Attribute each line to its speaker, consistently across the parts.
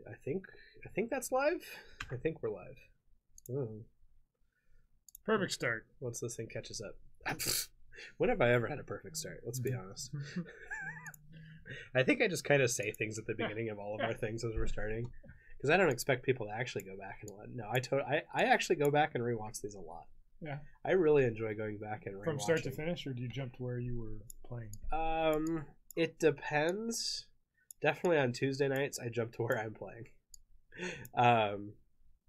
Speaker 1: I think that's live. I think we're live. Oh.
Speaker 2: Perfect start.
Speaker 1: Once this thing catches up. When have I ever had a perfect start? Let's be honest. I think I just kind of say things at the beginning of all of our things as we're starting, because I don't expect people to actually go back and let. No, I actually go back and rewatch these a lot.
Speaker 2: Yeah,
Speaker 1: I really enjoy going back and rewatching.
Speaker 2: From start to finish, or do you jump to where you were playing?
Speaker 1: It depends. Definitely on Tuesday nights, I jump to where I'm playing.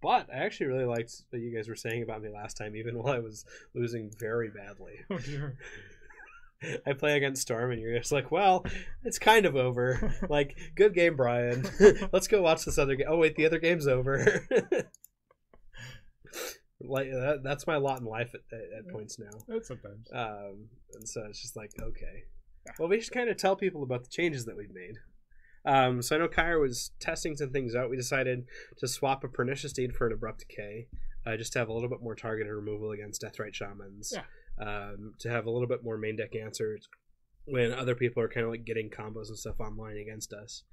Speaker 1: But I actually really liked what you guys were saying about me last time, even while I was losing very badly.
Speaker 2: Oh dear.
Speaker 1: I play against Storm, and you're just like, well, it's kind of over. Like, good game, Brian. Let's go watch this other game. Oh, wait, the other game's over. Like that's my lot in life at points now.
Speaker 2: Sometimes.
Speaker 1: And so it's just like, okay. Well, we should kind of tell people about the changes that we've made. So I know Kyra was testing some things out. We decided to swap a Pernicious Deed for an Abrupt Decay, just to have a little bit more targeted removal against Deathrite Shamans.
Speaker 2: Yeah.
Speaker 1: To have a little bit more main deck answers when other people are kind of like getting combos and stuff online against us.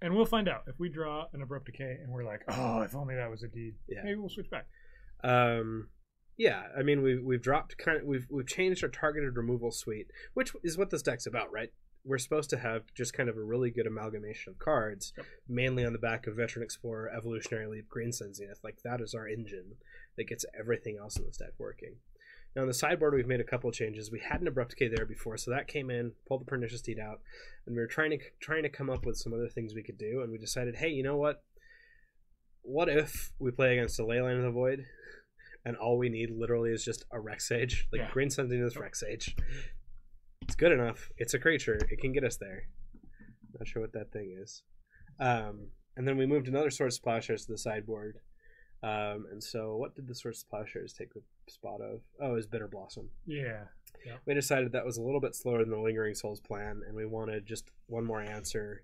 Speaker 2: And we'll find out if we draw an Abrupt Decay and we're like, oh, if only that was a deed.
Speaker 1: Yeah.
Speaker 2: Maybe we'll switch back.
Speaker 1: Yeah, I mean we've dropped we've changed our targeted removal suite, which is what this deck's about, right? We're supposed to have just kind of a really good amalgamation of cards, mainly on the back of Veteran Explorer, Evolutionary Leap, Green Sun Zenith. Like, that is our engine that gets everything else in this deck working. Now on the sideboard, we've made a couple of changes. We had an Abrupt Decay there before, so that came in, pulled the Pernicious Deed out, and we were trying to come up with some other things we could do, and we decided, hey, you know what? What if we play against a Leyline of the Void, and all we need literally is just a Rex Sage? Like, Green Sun Zenith Rex Sage. It's good enough. It's a creature. It can get us there. Not sure what that thing is. And then we moved another Sword Splashers to the sideboard. And so what did the Sword Splashers take the spot of? Oh, it was Bitter Blossom.
Speaker 2: Yeah.
Speaker 1: We decided that was a little bit slower than the Lingering Souls plan, and we wanted just one more answer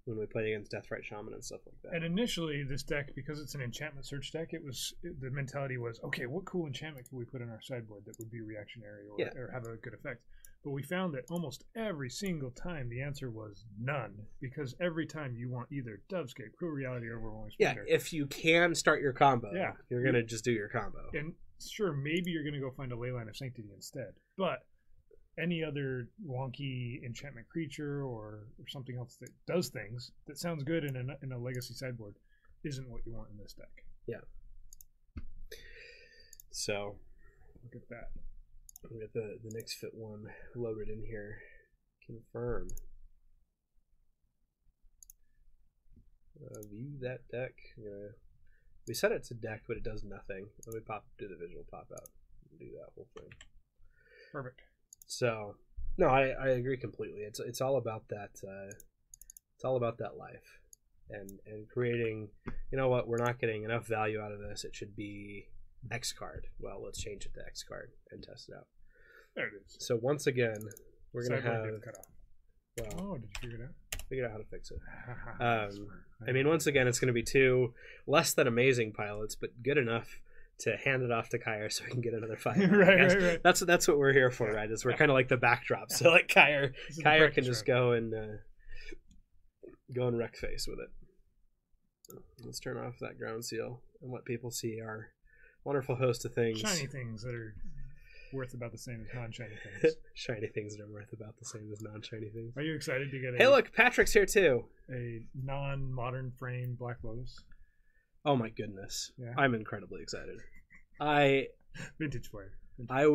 Speaker 1: when we played against Deathrite Shaman and stuff like that.
Speaker 2: And initially, this deck, because it's an enchantment search deck, the mentality was, okay, what cool enchantment can we put in our sideboard that would be reactionary or have a good effect? But we found that almost every single time the answer was none, because every time you want either Dovescape, Cruel Reality, or Overwhelming Splendor.
Speaker 1: Yeah, if you can start your combo, you're going to just do your combo.
Speaker 2: And sure, maybe you're going to go find a Leyline of Sanctity instead, but any other wonky enchantment creature or something else that does things that sounds good in a legacy sideboard isn't what you want in this deck.
Speaker 1: Yeah. So
Speaker 2: look at that.
Speaker 1: We got the next fit one loaded in here. Confirm. View that deck. We set it to deck, but it does nothing. Let me do the visual pop out. Do that whole thing.
Speaker 2: Perfect.
Speaker 1: So, no, I agree completely. It's all about that. It's all about that life, and creating. You know what? We're not getting enough value out of this. It should be X card. Well, let's change it to X card and test it out.
Speaker 2: There it is.
Speaker 1: So once again, we're gonna have.
Speaker 2: Cut off. Well, did you figure it out?
Speaker 1: Figured out how to fix it. I mean, once again, it's going to be two less than amazing pilots, but good enough to hand it off to Kyra so we can get another fight.
Speaker 2: right.
Speaker 1: That's what we're here for, right? Is we're kind of like the backdrop. So like Kyra can just go and wreck face with it. Let's turn off that ground seal and let people see our wonderful host of things.
Speaker 2: Shiny things that are worth about the same as non-shiny things.
Speaker 1: Shiny things that are worth about the same as non-shiny things.
Speaker 2: Are you excited to get
Speaker 1: Hey, look, Patrick's here too.
Speaker 2: A non-modern frame Black Lotus?
Speaker 1: Oh my goodness.
Speaker 2: Yeah.
Speaker 1: I'm incredibly excited.
Speaker 2: Vintage player.
Speaker 1: I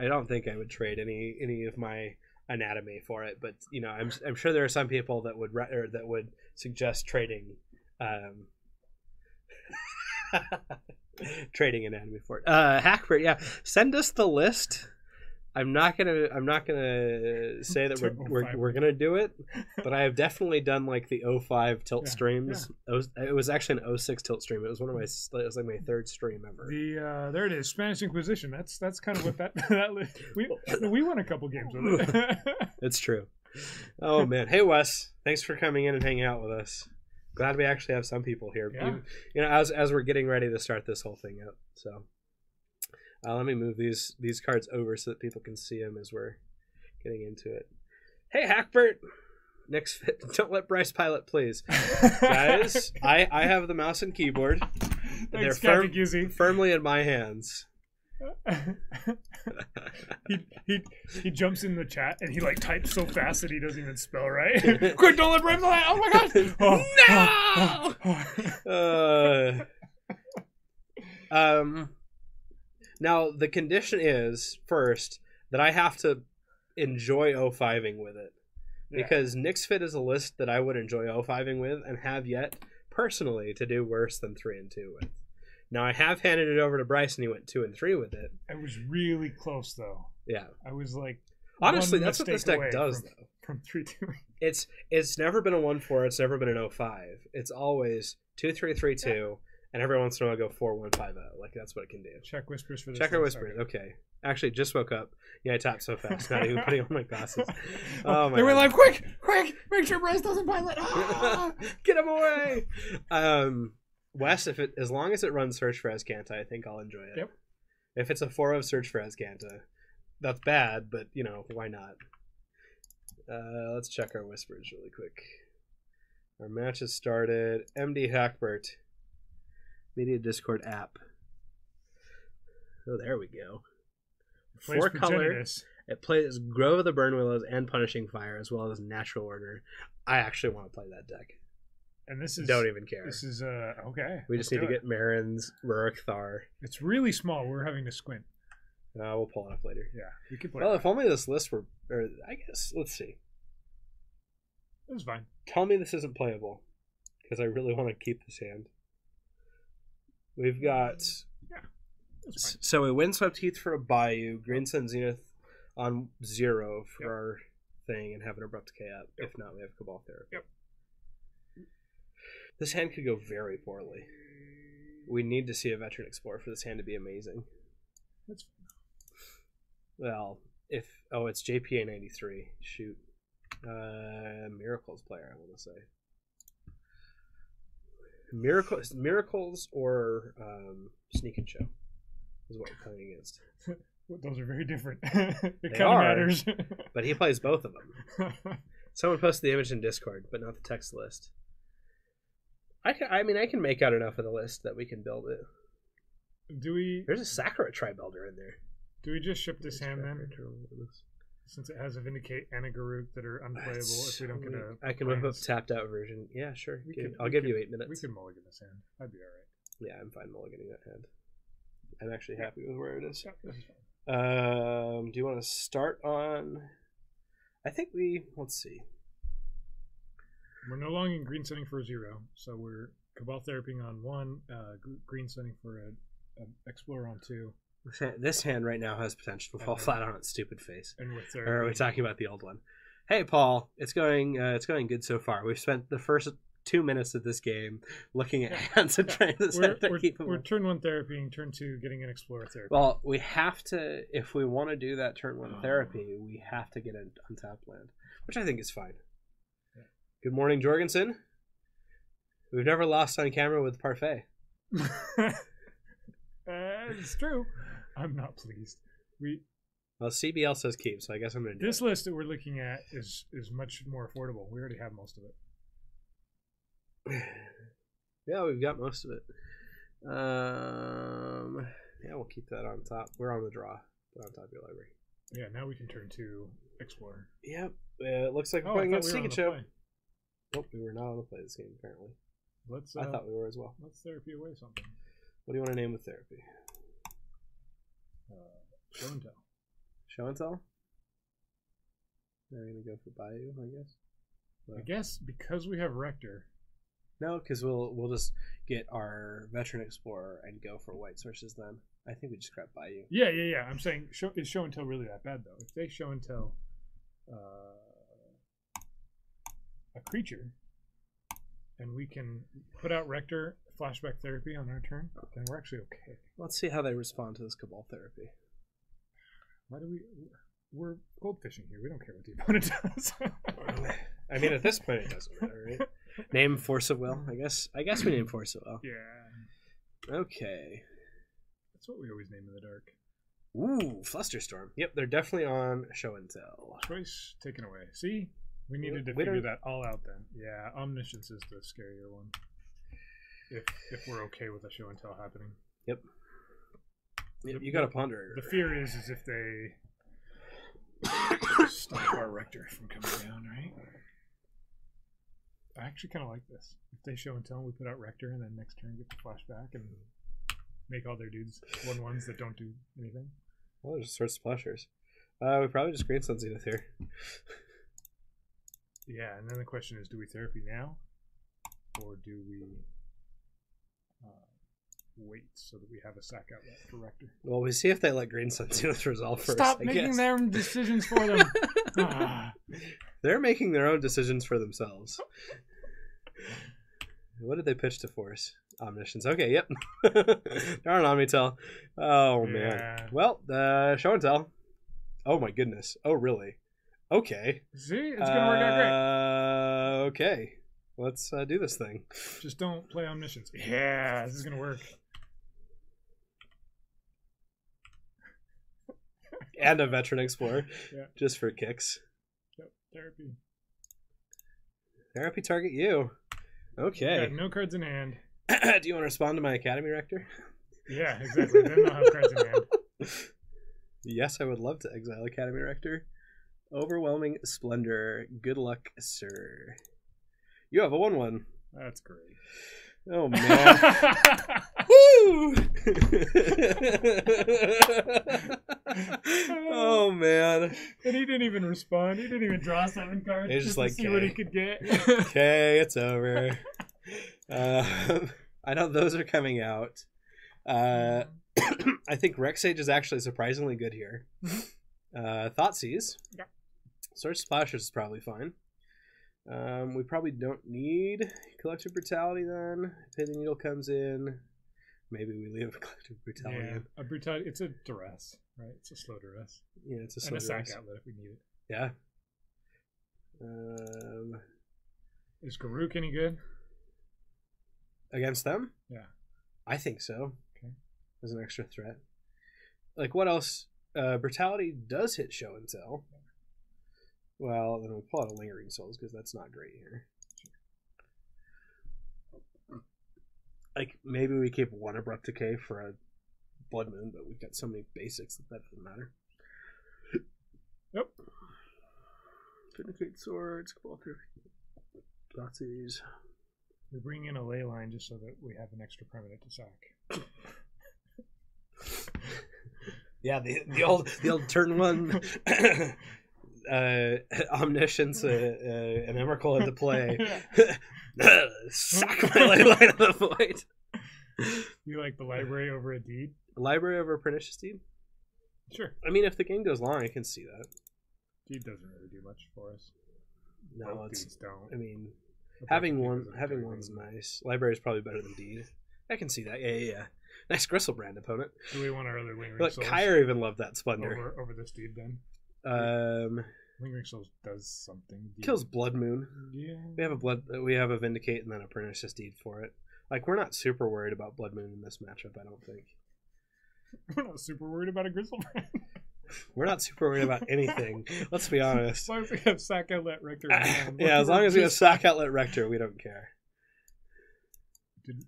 Speaker 1: don't think I would trade any of my anatomy for it, but you know, I'm sure there are some people that would suggest trading trading anatomy for it. Hackbird, yeah, send us the list. I'm not gonna say that we're gonna do it, but I have definitely done like the 05 tilt streams. Yeah. It was actually an 06 tilt stream. It was like my third stream ever.
Speaker 2: There it is, Spanish Inquisition. That's kind of what that we won a couple games with it.
Speaker 1: It's true. Oh man, hey Wes, thanks for coming in and hanging out with us. Glad we actually have some people here.
Speaker 2: Yeah.
Speaker 1: You know, as we're getting ready to start this whole thing up. So. Let me move these cards over so that people can see them as we're getting into it. Hey, Hackbert! Nick's Fit. Don't let Bryce pilot, please. Guys, I have the mouse and keyboard.
Speaker 2: Thanks,
Speaker 1: They're firmly in my hands.
Speaker 2: he jumps in the chat and he like types so fast that he doesn't even spell right. Quick, don't let Bryce pilot! Oh my gosh!
Speaker 1: No! Now the condition is first that I have to enjoy O5ing with it. Because Nick's Fit is a list that I would enjoy O5ing with and have yet, personally, to do worse than 3 and 2 with. Now, I have handed it over to Bryce and he went 2 and 3 with it.
Speaker 2: I was really close, though.
Speaker 1: Yeah.
Speaker 2: I was like...
Speaker 1: Honestly, that's what this deck does, though.
Speaker 2: From 3-2.
Speaker 1: It's never been a 1-4, it's never been an 0-5. It's always 2-3-3-2, and every once in a while go 4-1-5-0. Like, that's what it can do.
Speaker 2: Check Whispers for this.
Speaker 1: Check our Whispers, okay. Actually, just woke up. Yeah, I tapped so fast. Not even putting on my glasses. Oh my!
Speaker 2: They were like, quick! Make sure Bryce doesn't pilot. Ah!
Speaker 1: Get him away! Wes, as long as it runs Search for Azcanta, I think I'll enjoy it.
Speaker 2: Yep.
Speaker 1: If it's a 4 Search for Azcanta, that's bad, but why not? Let's check our Whispers really quick. Our match has started. MD Hackbert, Media Discord app. Oh, there we go. 4 color. It plays Grove of the Burn Willows and Punishing Fire, as well as Natural Order. I actually want to play that deck.
Speaker 2: And this is... Don't
Speaker 1: even care.
Speaker 2: This is, okay.
Speaker 1: We just need to get Marin's, Rurik Thar.
Speaker 2: It's really small. We're having to squint.
Speaker 1: We'll pull it up later.
Speaker 2: Yeah, we can play
Speaker 1: Well, if only this list were... Or I guess, let's see.
Speaker 2: It was fine.
Speaker 1: Tell me this isn't playable, because I really want to keep this hand. We've got... So we Windswept Heath for a Bayou, Green Sun Zenith on 0 for our thing, and have an Abrupt K up. If not, we have Cabal Therapy.
Speaker 2: Yep.
Speaker 1: This hand could go very poorly. We need to see a Veteran Explorer for this hand to be amazing.
Speaker 2: That's
Speaker 1: well, if it's JPA 93. Shoot, Miracles player. I want to say Miracles or Sneak and Show is what we're playing against.
Speaker 2: Those are very different. It kind of matters.
Speaker 1: But he plays both of them. Someone posted the image in Discord, but not the text list. I can make out enough of the list that we can build it. There's a Sakura Tri-Builder in there.
Speaker 2: Do we just ship this hand then? Since it has a Vindicate and a Garuk that are unplayable if we don't get a...
Speaker 1: I can whip up tapped out version. Yeah, sure. I'll give you 8 minutes.
Speaker 2: We can mulligan this hand. I'd be alright.
Speaker 1: Yeah, I'm fine mulliganing that hand. I'm actually happy with where it is.
Speaker 2: Yeah, this is fine.
Speaker 1: Do you want to start on... I think let's see.
Speaker 2: We're no longer in green setting for a 0, so we're Cabal Therapying on 1, green setting for an Explorer on 2.
Speaker 1: This hand right now has potential to fall flat on its stupid face.
Speaker 2: And with
Speaker 1: or are we talking about the old one? Hey, Paul, it's going good so far. We've spent the first 2 minutes of this game looking at hands and trying to keep them.
Speaker 2: We're turn 1 therapying, turn 2 getting an Explorer therapy.
Speaker 1: Well, we have to, if we want to do that turn 1 therapy, we have to get an untapped land, which I think is fine. Yeah. Good morning, Jorgensen. We've never lost on camera with Parfait.
Speaker 2: It's true. I'm not pleased.
Speaker 1: Well, CBL says keep, so I guess I'm going to do
Speaker 2: this list that we're looking at is much more affordable. We already have most of it.
Speaker 1: Yeah, we've got most of it. Yeah, we'll keep that on top. We're on the draw. Put on top of your library.
Speaker 2: Yeah, now we can turn to Explorer.
Speaker 1: Yep. It looks like we're playing against Sneak and Show. Nope, we were not on the play this game, apparently. I thought we were as well.
Speaker 2: Let's therapy away something.
Speaker 1: What do you want to name with therapy?
Speaker 2: Show and Tell.
Speaker 1: Show and Tell? They're going to go for Bayou, I guess.
Speaker 2: But I guess because we have Rector.
Speaker 1: No, because we'll just get our Veteran Explorer and go for white sources then. I think we just grab Bayou.
Speaker 2: Yeah. I'm saying, is Show and Tell really that bad, though? If they Show and Tell a creature, and we can put out Rector, Flashback Therapy on our turn, then we're actually okay.
Speaker 1: Let's see how they respond to this Cabal Therapy.
Speaker 2: We're goldfishing here. We don't care what the opponent does.
Speaker 1: I mean, at this point, it doesn't matter, right? Name Force of Will. I guess we name Force of Will.
Speaker 2: Yeah.
Speaker 1: Okay.
Speaker 2: That's what we always name in the dark.
Speaker 1: Ooh, Flusterstorm. Yep, they're definitely on Show and Tell.
Speaker 2: Choice taken away. See? We needed to figure that all out then. Yeah, Omniscience is the scarier one. If we're okay with a show and tell happening.
Speaker 1: Yep. You got to ponder.
Speaker 2: The fear is if they stop our Rector from coming down, right? I actually kind of like this. If they show and tell, we put out Rector, and then next turn get the flashback and make all their dudes 1/1s that don't do anything.
Speaker 1: Well, they're just Sword Splashers. We probably just Great Sun Zenith here.
Speaker 2: Yeah, and then the question is, do we therapy now? Or do we wait so that we have a sack outlet for Rector?
Speaker 1: Well, we see if they let Green Sun Zenith resolve first.
Speaker 2: Stop making their own decisions for them.
Speaker 1: They're making their own decisions for themselves. What did they pitch to force? Omniscience. Okay, yep. Darn Omnitel. Oh, yeah. Man. Well, show and tell. Oh, my goodness. Oh, really? Okay.
Speaker 2: See? It's going to work out great.
Speaker 1: Okay. Let's do this thing.
Speaker 2: Just don't play Omniscience. Yeah, this is going to work.
Speaker 1: And a Veteran Explorer.
Speaker 2: Yeah.
Speaker 1: Just for kicks.
Speaker 2: Yep. Therapy.
Speaker 1: Therapy target you. Okay.
Speaker 2: Got no cards in hand.
Speaker 1: Do you want to respond to my Academy Rector?
Speaker 2: Yeah, exactly. Then they'll have cards in hand.
Speaker 1: Yes, I would love to exile Academy Rector. Overwhelming Splendor. Good luck, sir. You have a 1/1.
Speaker 2: That's great.
Speaker 1: Oh, man. Woo! Oh, man.
Speaker 2: And he didn't even respond. He didn't even draw 7 cards.
Speaker 1: He's just like,
Speaker 2: to see what he could get.
Speaker 1: Okay, it's over. I know those are coming out. I think Rexage is actually surprisingly good here. Thoughtseize.
Speaker 2: Yeah.
Speaker 1: Sword Splashers is probably fine. We probably don't need Collective Brutality then. Pity Needle comes in. Maybe we leave Collective Brutality in.
Speaker 2: A brutality. It's a duress, right? It's a slow duress.
Speaker 1: Yeah, it's a slow duress.
Speaker 2: And a sack outlet if we need it.
Speaker 1: Yeah.
Speaker 2: Is Garruk any good?
Speaker 1: Against them?
Speaker 2: Yeah.
Speaker 1: I think so.
Speaker 2: Okay.
Speaker 1: As an extra threat. Like, what else? Brutality does hit show and tell. Yeah. Well, then we'll pull out a Lingering Souls because that's not great here. Like, maybe we keep one Abrupt Decay for a Blood Moon, but we've got so many basics that doesn't matter.
Speaker 2: Yep.
Speaker 1: Vindicate Swords, Cabal Thoughtseize.
Speaker 2: We bring in a ley line just so that we have an extra permanent to sack.
Speaker 1: Yeah, the old turn 1 Omniscience and Emrakul into play. Sack my ley line of the void.
Speaker 2: You like the library over a deed?
Speaker 1: Library over a Pernicious Deed?
Speaker 2: Sure.
Speaker 1: I mean, if the game goes long, I can see that.
Speaker 2: Deed doesn't really do much for us.
Speaker 1: No,
Speaker 2: both deeds don't.
Speaker 1: I mean, having one's nice. Library is probably better than Deed. I can see that. Yeah. Nice Gristlebrand opponent.
Speaker 2: Do we want our other Lingering Souls?
Speaker 1: Look, Kyra even loved that Splendor.
Speaker 2: Over this Deed then? Lingering Souls does something.
Speaker 1: Kills Blood Moon.
Speaker 2: Yeah.
Speaker 1: We have a Vindicate and then a Pernicious Deed for it. Like, we're not super worried about Blood Moon in this matchup, I don't think.
Speaker 2: We're not super worried about a Gristlebrand.
Speaker 1: We're not super worried about anything. Let's be honest.
Speaker 2: As long as we have Sack Outlet Rector.
Speaker 1: Yeah, as long as we have Sack Outlet Rector, we don't care.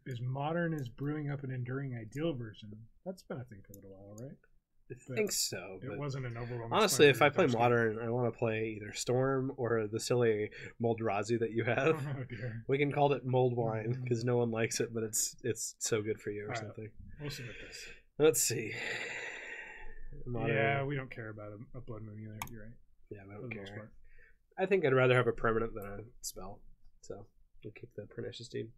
Speaker 2: Is Modern is brewing up an Enduring Ideal version? That's been a thing for a little while, right?
Speaker 1: I think so.
Speaker 2: It wasn't an overwhelming.
Speaker 1: Honestly, if I play Modern, I want to play either Storm or the silly Moldrazi that you have.
Speaker 2: Oh dear.
Speaker 1: We can call it Mold Wine because no one likes it, but it's so good for you or something.
Speaker 2: We'll submit this.
Speaker 1: Let's see.
Speaker 2: Modern. Yeah, we don't care about a Blood Moon either. You're right.
Speaker 1: Yeah, I don't care. I think I'd rather have a permanent than a spell. So we'll keep the Pernicious Deed.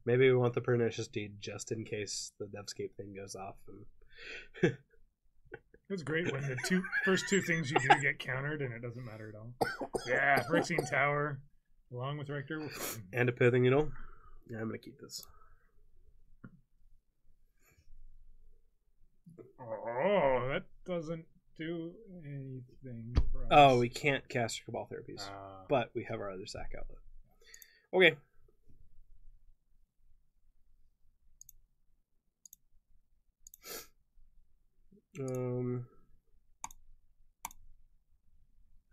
Speaker 1: Maybe we want the Pernicious Deed just in case the Devscape thing goes off. And
Speaker 2: it's great when the first two things you do get countered and it doesn't matter at all. Yeah, Phyrexian Tower along with Rector.
Speaker 1: And a Pithing Needle. Yeah, I'm going to keep this.
Speaker 2: Oh, that doesn't do anything for us.
Speaker 1: Oh, we can't cast Cabal Therapies. But we have our other sack outlet. Okay.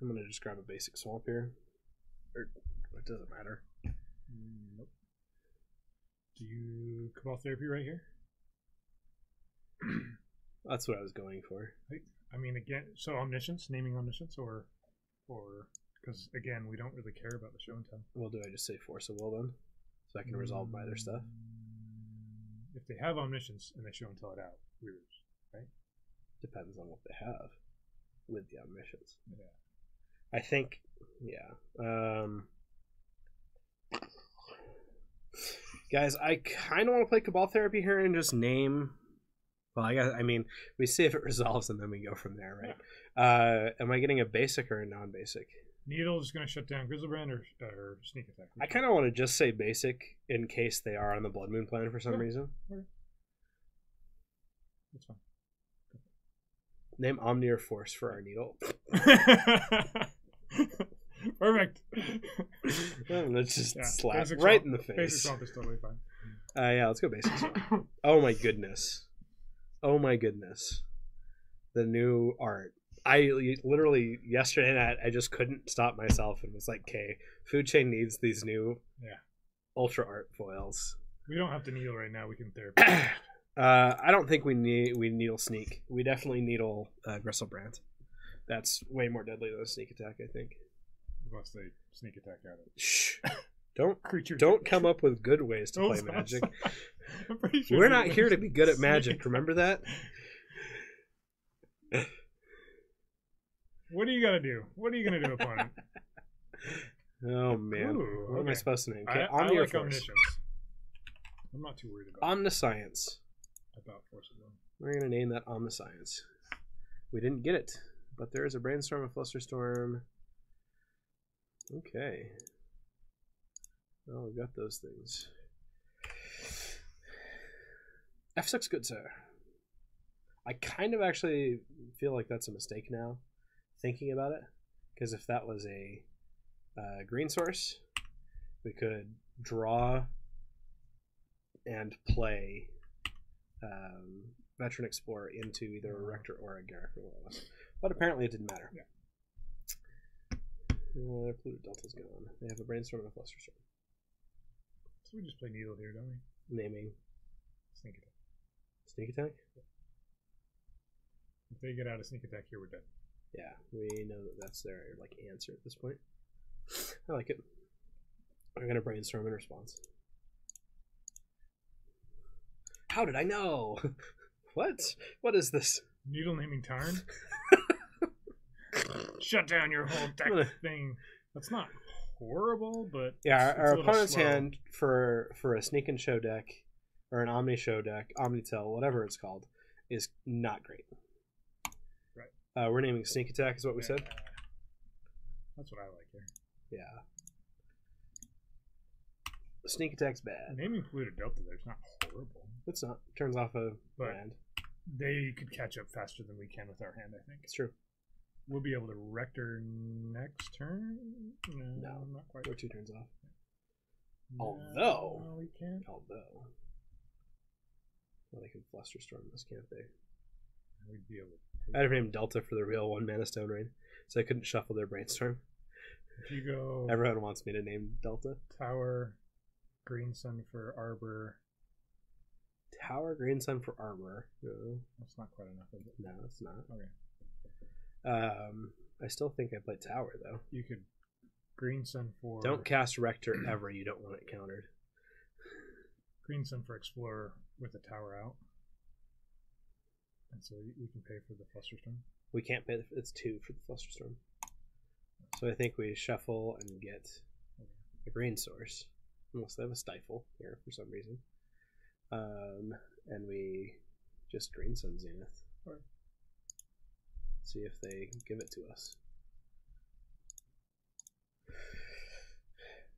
Speaker 1: I'm gonna just grab a basic swamp here. Or it doesn't matter.
Speaker 2: Nope. Do you Cabal Therapy right here?
Speaker 1: That's what I was going for.
Speaker 2: I mean, again, so Omniscience, naming Omniscience, or because again, we don't really care about the show and tell.
Speaker 1: Well, do I just say Force of Will then, so I can resolve my other stuff?
Speaker 2: If they have Omniscience and they show and tell it out, we lose, right?
Speaker 1: Depends on what they have with the Omniscience.
Speaker 2: Yeah.
Speaker 1: I think, yeah. Guys, I kind of want to play Cabal Therapy here and just name. Well, I mean, we see if it resolves and then we go from there, right? Yeah. Am I getting a basic or a non-basic?
Speaker 2: Needle is going to shut down Grizzlebrand or Sneak Attack.
Speaker 1: I kind of want to just say basic in case they are on the Blood Moon plan for some reason.
Speaker 2: Okay. That's fine.
Speaker 1: Name Omni or Force for our Needle.
Speaker 2: Perfect.
Speaker 1: Let's just slap right in the face.
Speaker 2: Basic swamp is totally fine.
Speaker 1: Yeah, let's go basic swamp. Oh my goodness. Oh my goodness. The new art. I literally yesterday night I just couldn't stop myself and was like, okay, Food Chain needs these new ultra art foils.
Speaker 2: We don't have to needle right now, we can therapy.
Speaker 1: I don't think we needle Sneak. We definitely needle Grizzlebrand. That's way more deadly than a Sneak Attack, I think.
Speaker 2: Unless they Sneak Attack at it.
Speaker 1: Shh. Don't come up with good ways to play Magic. Sure we're not here to be good at Magic, remember that?
Speaker 2: What are you gonna do? What are you gonna do, opponent?
Speaker 1: Oh man.
Speaker 2: Ooh,
Speaker 1: what am I supposed to name? Okay,
Speaker 2: I like Omniscience. I'm not too worried about
Speaker 1: Omniscience.
Speaker 2: About Force of Will.
Speaker 1: We're gonna name that Omniscience. We didn't get it, but there is a Brainstorm, a Flusterstorm. Okay. Well, we got those things. F6, good sir. I kind of actually feel like that's a mistake now, thinking about it, because if that was a green source, we could draw and play Veteran Explorer into either a Rector or a Garrick. But apparently it didn't matter.
Speaker 2: Yeah.
Speaker 1: Their Polluted Delta's gone. They have a Brainstorm and a Flusterstorm.
Speaker 2: So we just play Needle here, don't we?
Speaker 1: Naming
Speaker 2: Sneak Attack.
Speaker 1: Sneak Attack?
Speaker 2: Yeah. If they get out of Sneak Attack here, we're dead.
Speaker 1: Yeah, we know that that's their like answer at this point. I like it. I'm gonna Brainstorm in response. How did I know? What? What is this?
Speaker 2: Needle naming Tarn? Shut down your whole deck thing. That's not horrible, but
Speaker 1: yeah, our opponent's hand for a Sneak and Show deck or an Omni Show deck, Omnitel, whatever it's called, is not great.
Speaker 2: Right.
Speaker 1: We're naming Sneak Attack is what we said.
Speaker 2: That's what I like here.
Speaker 1: Yeah. Sneak Attack's bad.
Speaker 2: Naming Polluted Delta there's not horrible.
Speaker 1: It's not. Turns off a land.
Speaker 2: They could catch up faster than we can with our hand, I think.
Speaker 1: It's true.
Speaker 2: We'll be able to Rector next turn? No, not quite.
Speaker 1: We're 2 turns off.
Speaker 2: No,
Speaker 1: Although
Speaker 2: we can't.
Speaker 1: Well, they can Flusterstorm this, can't they?
Speaker 2: We'd be able to.
Speaker 1: I'd have named Delta for the real 1-mana Stone Rain, so I couldn't shuffle their Brainstorm.
Speaker 2: If you go
Speaker 1: Everyone wants me to name Delta.
Speaker 2: Tower, Green Sun for Arbor.
Speaker 1: Tower, Green Sun for Arbor. No.
Speaker 2: That's not quite enough, is it?
Speaker 1: No, it's not.
Speaker 2: Okay.
Speaker 1: I still think I play Tower, though.
Speaker 2: You could Green Sun for...
Speaker 1: Don't cast Rector ever. You don't want it countered.
Speaker 2: Green Sun for Explorer with a Tower out. And so we can pay for the Flusterstorm.
Speaker 1: We can't pay. It's 2 for the Flusterstorm. So I think we shuffle and get a green source. Unless they have a Stifle here for some reason. And we just Green Sun Zenith.
Speaker 2: Right.
Speaker 1: See if they give it to us.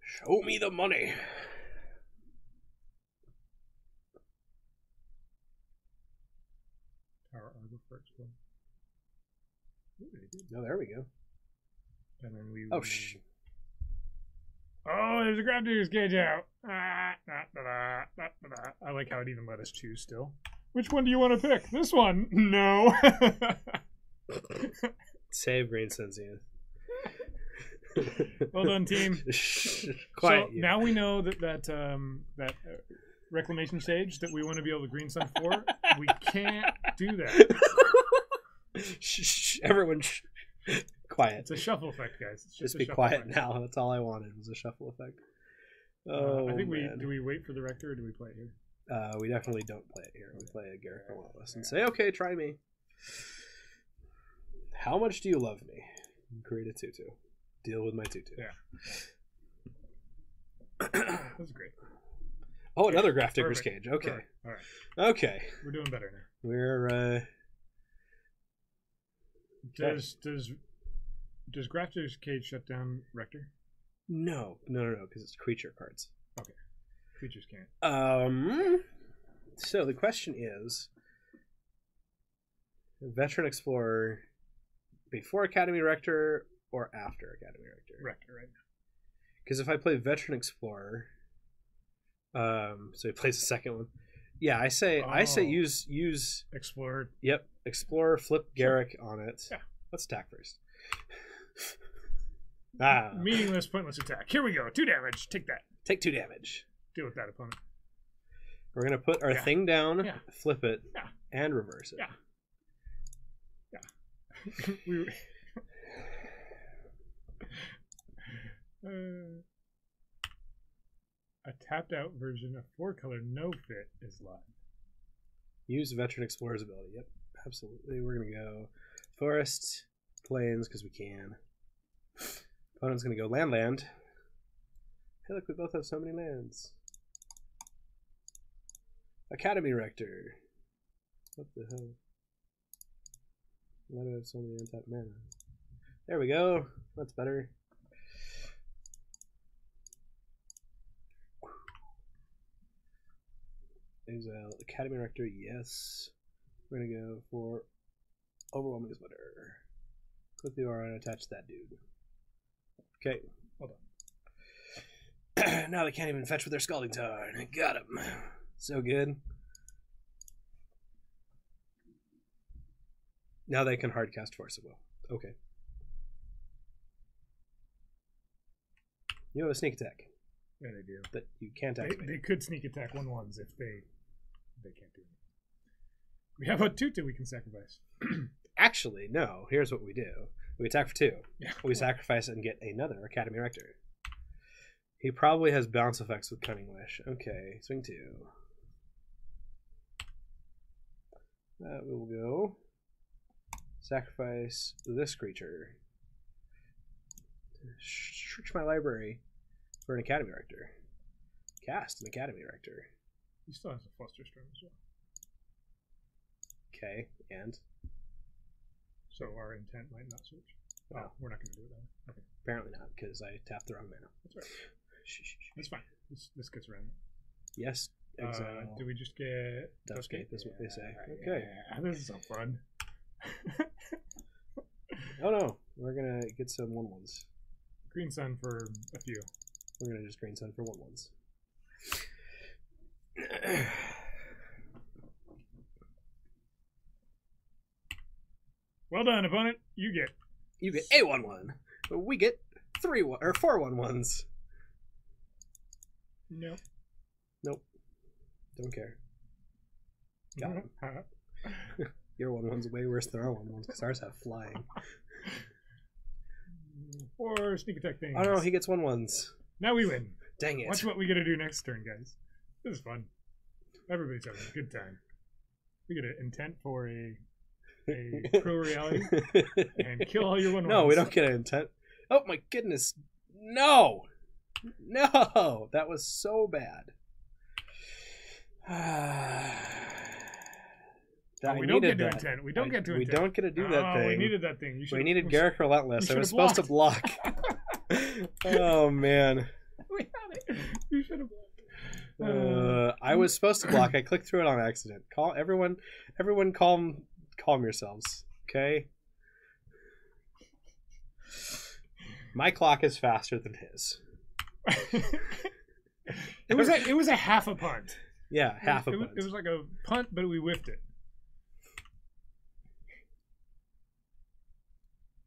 Speaker 1: Show me the money.
Speaker 2: Tower Arbor for Explorer.
Speaker 1: Oh, there we go.
Speaker 2: And then we.
Speaker 1: Oh, shh.
Speaker 2: Oh, there's a Grabdigger's Cage out. I like how it even let us choose still. Which one do you want to pick? This one? No.
Speaker 1: Save Green Sun Zenith.
Speaker 2: Well done, team.
Speaker 1: Quiet.
Speaker 2: So now we know that reclamation stage that we want to be able to green sun for. We can't do that.
Speaker 1: Shh, everyone, quiet.
Speaker 2: It's a shuffle effect, guys. It's
Speaker 1: just be quiet effect. Now. That's all I wanted was a shuffle effect. Oh,
Speaker 2: I think do we wait for the rector or do we play it here?
Speaker 1: We definitely don't play it here. We play a Garrett Relentless and say, okay, try me. How much do you love me? Create a 2/2. Deal with my 2/2.
Speaker 2: Yeah. That's great.
Speaker 1: Oh, another Graph Digger's Cage. Okay.
Speaker 2: Perfect. All right.
Speaker 1: Okay.
Speaker 2: We're doing better now.
Speaker 1: We're
Speaker 2: Does Graph Digger's Cage shut down Rector?
Speaker 1: No, because it's creature cards.
Speaker 2: Okay. Creatures can't.
Speaker 1: So the question is, Veteran Explorer before Academy Rector or after Academy Rector?
Speaker 2: Rector, right?
Speaker 1: Because if I play Veteran Explorer, so he plays the second one. Yeah, I say use
Speaker 2: Explorer.
Speaker 1: Yep, Explorer. Flip Garrick on it.
Speaker 2: Yeah.
Speaker 1: Let's attack first.
Speaker 2: Meaningless, pointless attack. Here we go. 2 damage. Take that.
Speaker 1: Take 2 damage.
Speaker 2: Deal with that, opponent.
Speaker 1: We're gonna put our thing down, flip it, and reverse it.
Speaker 2: Yeah. A tapped out version of 4-color no fit is live.
Speaker 1: Use Veteran Explorer's ability. Yep, absolutely. We're gonna go forest, plains because we can. Opponent's gonna go land. Hey, look, we both have so many lands. Academy Rector. What the hell? Why do I have so many untapped mana? There we go. That's better. Exile Academy Rector, yes. We're gonna go for Overwhelming Splitter. Click the aura and attach that dude. Okay.
Speaker 2: Hold
Speaker 1: on. Now they can't even fetch with their Scalding Tarn. Got him. So good. Now they can hardcast Force of Will. Okay. You have a sneak attack.
Speaker 2: Yeah, they do.
Speaker 1: That you can't activate.
Speaker 2: They could sneak attack 1/1s if they can't do it. We have a 2/2 we can sacrifice.
Speaker 1: Actually, no. Here's what we do. We attack for 2.
Speaker 2: Yeah.
Speaker 1: We sacrifice and get another Academy Rector. He probably has bounce effects with Cunning Wish. Okay, swing 2. That will go. Sacrifice this creature. Search my library for an Academy Rector. Cast an Academy Rector.
Speaker 2: He still has a Fluster Storm as well.
Speaker 1: Okay, and?
Speaker 2: So our intent might not switch. Oh, we're not going to do it then. Okay.
Speaker 1: Apparently not, because I tapped the wrong mana.
Speaker 2: That's right. That's fine. This gets around.
Speaker 1: Yes. Exile.
Speaker 2: Do we just get
Speaker 1: Duscape is what they say. Okay.
Speaker 2: Yeah, this is so fun.
Speaker 1: Oh no, we're gonna get some 1/1s.
Speaker 2: Green Sun for a few.
Speaker 1: We're gonna just Green Sun for 1/1s.
Speaker 2: Well done, opponent. You get
Speaker 1: a 1/1. We get 4 1/1s.
Speaker 2: Nope.
Speaker 1: Don't care. Got him. Your 1/1's way worse than our 1/1s because ours have flying.
Speaker 2: Or sneak attack things.
Speaker 1: Oh no, he gets 1/1s.
Speaker 2: Now we win.
Speaker 1: Dang it.
Speaker 2: Watch what we gotta do next turn, guys. This is fun. Everybody's having a good time. We get an intent for a pro reality and kill all your 1/1s.
Speaker 1: No, we don't get an intent. Oh my goodness. No! No! That was so bad.
Speaker 2: We don't get to intent. We don't get to intent.
Speaker 1: We don't get to do that thing.
Speaker 2: We needed that thing.
Speaker 1: We needed Garrick Relentless. I was supposed to block. Oh man.
Speaker 2: We had it. You should have blocked.
Speaker 1: I was supposed to block. I clicked through it on accident. Everyone calm yourselves. Okay? My clock is faster than his.
Speaker 2: It was a half a punt.
Speaker 1: Yeah, half a punt.
Speaker 2: It was like a punt, but we whiffed it.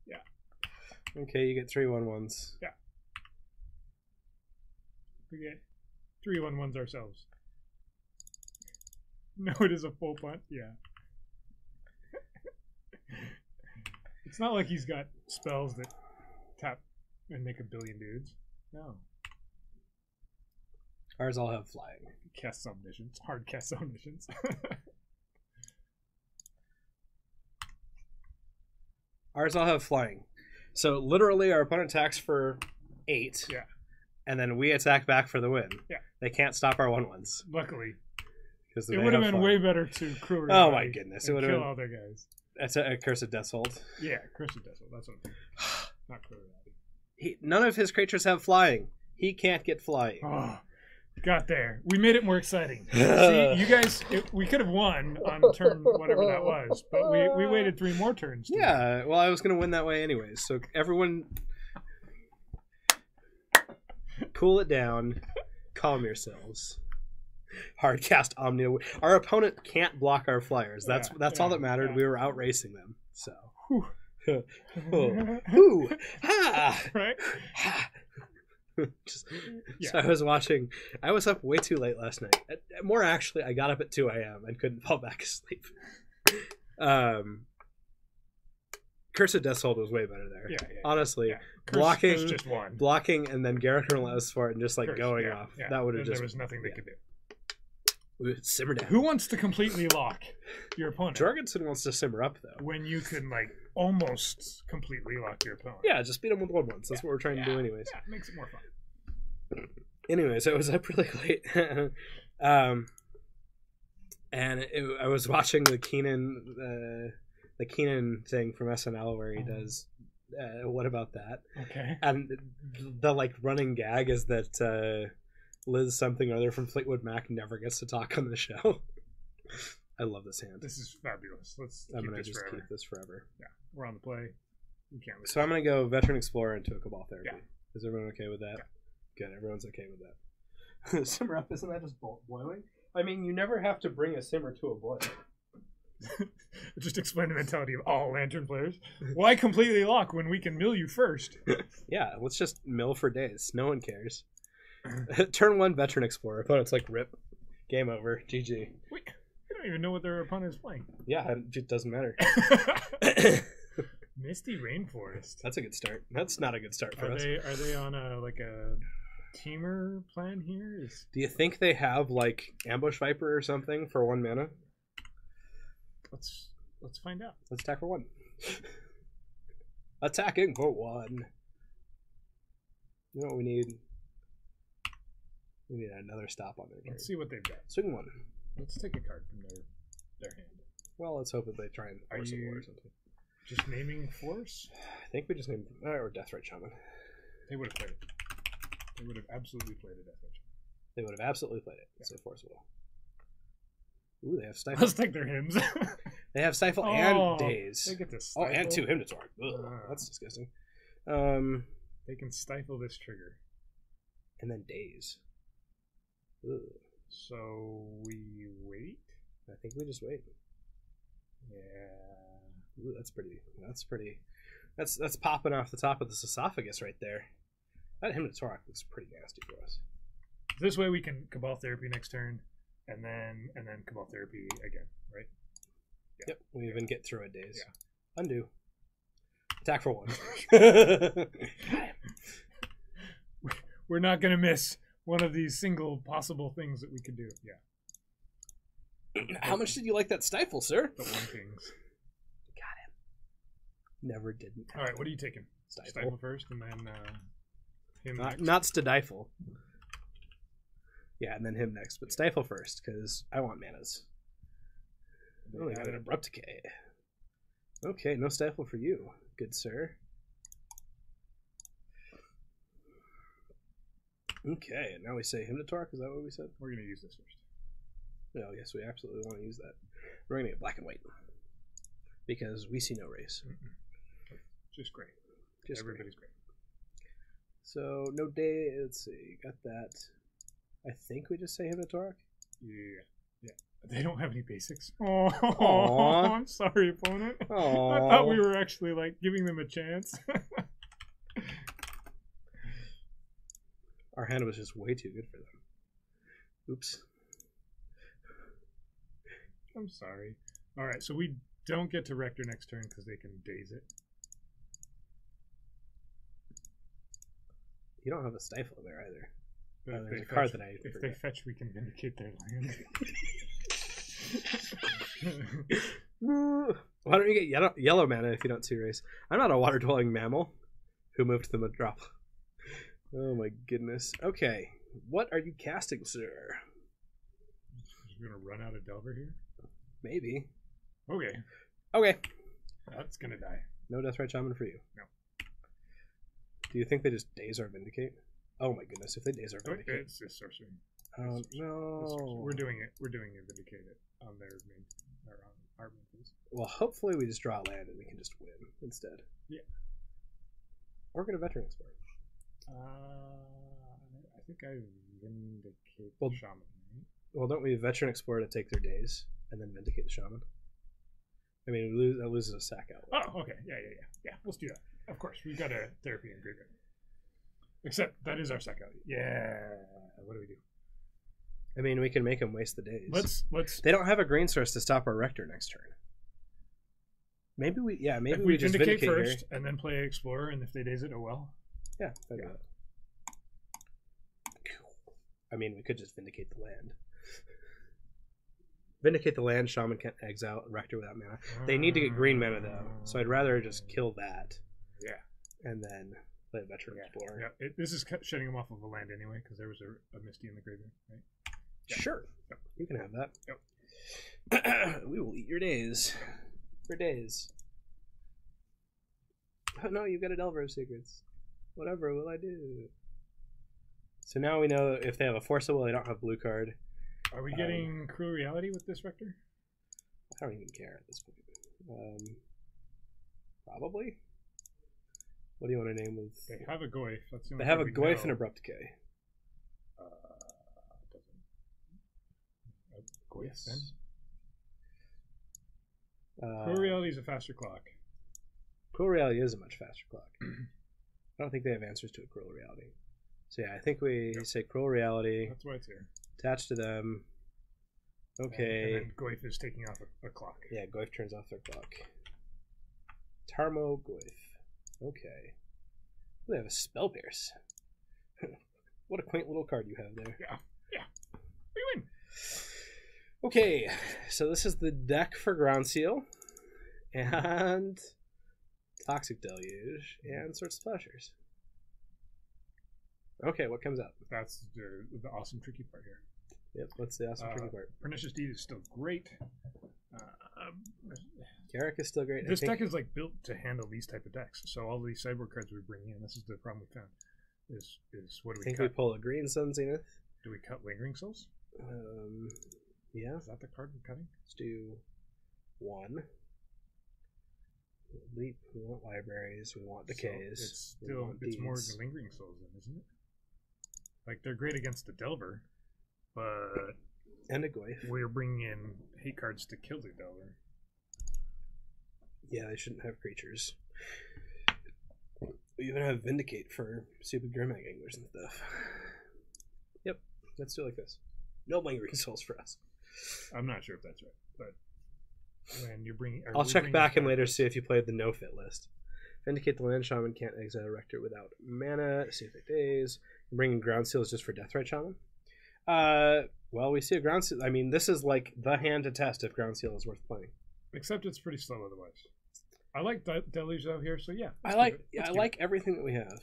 Speaker 2: Yeah.
Speaker 1: Okay, you get 3/11s.
Speaker 2: Yeah. We get 3/11s ourselves. No, it is a full punt. Yeah. It's not like he's got spells that tap and make a billion dudes. No.
Speaker 1: Ours all have flying.
Speaker 2: Cast omniscience. Hard cast omniscience.
Speaker 1: Ours all have flying. So literally our opponent attacks for 8.
Speaker 2: Yeah.
Speaker 1: And then we attack back for the win.
Speaker 2: Yeah.
Speaker 1: They can't stop our 1/1s.
Speaker 2: Luckily.
Speaker 1: Because
Speaker 2: It would have been way better to crew.
Speaker 1: Oh my goodness. It would have
Speaker 2: kill
Speaker 1: been
Speaker 2: all their guys.
Speaker 1: That's a Curse of Death's Hold.
Speaker 2: Yeah, Curse of Death's Hold. That's what I'm thinking. Not crew.
Speaker 1: None of his creatures have flying. He can't get flying.
Speaker 2: Oh, got there. We made it more exciting. See, you guys, we could have won on turn whatever that was, but we waited 3 more turns.
Speaker 1: Yeah, well, I was going to win that way anyways. So everyone, cool it down. Calm yourselves. Hardcast Omnia. Our opponent can't block our flyers. That's all that mattered. Yeah. We were out racing them. So. Ooh, ha,
Speaker 2: right?
Speaker 1: Ha. So I was watching. I was up way too late last night. More actually, I got up at 2 a.m. and couldn't fall back asleep. Curse of Death's Hold was way better there. Yeah, honestly,
Speaker 2: Curse just won.
Speaker 1: Blocking, and then Garrett Relentless for it, and just like going off.
Speaker 2: Yeah.
Speaker 1: That would have just.
Speaker 2: There was nothing they could do.
Speaker 1: Simmer down.
Speaker 2: Who wants to completely lock your opponent?
Speaker 1: Jorgensen wants to simmer up though.
Speaker 2: When you can like almost completely lock your opponent.
Speaker 1: Yeah, just beat him with 1/1s. That's what we're trying to do anyways.
Speaker 2: Yeah, it makes it more fun.
Speaker 1: Anyways, I was up really late. And I was watching the Keenan thing from SNL where he does What About That?
Speaker 2: Okay.
Speaker 1: And the like running gag is that Liz something or other from Fleetwood Mac never gets to talk on the show. I love this hand.
Speaker 2: This is fabulous.
Speaker 1: I'm gonna just keep this forever.
Speaker 2: Yeah, we're on the play. We can't lose.
Speaker 1: So I'm gonna go Veteran Explorer into a Cabal Therapy. Yeah. Is everyone okay with that?
Speaker 2: Yeah.
Speaker 1: Good. Everyone's okay with that. Simmer up, isn't that just boiling? I mean, you never have to bring a simmer to a boil.
Speaker 2: Just explain the mentality of all Lantern players. Why completely lock when we can mill you first?
Speaker 1: Yeah, let's just mill for days. No one cares. Turn 1 Veteran Explorer. Opponent's like, rip. Game over. GG.
Speaker 2: We don't even know what their opponent is playing.
Speaker 1: Yeah, it doesn't matter.
Speaker 2: Misty Rainforest.
Speaker 1: That's a good start. That's not a good start for us.
Speaker 2: Are they on a teamer plan here?
Speaker 1: Do you think they have like Ambush Viper or something for 1 mana?
Speaker 2: Let's find out.
Speaker 1: Let's attack for 1. Attacking for 1. You know what we need? We need another stop on their card.
Speaker 2: Let's see what they've got.
Speaker 1: Swing 1.
Speaker 2: Let's take a card from their hand.
Speaker 1: Well, let's hope that they try and force a war or something.
Speaker 2: Just naming force?
Speaker 1: I think we just named or Deathrite Shaman.
Speaker 2: They would have played it. They would have absolutely played a Deathrite Shaman.
Speaker 1: They would have absolutely played it. So force will. Ooh, they have Stifle.
Speaker 2: Let's take their hymns.
Speaker 1: They have Stifle and Daze.
Speaker 2: They get to stifle.
Speaker 1: And 2 Hymnator. That's disgusting.
Speaker 2: They can stifle this trigger.
Speaker 1: And then Daze. Ugh.
Speaker 2: So we wait?
Speaker 1: I think we just wait.
Speaker 2: Yeah.
Speaker 1: Ooh, that's pretty. That's popping off the top of this esophagus right there. That Hymnator looks pretty nasty for us.
Speaker 2: This way we can Cabal Therapy next turn, and then Cabal Therapy again, right?
Speaker 1: Yeah. Yep. We even get through a Daze. Yeah. Undo. Attack for 1.
Speaker 2: We're not gonna miss one of these single possible things that we could do. Yeah.
Speaker 1: How much did you like that Stifle, sir?
Speaker 2: The 1 Kings.
Speaker 1: Got him. Never didn't.
Speaker 2: All right, what are you taking? Stifle first, and then him next.
Speaker 1: Not Stifle. Yeah, and then him next, but Stifle first because I want manas. Oh, we got an Abrupt Decay. Okay, no Stifle for you, good sir. Okay, and now we say Hymnator. Is that what we said?
Speaker 2: We're going to use this first.
Speaker 1: Oh, yes, we absolutely want to use that. We're going to get black and white. Because we see no race.
Speaker 2: Just gray. Everybody's gray.
Speaker 1: So, no day. Let's see. Got that. I think we just say Hymnator.
Speaker 2: Yeah. They don't have any basics. Oh, I'm sorry, opponent. Aww. I thought we were actually, giving them a chance.
Speaker 1: Our hand was just way too good for them. Oops.
Speaker 2: I'm sorry. All right, so we don't get to Rector next turn because they can daze it.
Speaker 1: You don't have a stifle there either.
Speaker 2: There's
Speaker 1: a card that I
Speaker 2: if
Speaker 1: forgot.
Speaker 2: they fetch, we can vindicate their land.
Speaker 1: Why don't you get yellow mana if you don't 2-race? I'm not a water-dwelling mammal who moved them a drop. Oh my goodness. Okay, what are you casting, sir?
Speaker 2: You're gonna run out of Delver here?
Speaker 1: Maybe.
Speaker 2: Okay.
Speaker 1: Okay.
Speaker 2: That's gonna die.
Speaker 1: No Deathrite Shaman for you.
Speaker 2: No.
Speaker 1: Do you think they just daze or vindicate? Oh my goodness, if they daze or vindicate.
Speaker 2: It's just sorcery.
Speaker 1: Oh no.
Speaker 2: We're doing it. We're doing it. Vindicate it on their main, or on our main phase.
Speaker 1: Well, hopefully we just draw land and we can just win instead.
Speaker 2: Yeah.
Speaker 1: Or get a Veteran Explorer.
Speaker 2: I think I vindicate
Speaker 1: Well,
Speaker 2: the Shaman. Right?
Speaker 1: Well, don't we Veteran Explorer to take their days and then vindicate the Shaman? I mean, that loses a sack out.
Speaker 2: Oh, okay. Yeah. Let's do that. Of course, we've got a therapy in graveyard. Except that is our sack out. Yeah. What do we do?
Speaker 1: I mean, we can make them waste the days.
Speaker 2: Let's.
Speaker 1: They don't have a green source to stop our Rector next turn. Maybe we
Speaker 2: if
Speaker 1: we just vindicate
Speaker 2: first
Speaker 1: here.
Speaker 2: and then play Explorer, and if they daze it, oh well.
Speaker 1: Yeah. I mean, we could just vindicate the land. Vindicate the land, Shaman can't exile Rector without mana. They need to get green mana though, so I'd rather just kill that.
Speaker 2: Yeah.
Speaker 1: And then play a Veteran Explorer.
Speaker 2: Yeah. This is shutting them off of a land anyway, because there was a Misty in the graveyard, right? Yeah.
Speaker 1: Sure.
Speaker 2: Yep.
Speaker 1: You can have that.
Speaker 2: Yep.
Speaker 1: We will eat your days. For days. Oh no, you've got a Delver of Secrets. Whatever will I do? So now we know if they have a Forcible, they don't have blue card.
Speaker 2: Are we getting Cruel Reality with this Rector?
Speaker 1: I don't even care at this point. Probably. What do you want to name with?
Speaker 2: They have a Goyf. That's the only
Speaker 1: They have a
Speaker 2: thing we
Speaker 1: Goyf
Speaker 2: know.
Speaker 1: and Abrupt Decay.
Speaker 2: Goyf
Speaker 1: Yes.
Speaker 2: then? Cruel Reality is a faster clock.
Speaker 1: Cruel Reality is a much faster clock. I don't think they have answers to a Cruel Reality. So yeah, I think we say Cruel Reality.
Speaker 2: That's why it's here.
Speaker 1: Attached to them. Okay.
Speaker 2: And then Goyf is taking off a clock.
Speaker 1: Yeah, Goyf turns off their clock. Tarmo Goyf. Okay. They have a Spell Pierce. What a quaint little card you have there.
Speaker 2: Yeah. We win.
Speaker 1: Okay, so this is the deck for Ground Seal. And Toxic Deluge. And Sword Splashers. Okay, what comes up?
Speaker 2: That's the awesome tricky part here.
Speaker 1: Yep, what's the awesome tricky part?
Speaker 2: Pernicious Deed is still great.
Speaker 1: Garrick is still great.
Speaker 2: This deck is like built to handle these type of decks. So all these sideboard cards we bring in, this is the problem we found. Is what do we cut?
Speaker 1: We pull a Green Sun Zenith.
Speaker 2: Do we cut Lingering Souls?
Speaker 1: Yeah.
Speaker 2: Is that the card we're cutting?
Speaker 1: Let's do one. Leap. We want libraries. We want decays.
Speaker 2: So it's more the Lingering Souls, then, isn't it? Like they're great against the Delver, but
Speaker 1: and a Goyf.
Speaker 2: We're bringing in hate cards to kill the Delver.
Speaker 1: Yeah, they shouldn't have creatures. We even have Vindicate for stupid Grimhag Anglers and stuff. Yep, let's do it like this. No Lingering Souls for us.
Speaker 2: I'm not sure if that's right, but when you're bringing,
Speaker 1: I'll check back and later see if you played the no-fit list. Vindicate the land, Shaman can't exile Rector without mana. See if it days. Bringing Ground Seals just for Deathrite Shaman. Well, we see a Ground Seal. I mean, this is like the hand to test if Ground Seal is worth playing.
Speaker 2: Except it's pretty slow otherwise. I like Deluge out here, so yeah.
Speaker 1: I like everything that we have.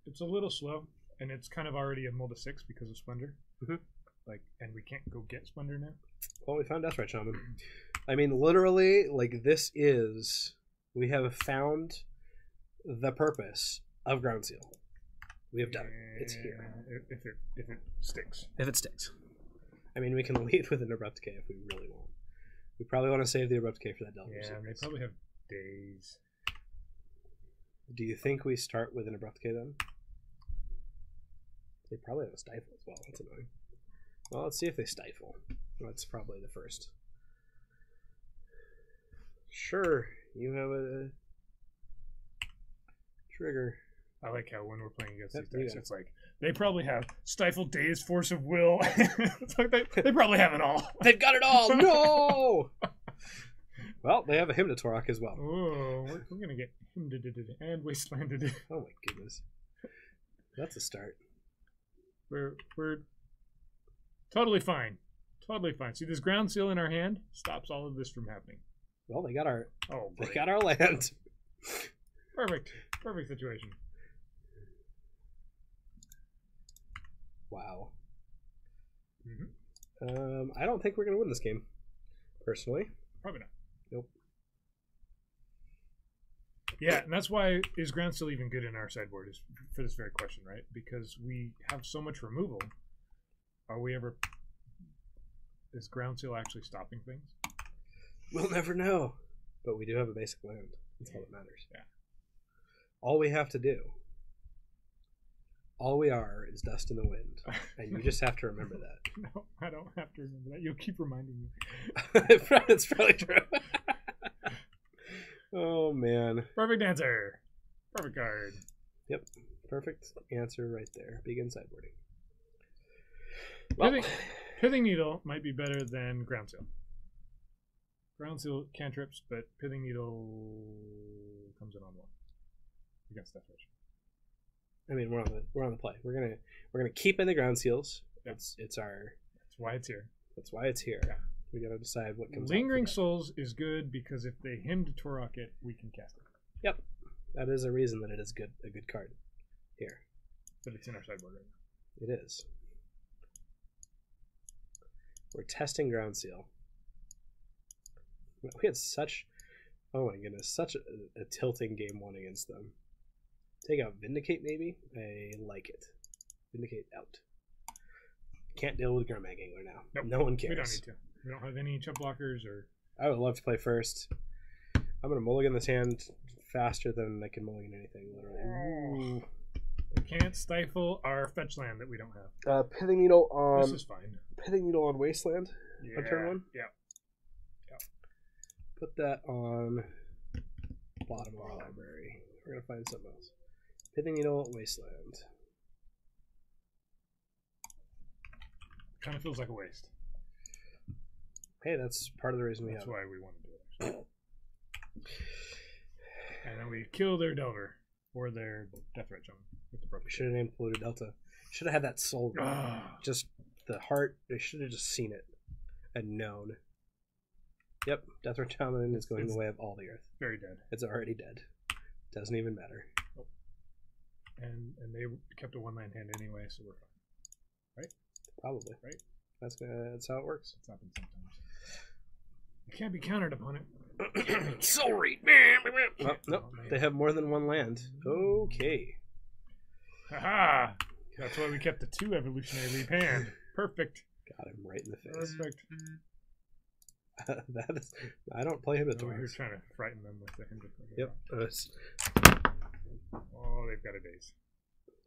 Speaker 2: It's a little slow, and it's kind of already a mold of 6 because of Splendor.
Speaker 1: Mm-hmm.
Speaker 2: And we can't go get Splendor now.
Speaker 1: Well, we found Deathrite Shaman. I mean, literally, we have found the purpose of Ground Seal. We have done it. It's here.
Speaker 2: If it sticks.
Speaker 1: If it sticks. I mean, we can lead with an Abrupt Decay if we really want. We probably want to save the Abrupt Decay for that Delver.
Speaker 2: Yeah, and they probably have days.
Speaker 1: Do you think we start with an Abrupt Decay then? They probably have a Stifle as well. That's annoying. Well, let's see if they Stifle. That's probably the first. Sure, you have a trigger.
Speaker 2: I like how when we're playing against these decks, it's like They probably have Stifle, Daze, Force of Will. It's like they probably have it all.
Speaker 1: They've got it all. No. Well, they have a Hymn to Torok as well.
Speaker 2: Oh, we're gonna get Hymn and Wastelanded.
Speaker 1: Oh my goodness, that's a start.
Speaker 2: We're totally fine. Totally fine. See this ground seal in our hand stops all of this from happening.
Speaker 1: Well, they got our
Speaker 2: great.
Speaker 1: land.
Speaker 2: Perfect situation.
Speaker 1: Wow.
Speaker 2: Mm-hmm.
Speaker 1: I don't think we're gonna win this game, personally.
Speaker 2: Probably not.
Speaker 1: Nope.
Speaker 2: Yeah, and that's why is ground seal even good in our sideboard is for this very question, right? Because we have so much removal. Is ground seal actually stopping things?
Speaker 1: We'll never know. But we do have a basic land. That's all that matters.
Speaker 2: Yeah.
Speaker 1: All we have to do, all we are, is dust in the wind. And you just have to remember that.
Speaker 2: No, I don't have to remember that. You'll keep reminding me.
Speaker 1: It's probably true. Oh, man.
Speaker 2: Perfect answer. Perfect card.
Speaker 1: Yep. Perfect answer right there. Begin sideboarding. Well,
Speaker 2: Pithing Needle might be better than Ground Seal. Ground Seal cantrips, but Pithing Needle comes in on one against that fish.
Speaker 1: I mean, we're on the play. We're gonna keep in the Ground Seals.
Speaker 2: Yep.
Speaker 1: It's our.
Speaker 2: That's why it's here.
Speaker 1: That's why it's here.
Speaker 2: Yeah.
Speaker 1: We gotta decide what comes.
Speaker 2: Lingering Souls is good because if they Hymn to Torok it, we can cast it.
Speaker 1: Yep, that is a reason that it is a good card here.
Speaker 2: But it's in our sideboard right now.
Speaker 1: It is. We're testing Ground Seal. We had such, oh my goodness, such a tilting game one against them. Take out Vindicate, maybe? I like it. Vindicate out. Can't deal with Grimag Angler now.
Speaker 2: Nope.
Speaker 1: No one cares.
Speaker 2: We don't need to. We don't have any chump blockers or...
Speaker 1: I would love to play first. I'm going to mulligan this hand faster than I can mulligan anything, literally. Ooh.
Speaker 2: They can't stifle our fetch land that we don't have.
Speaker 1: Pithing Needle on...
Speaker 2: This is fine.
Speaker 1: Pithing Needle on Wasteland
Speaker 2: Yeah.
Speaker 1: on turn one?
Speaker 2: Yeah.
Speaker 1: Put that on bottom of our library. We're going to find something else. Pithing Needle, Wasteland.
Speaker 2: Kind of feels like a waste.
Speaker 1: Hey, that's part of the reason we have
Speaker 2: it. That's why we want to do it. And then we kill their Delver or their Death Ray Shaman with the
Speaker 1: We should have named Polluted Delta. Should have had that soul. Just the heart. They should have just seen it and known. Yep, Death Ray Shaman is going the way of all the earth.
Speaker 2: Very dead.
Speaker 1: It's already dead. Doesn't even matter.
Speaker 2: Nope. And they kept a one-land hand anyway, so we're fine. Right?
Speaker 1: Probably.
Speaker 2: Right?
Speaker 1: That's how it works.
Speaker 2: It's happened sometimes. It can't be countered upon it.
Speaker 1: Soul Reap. Well, nope. They have more than one land. Okay.
Speaker 2: Haha! That's why we kept the 2 Evolutionary Leap hand. Perfect.
Speaker 1: Got him right in the face.
Speaker 2: Perfect.
Speaker 1: That is, I don't play him at all.
Speaker 2: We're trying to frighten them with the hymn.
Speaker 1: Yep.
Speaker 2: Oh, they've got a daze.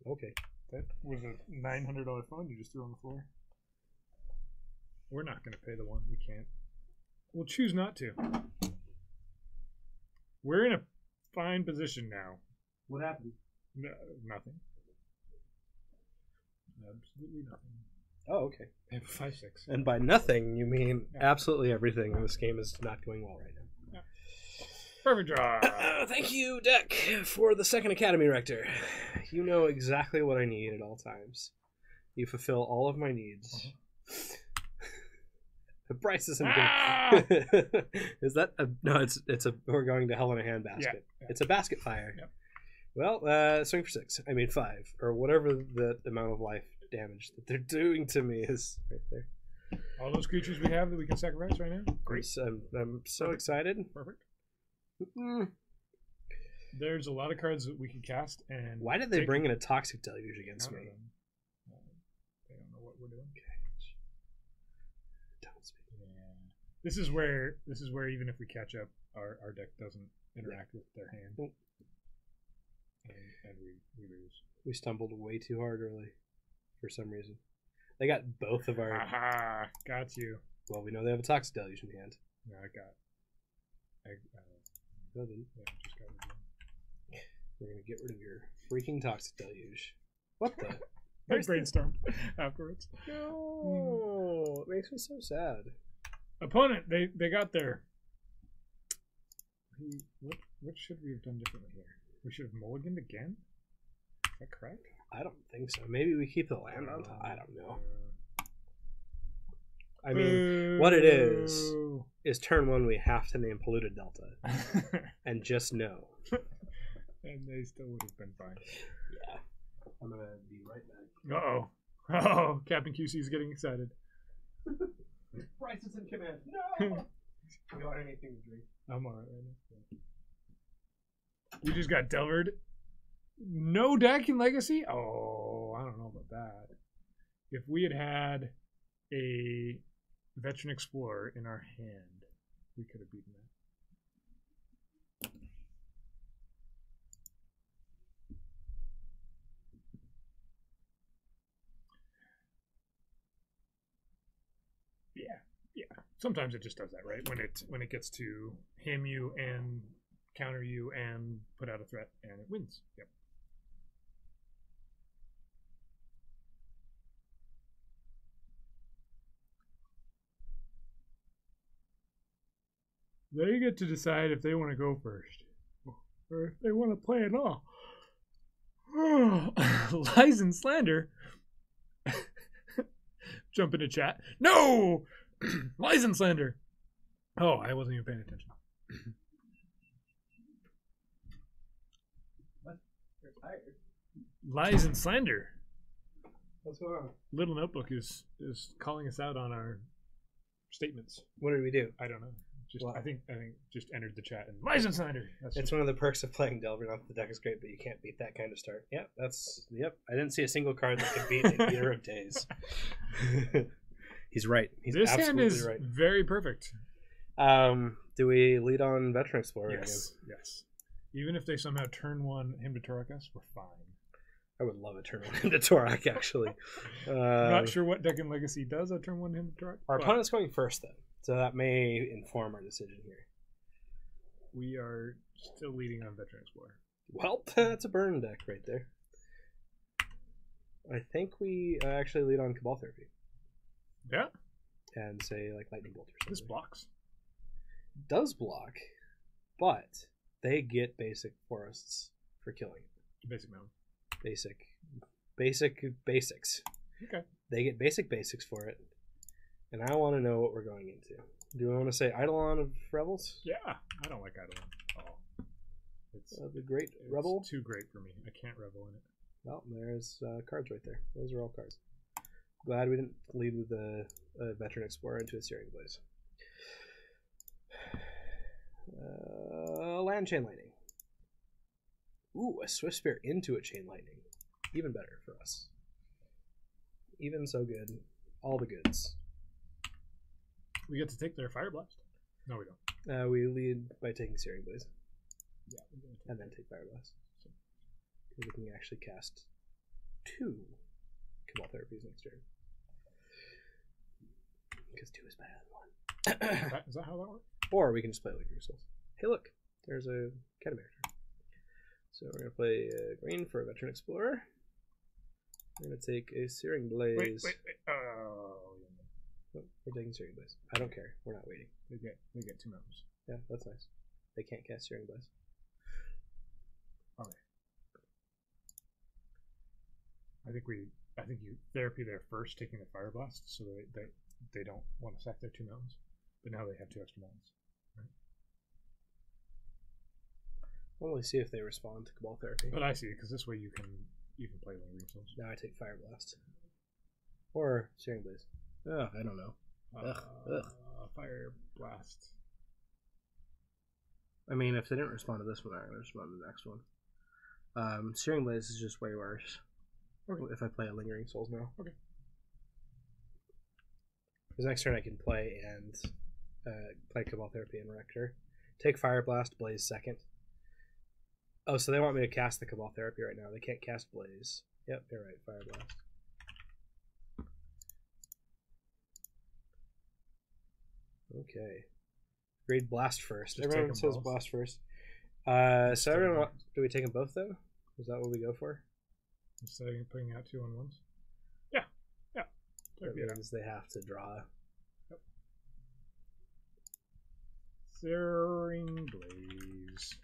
Speaker 1: Okay.
Speaker 2: That was a $900 phone you just threw on the floor. We're not going to pay the one. We can't. We'll choose not to. We're in a fine position now.
Speaker 1: What happened?
Speaker 2: No, nothing. Absolutely nothing.
Speaker 1: Oh, okay.
Speaker 2: They have a 5/6.
Speaker 1: And by nothing, you mean absolutely everything. This game is not going well right now.
Speaker 2: Yeah. Perfect draw.
Speaker 1: Thank you, Deck, for the second Academy Rector. You know exactly what I need at all times. You fulfill all of my needs. The price isn't good. Is that a, no? It's a. We're going to hell in a handbasket. Yeah. It's a basket fire.
Speaker 2: Yep.
Speaker 1: Well, swing for 6. I mean 5, or whatever the amount of life damage that they're doing to me is right there.
Speaker 2: All those creatures we have that we can sacrifice right now. Great.
Speaker 1: I'm so excited.
Speaker 2: Perfect.
Speaker 1: Mm-hmm.
Speaker 2: There's a lot of cards that we can cast, and
Speaker 1: why did they bring in a Toxic Deluge against me?
Speaker 2: They don't know what we're doing.
Speaker 1: Okay. Don't speak.
Speaker 2: Yeah. This is where even if we catch up, our deck doesn't interact with their hand, and we lose.
Speaker 1: We stumbled way too hard early, for some reason. They got both of our.
Speaker 2: Aha! Got you.
Speaker 1: Well, we know they have a Toxic Deluge in hand.
Speaker 2: No, I got.
Speaker 1: No, then.
Speaker 2: Yeah, just got it.
Speaker 1: We're gonna get rid of your freaking Toxic Deluge. What the?
Speaker 2: I brainstormed afterwards.
Speaker 1: No, it makes me so sad.
Speaker 2: Opponent, they got there. What should we have done differently here? We should have mulliganed again? Is that correct?
Speaker 1: I don't think so. Maybe we keep the land on top. I don't know. I mean, what it is turn 1 we have to name Polluted Delta. And just know.
Speaker 2: And they still would have been fine.
Speaker 1: Yeah. I'm going to be right back.
Speaker 2: Uh-oh. Oh, Captain QC is getting excited.
Speaker 1: Bryce is in command. No! You want anything to drink?
Speaker 2: I'm alright right now. You just got Delvered. No deck in Legacy? Oh, I don't know about that. If we had had a Veteran Explorer in our hand, we could have beaten that. Yeah. Sometimes it just does that, right? When it gets to ham you and counter you and put out a threat, and it wins. Yep. They get to decide if they want to go first, or if they want to play at all. Lies and slander. Jump into chat. No! Lies and slander. Oh, I wasn't even paying attention.
Speaker 1: What? You're tired.
Speaker 2: Lies and slander.
Speaker 1: What's going on?
Speaker 2: Little Notebook is calling us out on our statements.
Speaker 1: What did we do?
Speaker 2: I don't know.
Speaker 1: Well,
Speaker 2: I think just entered the chat and lies and slander.
Speaker 1: It's one of the perks of playing Delver. Not that the deck is great, but you can't beat that kind of start. Yep. I didn't see a single card that could beat a Year of Days. He's right. He's
Speaker 2: this
Speaker 1: absolutely
Speaker 2: hand is
Speaker 1: right.
Speaker 2: very perfect.
Speaker 1: Do we lead on Veteran Explorer?
Speaker 2: Yes. Yes. Even if they somehow turn 1 him to Torak us, we're fine.
Speaker 1: I would love a turn 1 him to Torak, actually.
Speaker 2: Not sure what deck in Legacy does a turn 1 him to Torak.
Speaker 1: Our opponent's going first, though. So that may inform our decision here.
Speaker 2: We are still leading on Veteran Explorer.
Speaker 1: Well, that's a burn deck right there. I think we actually lead on Cabal Therapy.
Speaker 2: Yeah.
Speaker 1: And say, like, Lightning Bolt or something.
Speaker 2: This blocks.
Speaker 1: Does block, but they get basic forests for killing it.
Speaker 2: Basic mountain.
Speaker 1: Basics. Okay. They get basics for it. And I want to know what we're going into. Do we want to say Eidolon of Rebels?
Speaker 2: Yeah, I don't like Eidolon at all. It's
Speaker 1: the Great Rebel?
Speaker 2: Too great for me. I can't revel in it.
Speaker 1: Well, there's cards right there. Those are all cards. Glad we didn't lead with a Veteran Explorer into a Searing Blaze. Land Chain Lightning. Ooh, a Swift Spear into a Chain Lightning. Even better for us. Even so good. All the goods.
Speaker 2: We get to take their Fire Blast? No, we don't.
Speaker 1: We lead by taking Searing Blaze.
Speaker 2: Yeah,
Speaker 1: and then take Fire Blast. Because we can actually cast 2 Cabal Therapies next turn. Because 2 is better than 1.
Speaker 2: Is that how that works?
Speaker 1: Or we can just play Lingering Souls. Hey, look, there's a Catamander. So we're going to play green for a Veteran Explorer. We're going to take a Searing Blaze.
Speaker 2: Wait.
Speaker 1: Oh, we're taking Searing Blaze. I don't care. We're not waiting.
Speaker 2: They get 2 mountains.
Speaker 1: Yeah, that's nice. They can't cast Searing Blaze.
Speaker 2: Okay. I think you therapy there first, taking the Fire Blast, so they don't want to sack their 2 mountains. But now they have 2 extra mountains. Right?
Speaker 1: I'll only see if they respond to Cabal Therapy.
Speaker 2: But I see it, because this way you can play Lingering Souls.
Speaker 1: Now I take Fire Blast. Or Searing Blaze. Ugh, I don't know.
Speaker 2: Fire Blast.
Speaker 1: I mean, if they didn't respond to this one, I'm going to respond to the next one. Searing Blaze is just way worse. Okay. If I play a Lingering Souls now.
Speaker 2: Okay.
Speaker 1: Because next turn I can play and play Cabal Therapy and Rector. Take Fire Blast, Blaze second. Oh, so they want me to cast the Cabal Therapy right now. They can't cast Blaze. Yep, you're right. Fire Blast. Okay. Grade Blast first.
Speaker 2: Just
Speaker 1: everyone says both. Blast first. So everyone, do we take them both though? Is that what we go for?
Speaker 2: Instead of putting out 2 on 1s?
Speaker 1: because they have to draw.
Speaker 2: Yep. Searing Blaze.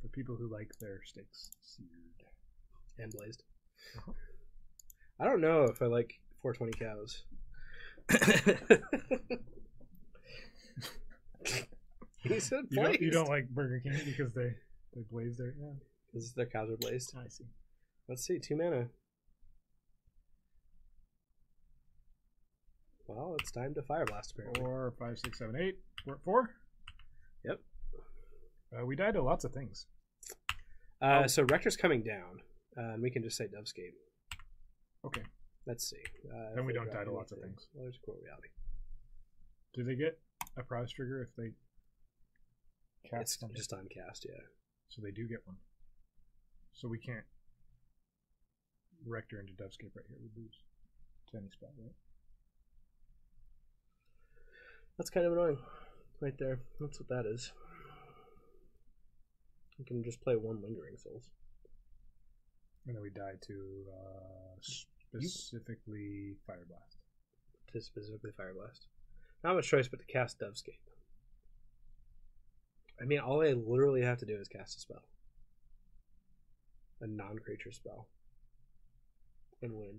Speaker 2: For people who like their steaks seared.
Speaker 1: And blazed. I don't know if I like 420 cows. He said blazed.
Speaker 2: You don't like Burger King because they blaze their... Yeah.
Speaker 1: Because their cows are blazed.
Speaker 2: I see.
Speaker 1: Let's see, 2 mana. Well, it's time to Fire Blast, apparently.
Speaker 2: 4, 5, 6, 7, 8. We're at 4?
Speaker 1: Yep.
Speaker 2: We died to lots of things.
Speaker 1: So Rector's coming down. And we can just say Dovescape.
Speaker 2: Okay.
Speaker 1: Let's see.
Speaker 2: Then we don't die to lots of things.
Speaker 1: Well, there's Core Reality.
Speaker 2: Do they get a prize trigger if they cast
Speaker 1: It's
Speaker 2: something?
Speaker 1: just on cast, yeah.
Speaker 2: So they do get one. So we can't Rector into Dovescape right here. We lose to any spell, right?
Speaker 1: That's kind of annoying. Right there. That's what that is. You can just play 1 Lingering Souls.
Speaker 2: And then we die to specifically Fire Blast.
Speaker 1: To specifically Fire Blast. Not much choice but to cast Dovescape. I mean, all I literally have to do is cast a spell. A non-creature spell. And win.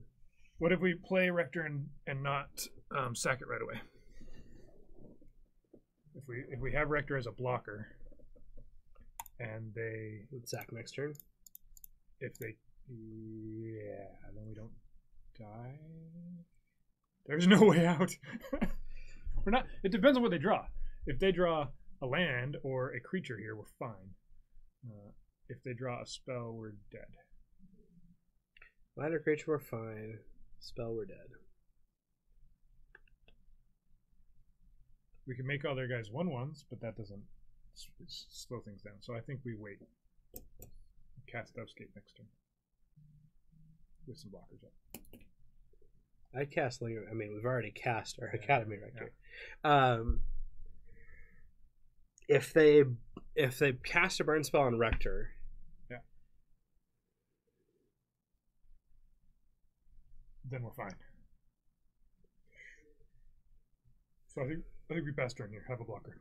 Speaker 2: What if we play Rector and not sack it right away? If we have Rector as a blocker, and they
Speaker 1: would sack next turn.
Speaker 2: If they, then we don't die. There's no way out. We're not. It depends on what they draw. If they draw a land or a creature here, we're fine. If they draw a spell, we're dead.
Speaker 1: Land or creature, we're fine. Spell, we're dead.
Speaker 2: We can make all their guys 1/1s, but that doesn't slow things down. So I think we wait. Cast Dovescape next turn. With some blockers up.
Speaker 1: I'd cast Linger. I mean, we've already cast our Academy Rector.
Speaker 2: Yeah.
Speaker 1: If they cast a burn spell on Rector,
Speaker 2: yeah, then we're fine. So I think we pass turn here. Have a blocker.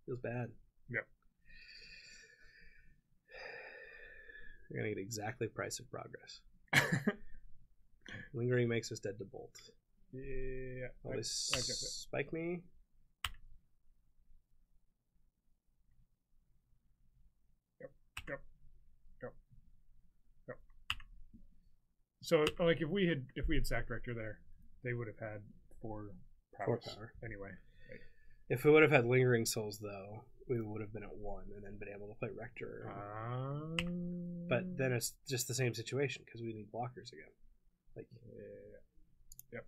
Speaker 1: Feels bad.
Speaker 2: Yep.
Speaker 1: You're gonna get exactly price of progress. Lingering makes us dead to bolt.
Speaker 2: Yeah. I guess it.
Speaker 1: Spike me.
Speaker 2: Yep. So like if we had sacked Rector there, they would have had 4 power anyway. Right?
Speaker 1: If we would have had Lingering Souls though, we would have been at 1 and then been able to play Rector. But then it's just the same situation because we need blockers again. Like,
Speaker 2: yep.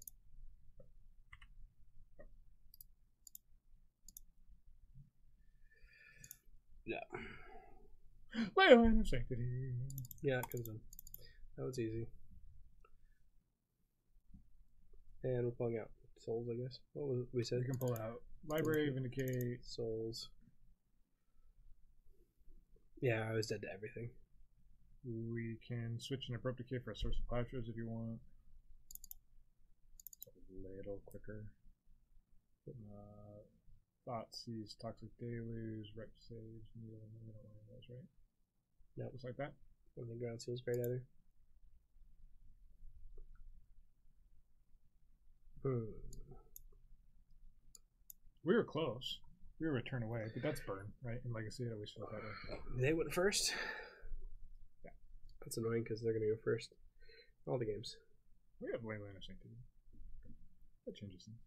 Speaker 1: Yeah.
Speaker 2: Line of Sanctity.
Speaker 1: Yeah, it comes in. That was easy. And we're pulling out Souls, I guess. What was we said?
Speaker 2: You can pull out Library, Vindicate,
Speaker 1: Souls. Yeah, I was dead to everything.
Speaker 2: We can switch an Abrupt Decay for a Source of Plashers if you want. It's a little quicker. Thoughtseize, Toxic Deluge, Ripe Sage, we don't want any of those, right?
Speaker 1: No.
Speaker 2: Just like that?
Speaker 1: I don't think Ground Seal's great either.
Speaker 2: We were close. We were a turn away, but that's burn, right? In Legacy, it always felt that way.
Speaker 1: They went first?
Speaker 2: Yeah.
Speaker 1: That's annoying because they're going to go first. All the games.
Speaker 2: We have Line of Sanctity. That changes things.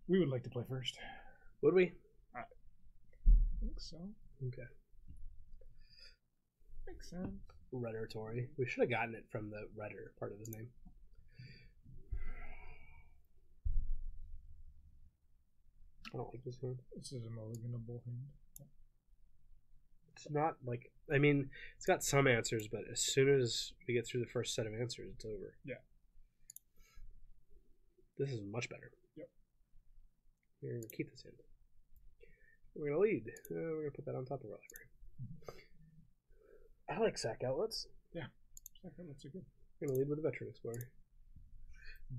Speaker 2: We would like to play first.
Speaker 1: Would we?
Speaker 2: I think so.
Speaker 1: Okay.
Speaker 2: Makes sense.
Speaker 1: Rhetoratory. We should have gotten it from the Rhetor part of his name. I don't like this hand.
Speaker 2: This is a mulliganable hand.
Speaker 1: It's not like, I mean, it's got some answers, but as soon as we get through the first set of answers, it's over.
Speaker 2: Yeah.
Speaker 1: This is much better.
Speaker 2: Yep.
Speaker 1: We're going to keep this hand. We're gonna lead. We're gonna put that on top of our library. I like sack outlets.
Speaker 2: Yeah, sack outlets are good.
Speaker 1: We're gonna lead with a veteran explorer.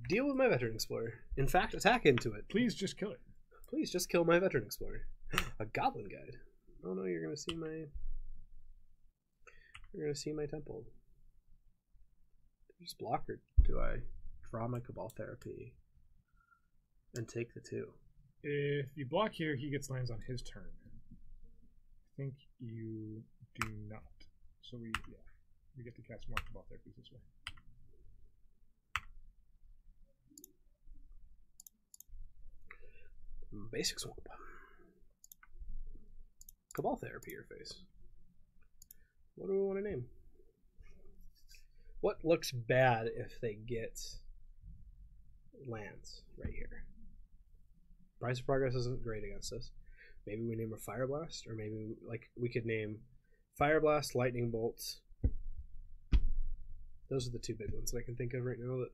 Speaker 1: Deal with my veteran explorer. In fact, attack into it.
Speaker 2: Please just kill it.
Speaker 1: Please just kill my veteran explorer. A goblin guide. Oh no, you're gonna see my. You're gonna see my temple. Do I just block, or do I draw my Cabal Therapy and take the 2?
Speaker 2: If you block here, he gets lands on his turn. I think you do not. So we get to cast more Cabal Therapies this way.
Speaker 1: Basic swamp. Cabal Therapy your face. What do we want to name? What looks bad if they get lands right here? Price of Progress isn't great against us. Maybe we name a Fire Blast, or maybe we could name Fire Blast, Lightning Bolts. Those are the 2 big ones that I can think of right now that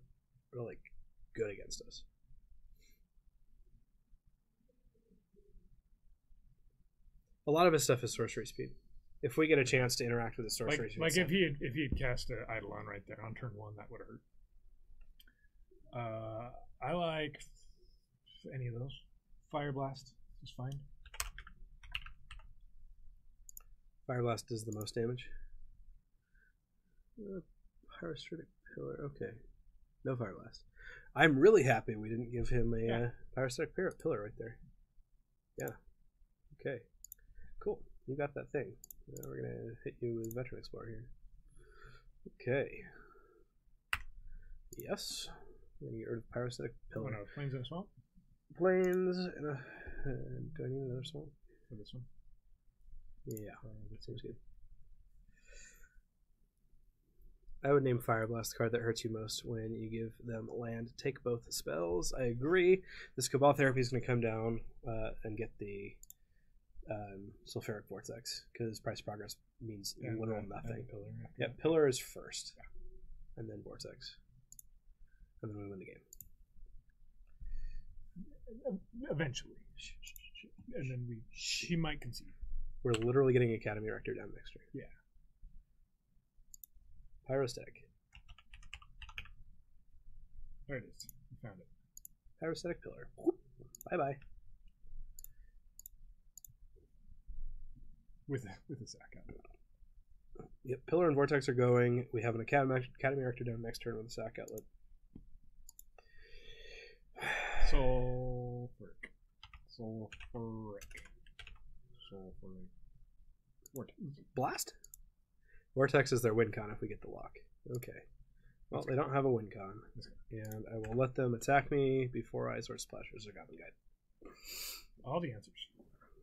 Speaker 1: are good against us. A lot of his stuff is sorcery speed. If we get a chance to interact with the sorcery speed,
Speaker 2: if he had cast an Eidolon right there on turn 1, that would have hurt. I like any of those. Fire Blast is fine.
Speaker 1: Fire Blast does the most damage. Parasitic Pillar. Okay, no Fire Blast. I'm really happy we didn't give him a Parasitic Pillar right there. Yeah. Okay. Cool. You got that thing. Now we're gonna hit you with Veteran Explorer here. Okay. Yes. We're gonna get rid of Parasitic Pillar.
Speaker 2: Oh, no, Plains in a Swamp?
Speaker 1: Plains in a... do I need another swamp?
Speaker 2: For this one?
Speaker 1: Yeah, that seems good. I would name Fire Blast the card that hurts you most when you give them land. Take both spells. I agree. This Cabal Therapy is going to come down and get the Sulfuric Vortex, because Price Progress means literally nothing.
Speaker 2: Pillar.
Speaker 1: Yeah, Pillar is first, and then Vortex, and then we win the game.
Speaker 2: Eventually, and then she might concede.
Speaker 1: We're literally getting Academy Rector down next turn.
Speaker 2: Yeah.
Speaker 1: Pyrostatic.
Speaker 2: There it is. You found it.
Speaker 1: Pyrostatic Pillar. Bye bye.
Speaker 2: With a sack outlet.
Speaker 1: Yep, Pillar and Vortex are going. We have an Academy Rector down next turn with a sack outlet.
Speaker 2: Sulfuric. Vortex.
Speaker 1: Blast? Vortex is their win con if we get the lock. Okay. Well, they don't have a win con. And I will let them attack me before I Sword Splashers or Goblin Guide.
Speaker 2: All the answers.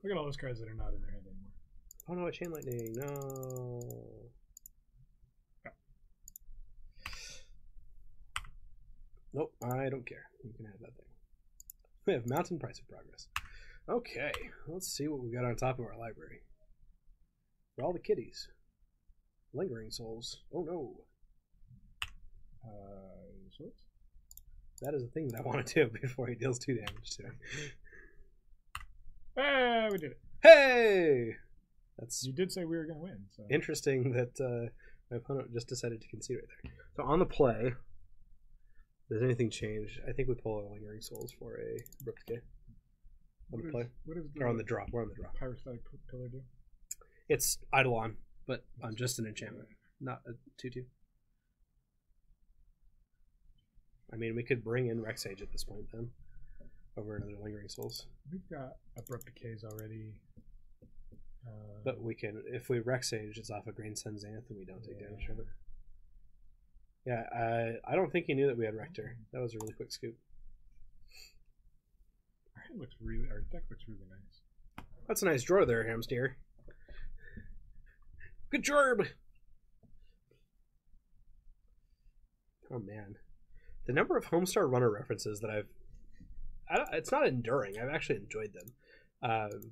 Speaker 2: Look at all those cards that are not in their hand anymore.
Speaker 1: Oh no, a Chain Lightning. No.
Speaker 2: Yeah.
Speaker 1: Nope, I don't care. You can have that thing. We have Mountain Price of Progress. Okay, let's see what we got on top of our library. For all the kitties. Lingering Souls. Oh no.
Speaker 2: Swords?
Speaker 1: That is the thing that I want to do before he deals 2 damage to me.
Speaker 2: Hey, we did it.
Speaker 1: Hey! That's
Speaker 2: You did say we were going to win. So.
Speaker 1: interesting that my opponent just decided to concede right there. So on the play, does anything change? I think we pull a Lingering Souls for a Abrupt Decay. On the play?
Speaker 2: What is
Speaker 1: or on the drop. We're on the drop.
Speaker 2: Pyrostatic Pillar do?
Speaker 1: It's Eidolon, but on just an enchantment, not a 2/2. I mean, we could bring in Rex Age at this point then, over another Lingering Souls.
Speaker 2: We've got Abrupt Decays already.
Speaker 1: But we can, if we Rex Age, it's off a Green Sun Xanth and we don't take damage from it. Yeah, I don't think he knew that we had Rector. That was a really quick scoop.
Speaker 2: Our deck looks really nice.
Speaker 1: That's a nice drawer there, Hamsteer. Good job! Oh man. The number of Homestar Runner references that it's not enduring, I've actually enjoyed them.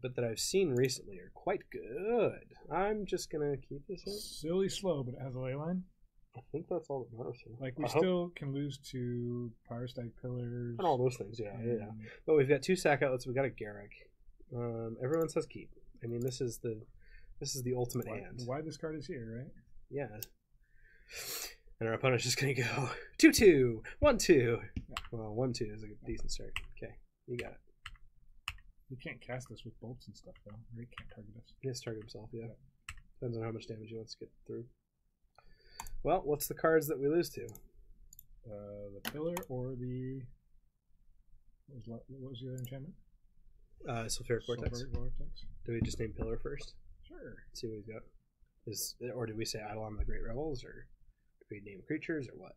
Speaker 1: But that I've seen recently are quite good. I'm just gonna keep this in.
Speaker 2: Silly slow, but it has a ley line.
Speaker 1: I think that's all that matters.
Speaker 2: Like we still can lose to Pyrostatic Pillars
Speaker 1: and all those things, yeah. But we've got 2 sack outlets. We got a Garrick. Everyone says keep. I mean, this is the ultimate hand.
Speaker 2: Why this card is here, right?
Speaker 1: Yeah. And our opponent's just gonna go 2-2, 1-2. Yeah. Well, 1-2 is a decent start. Okay, you got it.
Speaker 2: You can't cast us with bolts and stuff, though. He can't target us.
Speaker 1: He has to target himself, yeah. Depends on how much damage he wants to get through. Well, what's the cards that we lose to?
Speaker 2: The pillar or the... What was the other enchantment?
Speaker 1: Sulfuric Vortex. Do we just name pillar first?
Speaker 2: Sure.
Speaker 1: Let's see what he's got. Or do we say Eidolon of the Great Rebels, or do we name creatures, or what?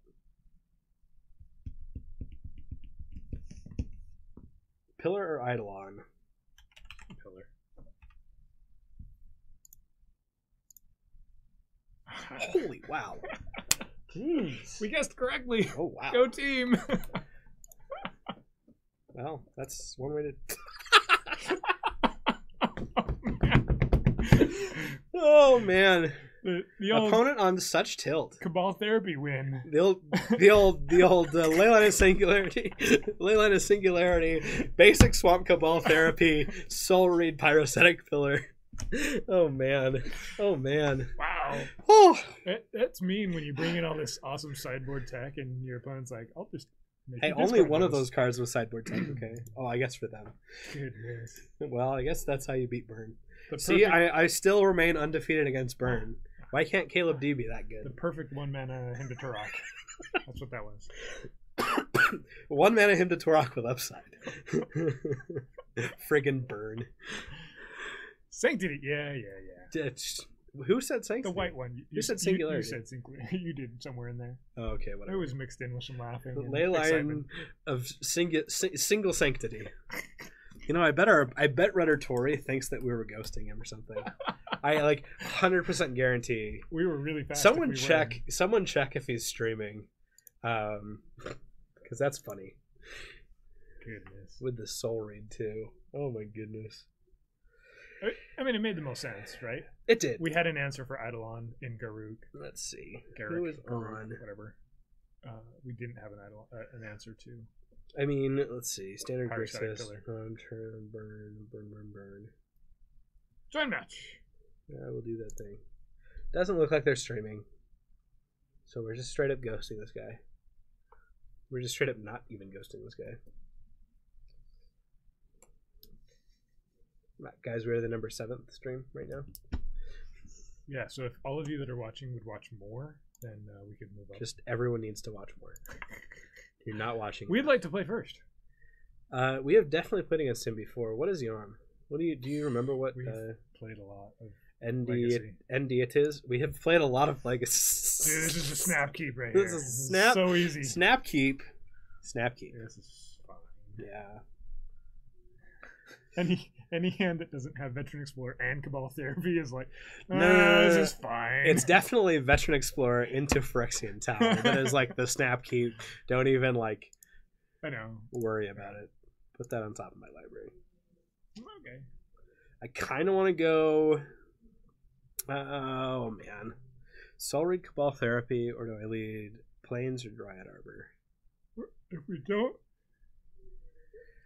Speaker 1: Pillar or Eidolon?
Speaker 2: Pillar.
Speaker 1: Holy wow. Jeez.
Speaker 2: We guessed correctly.
Speaker 1: Oh wow.
Speaker 2: Go team.
Speaker 1: Well, that's one way to... Oh man.
Speaker 2: The old
Speaker 1: opponent on such tilt.
Speaker 2: Cabal Therapy win.
Speaker 1: The old Leyline of Singularity. Leyline of Singularity. Basic Swamp Cabal Therapy. Soul Reed Pyrocetic Pillar. Oh man. Oh man.
Speaker 2: Wow.
Speaker 1: Oh.
Speaker 2: That's mean when you bring in all this awesome sideboard tech and your opponent's like, I'll just make
Speaker 1: Hey, only one of those cards was sideboard tech, okay? Oh, I guess for them.
Speaker 2: Goodness.
Speaker 1: Well, I guess that's how you beat Burn. See, I still remain undefeated against Burn. Why can't Caleb D be that good?
Speaker 2: The perfect 1-mana Hymn to Turok. That's what that was.
Speaker 1: 1-mana Hymn to Turok with upside. Friggin' Burn.
Speaker 2: Sanctity. Yeah.
Speaker 1: Who said Sanctity?
Speaker 2: The white one.
Speaker 1: You said Singularity.
Speaker 2: You said Singularity. You did somewhere in there.
Speaker 1: Oh, okay, whatever.
Speaker 2: It was mixed in with some laughing.
Speaker 1: The Leyline of single Sanctity. You know, I bet Rudder Tory thinks that we were ghosting him or something. I 100% guarantee.
Speaker 2: We were really fast.
Speaker 1: Someone check if he's streaming, because that's funny.
Speaker 2: Goodness.
Speaker 1: With the Soul Reed too. Oh my goodness.
Speaker 2: I mean, it made the most sense, right?
Speaker 1: It did.
Speaker 2: We had an answer for Eidolon in Garruk.
Speaker 1: Let's see.
Speaker 2: Garruk,
Speaker 1: who was
Speaker 2: Garruk,
Speaker 1: on?
Speaker 2: Whatever. We didn't have an answer to.
Speaker 1: I mean, let's see. Standard
Speaker 2: Pyrocetic
Speaker 1: Grixis.
Speaker 2: Pillar.
Speaker 1: Burn.
Speaker 2: Join match.
Speaker 1: Yeah, we'll do that thing. Doesn't look like they're streaming. So we're just straight up ghosting this guy. We're just straight up not even ghosting this guy. Guys, we're at the number 7th stream right now.
Speaker 2: Yeah, so if all of you that are watching would watch more, then we could move up.
Speaker 1: Just everyone needs to watch more. You're not watching.
Speaker 2: We'd like to play first.
Speaker 1: We have definitely played against him before. What is he on? What do you remember what
Speaker 2: we've played a lot of
Speaker 1: ND it is? We have played a lot of Legacy.
Speaker 2: Dude, this is a snap keep right
Speaker 1: here.
Speaker 2: This
Speaker 1: is snap.
Speaker 2: So easy.
Speaker 1: Snap keep. This
Speaker 2: is fine.
Speaker 1: Yeah.
Speaker 2: Any hand that doesn't have Veteran Explorer and Cabal Therapy is like, no, this is fine.
Speaker 1: It's definitely Veteran Explorer into Phyrexian Tower. That is like the snap keep. Don't even
Speaker 2: I know.
Speaker 1: Worry about it. Put that on top of my library.
Speaker 2: Okay.
Speaker 1: I kind of want to go. Oh man, Soul Reed Cabal Therapy, or do I lead Plains or Dryad Arbor?
Speaker 2: If we don't.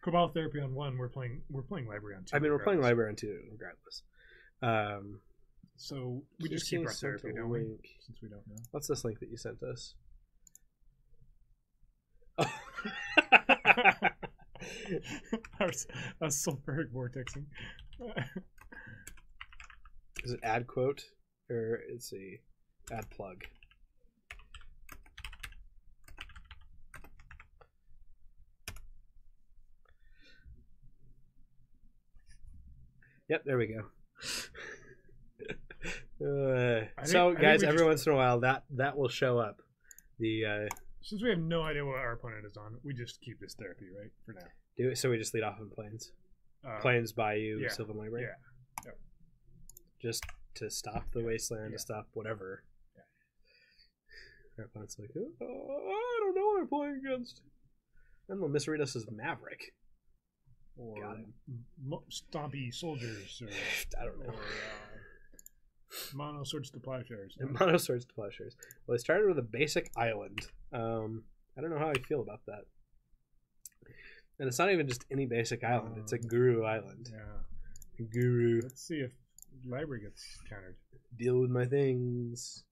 Speaker 2: Cabal Therapy on 1, we're playing Library on 2.
Speaker 1: I mean, we're playing Library on 2 regardless.
Speaker 2: So we just keep our therapy, don't we? Since we don't know.
Speaker 1: What's this link that you sent us?
Speaker 2: Our sulfuric vortexing.
Speaker 1: Is it add quote or it's a add plug? Yep, there we go. So, guys, every once in a while, that will show up.
Speaker 2: Since we have no idea what our opponent is on, we just keep this therapy, right? For now.
Speaker 1: Do it. So we just lead off in Plains. Plains, Bayou, Sylvan Library.
Speaker 2: Yeah. Yep.
Speaker 1: Just to stop the wasteland, to stop whatever.
Speaker 2: Yeah.
Speaker 1: Our opponent's like, oh, I don't know what I'm playing against. And they'll misread us as Maverick.
Speaker 2: Or Stompy Soldiers. Or,
Speaker 1: I don't know.
Speaker 2: Mono Swords to Plowshares.
Speaker 1: Mono Swords to Plowshares. Well, they started with a basic island. I don't know how I feel about that. And it's not even just any basic island. It's a Guru Island.
Speaker 2: Yeah.
Speaker 1: Guru.
Speaker 2: Let's see if library gets countered.
Speaker 1: Deal with my things.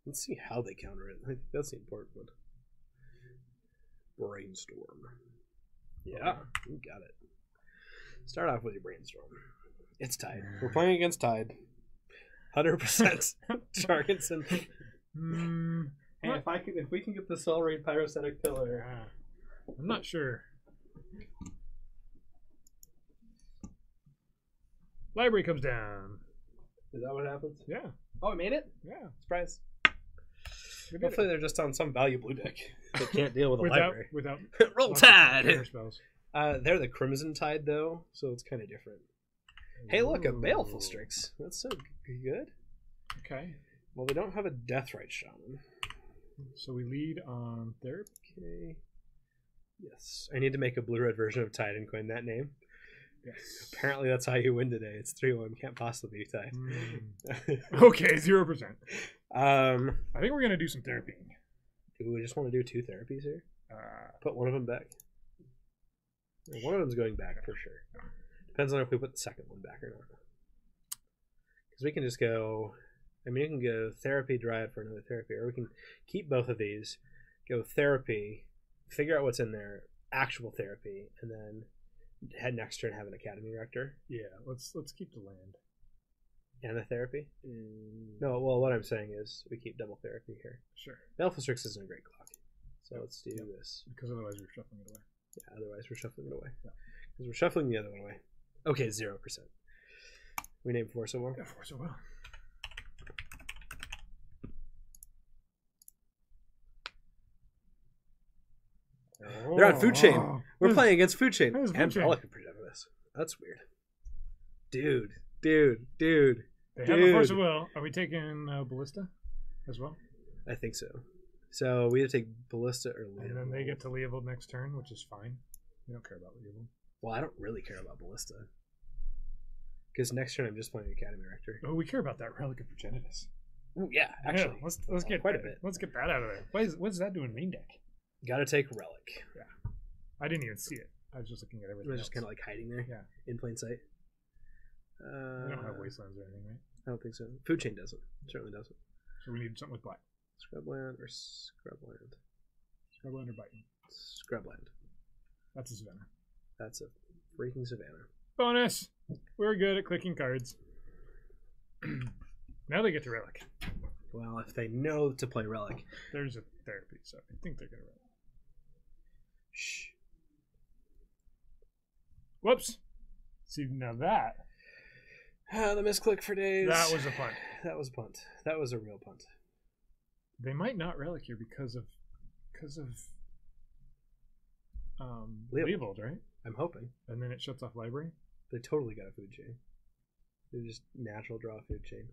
Speaker 1: Let's see how they counter it. I think that's the important one. Brainstorm. Yeah, you got it. Start off with your brainstorm. It's Tide. We're playing against Tide. 100% Jargonson. Hey, if we can get the Soul Raid Pyrostatic Pillar.
Speaker 2: I'm not sure. Library comes down.
Speaker 1: Is that what happens?
Speaker 2: Yeah.
Speaker 1: Oh, it made it?
Speaker 2: Yeah.
Speaker 1: Surprise. Hopefully they're just on some value blue deck that can't deal with a library.
Speaker 2: Without
Speaker 1: Roll Tide! They're the Crimson Tide, though, so it's kind of different. Hey, look, a Baleful Strix. That's so good.
Speaker 2: Okay.
Speaker 1: Well, they don't have a Deathrite Shaman.
Speaker 2: So we lead on Therapy.
Speaker 1: Okay. Yes. I need to make a blue-red version of Tide and coin that name.
Speaker 2: Yes.
Speaker 1: Apparently that's how you win today. It's 3-1. Can't possibly be Tide.
Speaker 2: Okay, 0%.
Speaker 1: I
Speaker 2: think we're going to do some therapy.
Speaker 1: Do we just want to do 2 therapies here? Put one of them back. One of them's going back for sure. Depends on if we put the second one back or not. Because we can just go... I mean, you can go therapy, Dryad for another therapy, or we can keep both of these, go therapy, figure out what's in there, actual therapy, and then head next turn have an Academy Rector.
Speaker 2: Yeah, let's keep the land.
Speaker 1: And the therapy? No, well, what I'm saying is we keep double therapy here.
Speaker 2: Sure.
Speaker 1: Baleful Strix isn't a great clock, so let's do this.
Speaker 2: Because otherwise we're shuffling it away.
Speaker 1: Yeah, otherwise we're shuffling it away. Because we're shuffling the other one away. Okay, 0%. We named Force of Will?
Speaker 2: Yeah, Force of Will.
Speaker 1: They're on Food Chain. We're playing against Food Chain.
Speaker 2: And
Speaker 1: Relic of Progenitus. That's weird. Dude.
Speaker 2: They have a Force of Will. Are we taking Ballista as well?
Speaker 1: I think so. So we either take Ballista or Leovold.
Speaker 2: And then they get to Leovold next turn, which is fine. We don't care about Leovold.
Speaker 1: Well, I don't really care about Ballista. Because next turn I'm just playing Academy Rector.
Speaker 2: Oh, we care about that Relic of Progenitus.
Speaker 1: Ooh, yeah, actually.
Speaker 2: Yeah, let's get
Speaker 1: quite a bit.
Speaker 2: Let's get that out of there. What's that doing main deck?
Speaker 1: Gotta take Relic.
Speaker 2: Yeah. I didn't even see it. I was just looking at everything.
Speaker 1: It was just kind of like hiding there.
Speaker 2: Yeah.
Speaker 1: In plain sight.
Speaker 2: We don't have Wastelands or anything, right?
Speaker 1: I don't think so. Food Chain doesn't. It certainly doesn't.
Speaker 2: So we need something with black.
Speaker 1: Scrubland or Scrubland?
Speaker 2: Scrubland or Biting?
Speaker 1: Scrubland.
Speaker 2: That's a Savannah.
Speaker 1: That's a freaking Savannah.
Speaker 2: Bonus! We're good at clicking cards. Now they get to Relic.
Speaker 1: Well, if they know to play Relic.
Speaker 2: There's a therapy, so I think they're going to Relic.
Speaker 1: Shh.
Speaker 2: Whoops. See, now that.
Speaker 1: The misclick for days.
Speaker 2: That was a punt.
Speaker 1: That was a punt. That was a real punt.
Speaker 2: They might not Relic here because of Leovold, right?
Speaker 1: I'm hoping.
Speaker 2: And then it shuts off library.
Speaker 1: They totally got a Food Chain. They just natural draw Food Chain.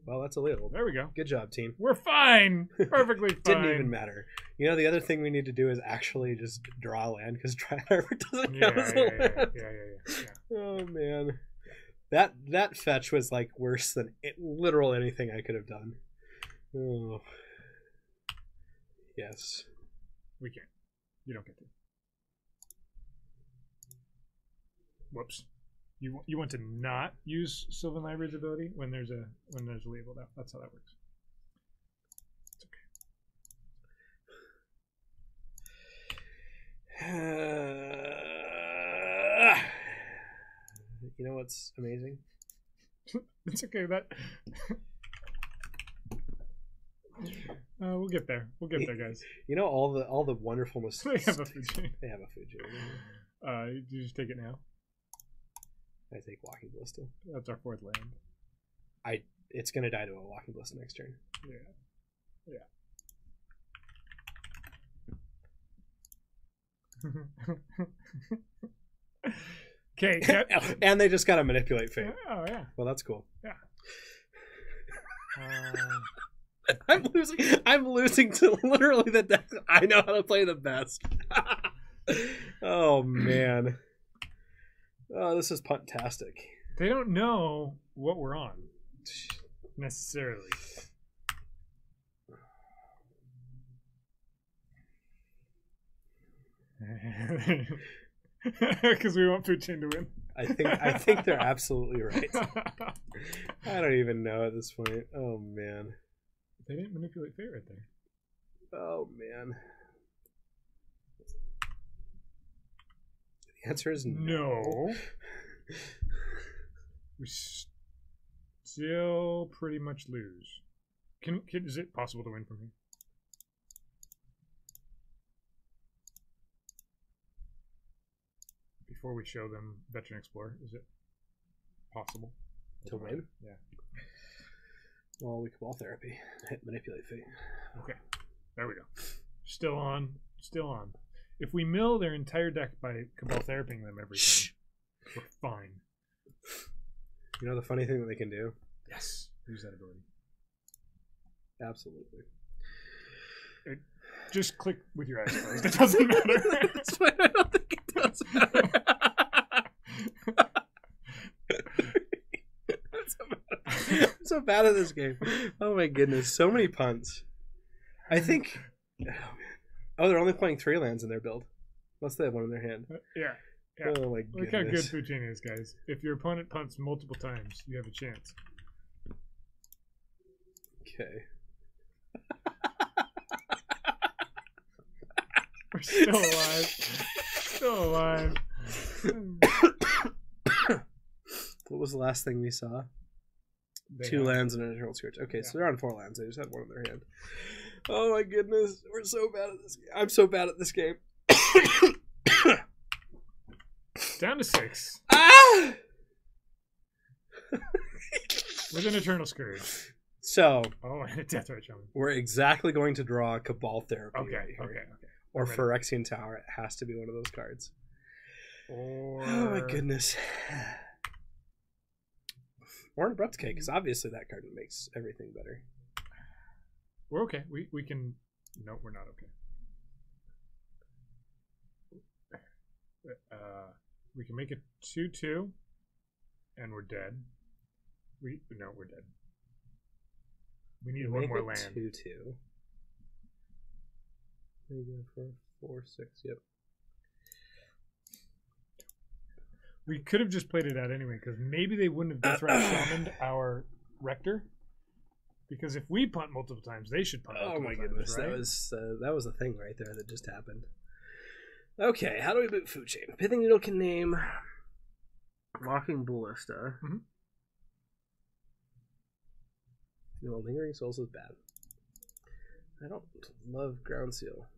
Speaker 1: Well, that's a Leovold.
Speaker 2: There we go.
Speaker 1: Good job, team.
Speaker 2: We're fine. Perfectly fine.
Speaker 1: Didn't even matter. You know, the other thing we need to do is actually just draw land because Dry Harbor doesn't count as a land.
Speaker 2: Yeah.
Speaker 1: Oh man, that fetch was like worse than literal anything I could have done. Oh. Yes.
Speaker 2: We can't. You don't get to. Whoops. You want to not use Sylvan Library's ability when there's a Leovold out. That's how that works. It's
Speaker 1: okay. You know what's amazing?
Speaker 2: It's okay. That we'll get there. We'll get there, guys.
Speaker 1: You know all the wonderfulness.
Speaker 2: They have a Food Chain.
Speaker 1: They have a Food Chain.
Speaker 2: You just take it now.
Speaker 1: I take Walking Ballista.
Speaker 2: That's our 4th land.
Speaker 1: It's gonna die to a Walking Ballista next turn.
Speaker 2: Yeah. Okay.
Speaker 1: And they just gotta manipulate fate.
Speaker 2: Oh yeah.
Speaker 1: Well, that's cool.
Speaker 2: Yeah.
Speaker 1: I'm losing to literally the deck I know how to play the best. Oh man. Oh, this is puntastic.
Speaker 2: They don't know what we're on necessarily. Because we want Food Chain to win.
Speaker 1: I think they're absolutely right. I don't even know at this point. Oh man.
Speaker 2: They didn't manipulate fate right there.
Speaker 1: Oh man. The answer is no.
Speaker 2: We still pretty much lose. Is it possible to win from here? Before we show them Veteran Explorer, is it possible
Speaker 1: to win?
Speaker 2: Yeah.
Speaker 1: Well, we Cabal Therapy. Hit Manipulate Fate.
Speaker 2: Okay. There we go. Still on. Still on. If we mill their entire deck by Cabal Therapying them every time, we're fine.
Speaker 1: You know the funny thing that they can do?
Speaker 2: Yes. Use that ability.
Speaker 1: Absolutely.
Speaker 2: Just click with your eyes closed. It doesn't matter.
Speaker 1: That's why I don't think it does matter. I'm so bad at this game. Oh my goodness. So many puns. I think... Oh, they're only playing 3 lands in their build. Unless they have one in their hand.
Speaker 2: Yeah.
Speaker 1: Oh my goodness.
Speaker 2: Look how good Fucini is, guys. If your opponent punts multiple times, you have a chance.
Speaker 1: Okay.
Speaker 2: We're still alive. Still alive.
Speaker 1: What was the last thing we saw? 2 lands and an Eternal Scourge. Okay, so they're on 4 lands. They just had one in their hand. Oh my goodness. We're so bad at this game. I'm so bad at this game.
Speaker 2: Down to 6.
Speaker 1: Ah!
Speaker 2: With an Eternal Scourge.
Speaker 1: So.
Speaker 2: Oh, and a Deathrite Shaman.
Speaker 1: We're exactly going to draw a Cabal Therapy.
Speaker 2: Okay.
Speaker 1: Or Phyrexian Tower. It has to be one of those cards. Oh my goodness. Or an Abrupt K, because obviously that card makes everything better.
Speaker 2: We're okay. We can... No, we're not okay. We can make it 2/2, and we're dead. No, we're dead. We need one more land.
Speaker 1: 2/2. There you go, 4, 6. Yep.
Speaker 2: We could have just played it out anyway, because maybe they wouldn't have Deathrite Shamaned our Rector. Because if we punt multiple times, they should punt multiple times. Oh my goodness,
Speaker 1: right? that was a thing right there that just happened. Okay, how do we boot Food Chain? Pithing Needle can name Walking Ballista.
Speaker 2: Mm-hmm.
Speaker 1: You know, Lingering Souls is bad. I don't love Ground Seal.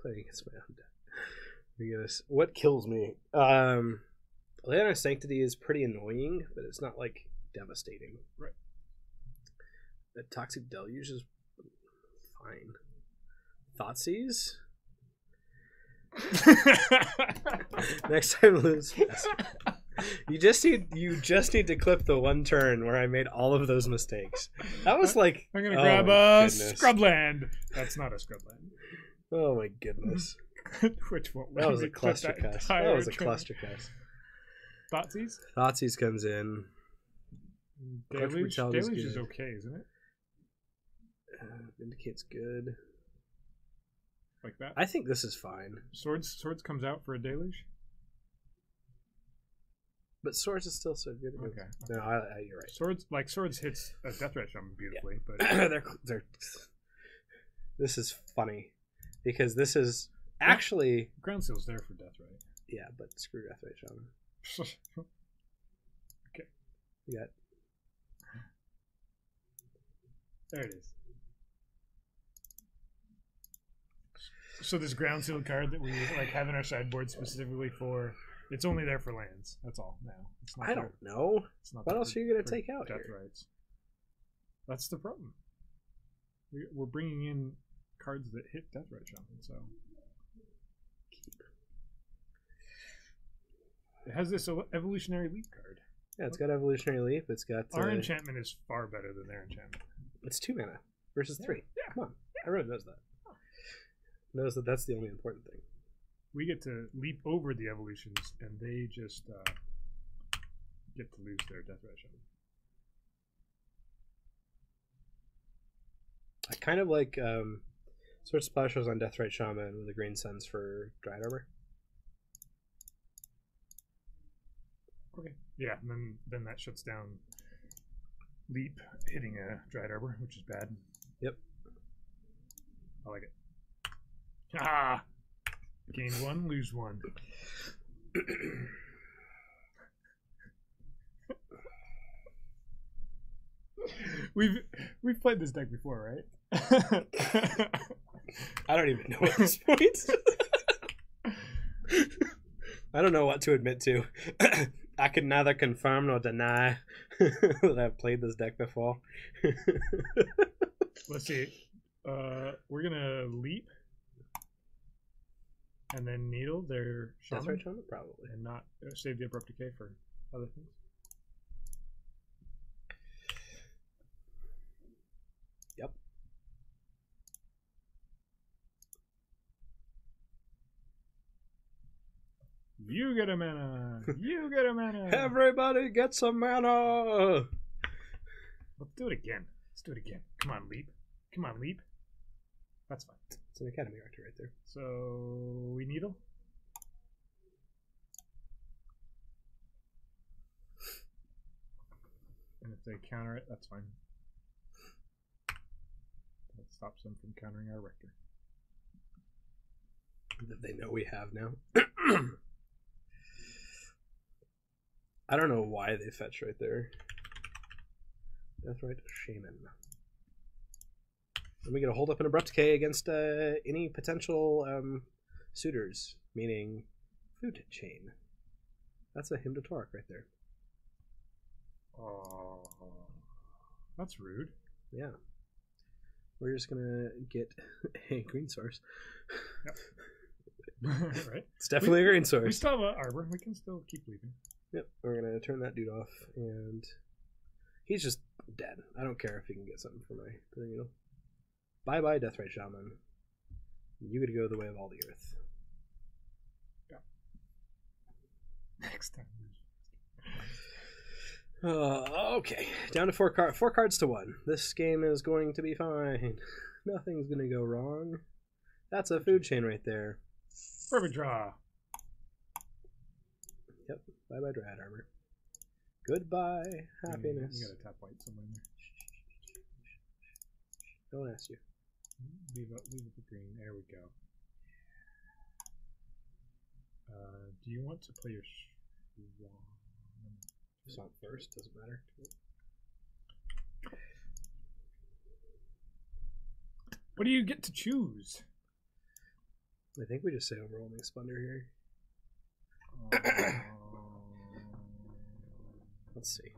Speaker 1: Playing against my own deck. What kills me? Leonar's Sanctity is pretty annoying, but it's not like devastating.
Speaker 2: Right.
Speaker 1: The Toxic Deluge is fine. Thoughtseize? Next time lose. You just need to clip the one turn where I made all of those mistakes. That was like
Speaker 2: I'm gonna grab a Scrubland. That's not a Scrubland.
Speaker 1: Oh my goodness.
Speaker 2: Which one?
Speaker 1: That was a cluster cuss. That was a cluster cuss.
Speaker 2: Thoughtseize?
Speaker 1: Thoughtseize comes in.
Speaker 2: Deluge is okay, isn't it?
Speaker 1: Vindicate's good.
Speaker 2: Like that?
Speaker 1: I think this is fine.
Speaker 2: Swords comes out for a Deluge?
Speaker 1: But Swords is still so good.
Speaker 2: Okay.
Speaker 1: No, you're right.
Speaker 2: Swords hits a Deathrite Shaman beautifully, but
Speaker 1: they're this is funny because this is actually
Speaker 2: Ground Seal's there for Deathrite.
Speaker 1: Yeah, but screw Deathrite Shaman.
Speaker 2: Okay.
Speaker 1: You got.
Speaker 2: There it is. So this Ground Seal card that we have in our sideboard specifically for. It's only there for lands. That's all now. It's not
Speaker 1: I don't know.
Speaker 2: It's not
Speaker 1: what else are you going to take out
Speaker 2: here? Rights. That's the problem. We're bringing in cards that hit Deathrite Shaman, so... It has this Evolutionary Leap card.
Speaker 1: Yeah, it's got Evolutionary Leap. It's got...
Speaker 2: Our enchantment is far better than their enchantment.
Speaker 1: It's 2 mana versus 3.
Speaker 2: Yeah.
Speaker 1: Come on. Everyone knows that. Knows that that's the only important thing.
Speaker 2: We get to leap over the evolutions, and they just get to lose their Deathrite Shaman.
Speaker 1: I kind of like Sword Splashers on Deathrite Shaman with the Green Suns for Dried Armor.
Speaker 2: Okay. Yeah, and then that shuts down Leap hitting a Dried Arbor, which is bad.
Speaker 1: Yep.
Speaker 2: I like it. Ah! Gain 1, lose 1. We've played this deck before, right?
Speaker 1: I don't even know at this point. I don't know what to admit to. I can neither confirm nor deny that I've played this deck before.
Speaker 2: Let's see. We're gonna Leap and then Needle their Shaman.
Speaker 1: That's right, Shaman? Probably.
Speaker 2: And not save the Abrupt Decay for other things.
Speaker 1: Yep.
Speaker 2: You get a mana. You get a mana.
Speaker 1: Everybody gets a mana.
Speaker 2: Let's do it again. Let's do it again. Come on, Leap. Come on, Leap. That's fine.
Speaker 1: It's an Academy Rector right there.
Speaker 2: So we Needle. And if they counter it, that's fine. That stops them from countering our Rector.
Speaker 1: That they know we have now. I don't know why they fetch right there. Deathrite Shaman. And we get a hold up an Abrupt Decay against any potential suitors, meaning Food Chain. That's a Hymn to Torque right there.
Speaker 2: Oh, that's rude.
Speaker 1: Yeah. We're just gonna get a green source.
Speaker 2: Yep. Right?
Speaker 1: It's definitely a green source.
Speaker 2: We still have an Arbor. We can still keep leaving.
Speaker 1: Yep. We're gonna turn that dude off, and he's just dead. I don't care if he can get something for my thing, you know. Bye bye, Deathrite Shaman. You get to go the way of all the earth.
Speaker 2: Yeah. Next time.
Speaker 1: Okay, down to four cards to 1. This game is going to be fine. Nothing's gonna go wrong. That's a Food Chain right there.
Speaker 2: Perfect draw.
Speaker 1: Yep. Bye bye, Dried Arbor. Goodbye, happiness.
Speaker 2: You gotta tap white somewhere in there.
Speaker 1: Don't ask you.
Speaker 2: Leave it the green. There we go. Do you want to play your Swan?
Speaker 1: Swan first, doesn't matter.
Speaker 2: What do you get to choose?
Speaker 1: I think we just say Overwhelming Splendor here. Let's see.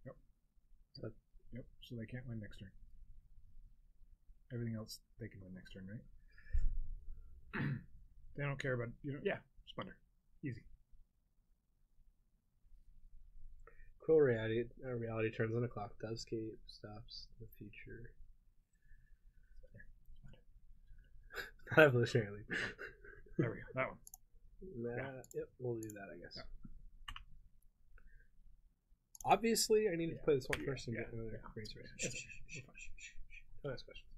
Speaker 2: Yep. Yep. So they can't win next turn. Everything else they can win next turn, right? They don't care about yeah, Splendor. Easy.
Speaker 1: Cool reality turns on a clock. Dovescape stops the future. Not evolutionary leap.
Speaker 2: There we go. That one.
Speaker 1: Yep, we'll do that, I guess. Yeah. Obviously, I needed to play this one first and get another green source. Don't ask questions.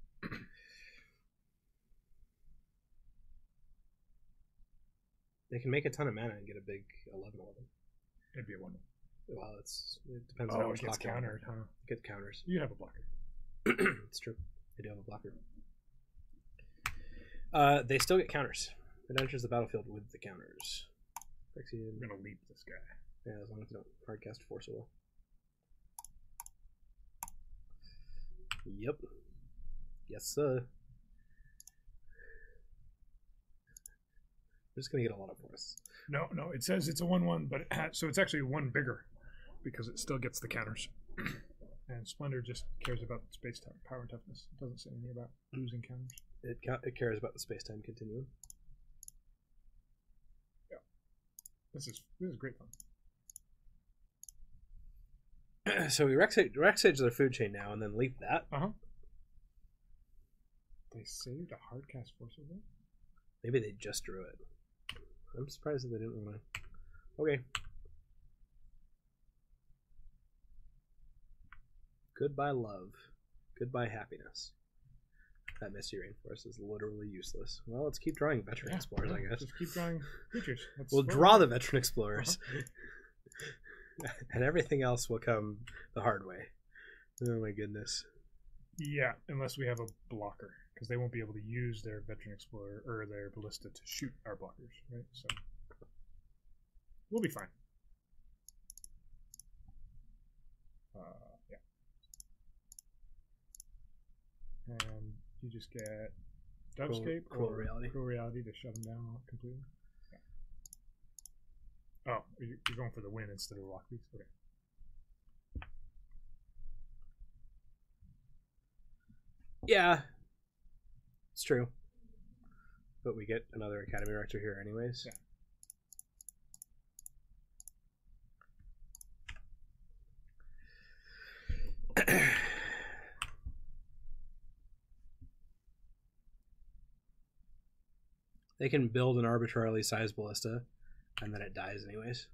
Speaker 1: They can make a ton of mana and get a big 11/11.
Speaker 2: It'd be a 1.
Speaker 1: Well, it depends on how much
Speaker 2: it gets countered, huh?
Speaker 1: It gets counters.
Speaker 2: You have a blocker.
Speaker 1: It's true. They do have a blocker. They still get counters. It enters the battlefield with the counters.
Speaker 2: I'm gonna leap this guy.
Speaker 1: Yeah, as long as they don't hardcast Force of Will. Yep. Yes, sir. We're just gonna get a lot of forests.
Speaker 2: No, it says it's a 1/1, but so it's actually 1 bigger because it still gets the counters. And Splendor just cares about space power and toughness. It doesn't say anything about losing counters.
Speaker 1: It cares about the space-time continuum.
Speaker 2: Yeah, this is great fun.
Speaker 1: So we Rex Age their Food Chain now, and then leap that.
Speaker 2: They saved a hardcast Force of Will?
Speaker 1: Maybe they just drew it. I'm surprised that they didn't want to. Okay. Goodbye love. Goodbye happiness. That Misty Rainforest is literally useless. Well, let's keep drawing Veteran Explorers, I guess.
Speaker 2: Just keep drawing creatures.
Speaker 1: We'll draw the Veteran Explorers. And everything else will come the hard way. Oh my goodness.
Speaker 2: Yeah, unless we have a blocker. Because they won't be able to use their Veteran Explorer or their Ballista to shoot our blockers, right? So we'll be fine. Yeah. And you just get Dovescape
Speaker 1: Cruel
Speaker 2: or
Speaker 1: Reality.
Speaker 2: Cruel Reality to shut them down completely. Yeah. Oh, you're going for the win instead of the lock piece? Okay.
Speaker 1: Yeah. It's true. But we get another Academy Rector here anyways. Yeah. They can build an arbitrarily sized ballista, and then it dies anyways.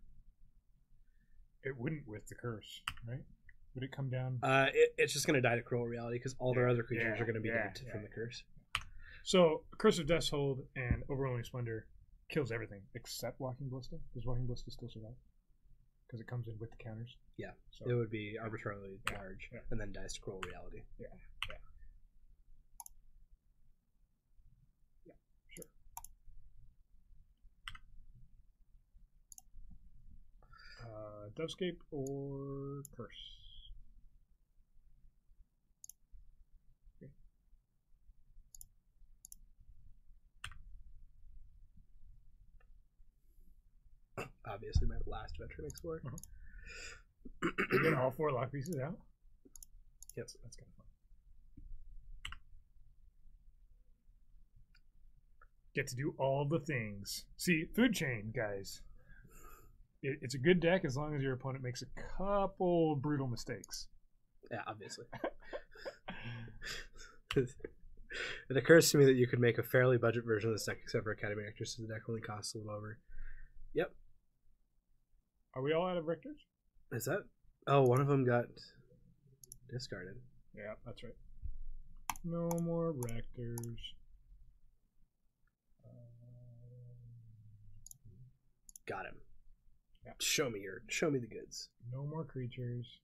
Speaker 2: It wouldn't with the curse, right? Would it come down?
Speaker 1: It's just going to die to Cruel Reality because all their other creatures are going to be dead from the curse.
Speaker 2: So, Curse of Death's Hold and Overwhelming Splendor kills everything except Walking Ballista. Does Walking Ballista still survive? Because it comes in with the counters.
Speaker 1: Yeah, so it would be arbitrarily large and then dies to Cruel Reality.
Speaker 2: Yeah, sure. Dovescape or Curse?
Speaker 1: Obviously, my last Veteran Explorer.
Speaker 2: You get all 4 lock pieces out?
Speaker 1: Yes.
Speaker 2: That's kind of fun. Get to do all the things. See, Food Chain, guys. It's a good deck as long as your opponent makes a couple brutal mistakes.
Speaker 1: Yeah, obviously. It occurs to me that you could make a fairly budget version of this deck except for Academy Actors, so the deck only costs a little over. Yep.
Speaker 2: Are we all out of Rectors?
Speaker 1: Is that? Oh, one of them got discarded.
Speaker 2: Yeah, that's right. No more Rectors.
Speaker 1: Got him.
Speaker 2: Yeah.
Speaker 1: Show me the goods.
Speaker 2: No more creatures.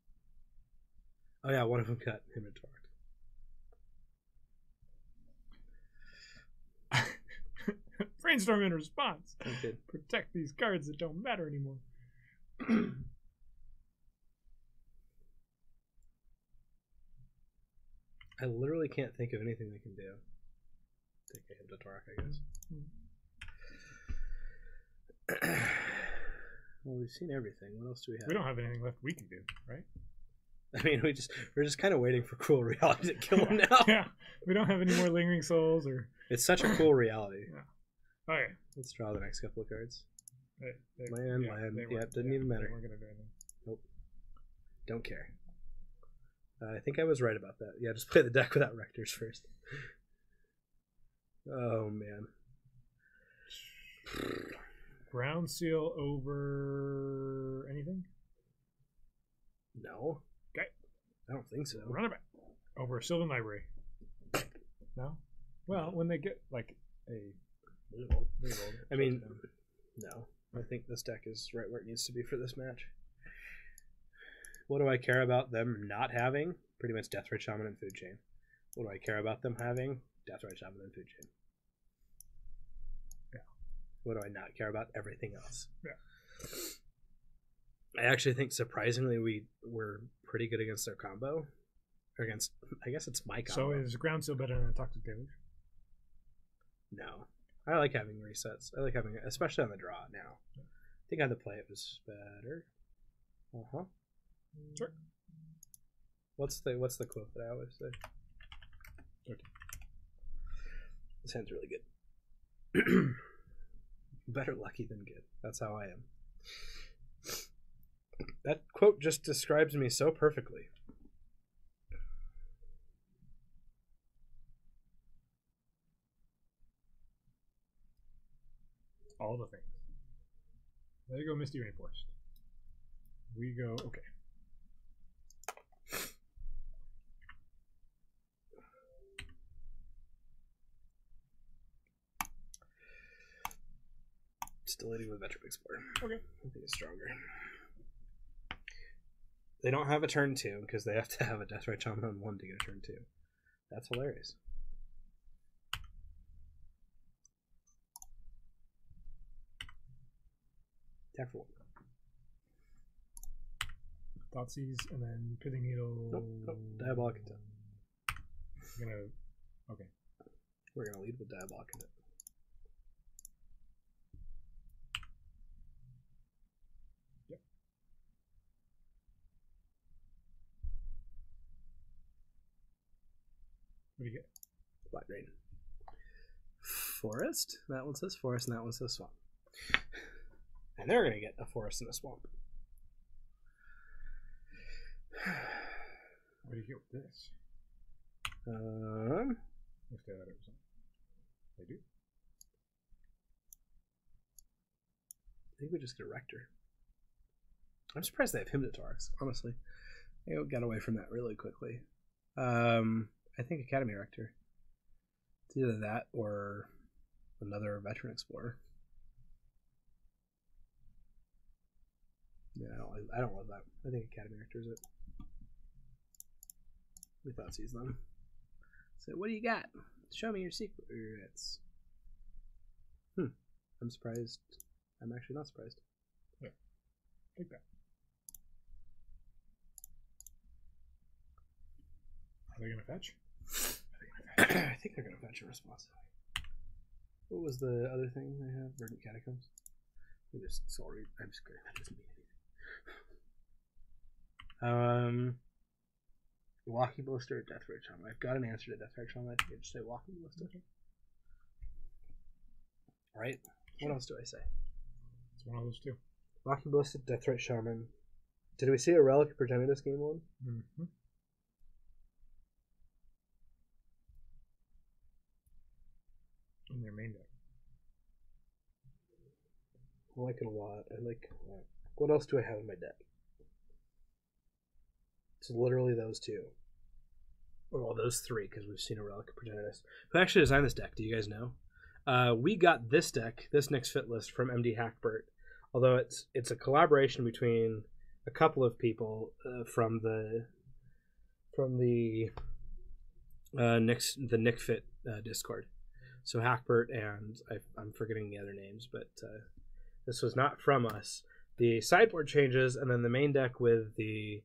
Speaker 1: Oh yeah, one of them got him and torqued.
Speaker 2: Brainstorm in response.
Speaker 1: Okay.
Speaker 2: Protect these cards that don't matter anymore.
Speaker 1: I literally can't think of anything they can do. Take a hit to Torque, I guess. Well, we've seen everything. What else do we have?
Speaker 2: We don't have anything left we can do, right?
Speaker 1: I mean, we're just kind of waiting for Cruel Reality to kill him now.
Speaker 2: Yeah, we don't have any more Lingering Souls or.
Speaker 1: It's such a cool reality.
Speaker 2: Yeah. Okay.
Speaker 1: Let's draw the next couple of cards.
Speaker 2: Land.
Speaker 1: Yeah, didn't even matter.
Speaker 2: They weren't gonna do anything.
Speaker 1: Nope. Don't care. I think I was right about that. Yeah, just play the deck without Rectors first. Oh, man.
Speaker 2: Ground Seal over anything?
Speaker 1: No.
Speaker 2: Okay.
Speaker 1: I don't think so.
Speaker 2: Run it back. Over Sylvan Library. No? Well, when they get, like, a...
Speaker 1: I mean, no. I think this deck is right where it needs to be for this match. What do I care about them not having? Pretty much Deathrite Shaman and Food Chain. What do I care about them having? Deathrite Shaman and Food Chain.
Speaker 2: Yeah.
Speaker 1: What do I not care about? Everything else.
Speaker 2: Yeah.
Speaker 1: I actually think surprisingly we were pretty good against their combo. Or against, I guess it's my combo.
Speaker 2: So is Ground Seal better than a Toxic Deluge?
Speaker 1: No. I like having resets. I like having it, especially on the draw now. I think on the play it was better. Uh-huh.
Speaker 2: Sure.
Speaker 1: What's the quote that I always say?
Speaker 2: Okay.
Speaker 1: This hand's really good. Better lucky than good. That's how I am. That quote just describes me so perfectly.
Speaker 2: All the things. There you go, Misty Rainforest. We go, okay.
Speaker 1: Still leading with Veteran Explorer.
Speaker 2: Okay.
Speaker 1: I think it's stronger. They don't have a turn 2 because they have to have a Deathrite Shaman on 1 to get a turn 2. That's hilarious. Attack for 1.
Speaker 2: Thoughtseize and then Pithing Needle.
Speaker 1: Nope. Diabolic Intent.
Speaker 2: Okay.
Speaker 1: We're gonna lead with Diabolic Intent.
Speaker 2: Yep. What do you get?
Speaker 1: Black Rain. Forest. That one says forest, and that one says swamp. And they're gonna get a forest and a swamp.
Speaker 2: What do you get with this? If they had it or something. They do.
Speaker 1: I think we just get a Rector. I'm surprised they have Hymnotaurus, honestly. They got away from that really quickly. I think Academy Rector. It's either that or another Veteran Explorer. Yeah, I don't love that. I think Academy Rector is it. We thought sees them. So what do you got? Show me your secrets. I'm surprised. I'm actually not surprised.
Speaker 2: Yeah. Take that. Are they gonna fetch?
Speaker 1: I think they're gonna fetch a response. What was the other thing they had? Verdant Catacombs. I'm just sorry. I'm just kidding. That doesn't mean anything. Walking Ballista or Deathrite Shaman? I've got an answer to Deathrite Shaman. I think I just say Walking Ballista. Okay. Right? What else do I say?
Speaker 2: It's one of those two.
Speaker 1: Walking Ballista, Deathrite Shaman. Did we see a Relic of Progenitus game 1?
Speaker 2: Mm-hmm. In their main deck.
Speaker 1: I like it a lot. I like. What else do I have in my deck? It's literally those two. Well, those 3, because we've seen a Relic of Progenitus. Who actually designed this deck? Do you guys know? We got this deck, this Nick's Fit list, from MD Hackbert. Although it's a collaboration between a couple of people from the Nick Fit Discord. So Hackbert and I'm forgetting the other names, but this was not from us. The sideboard changes, and then the main deck with the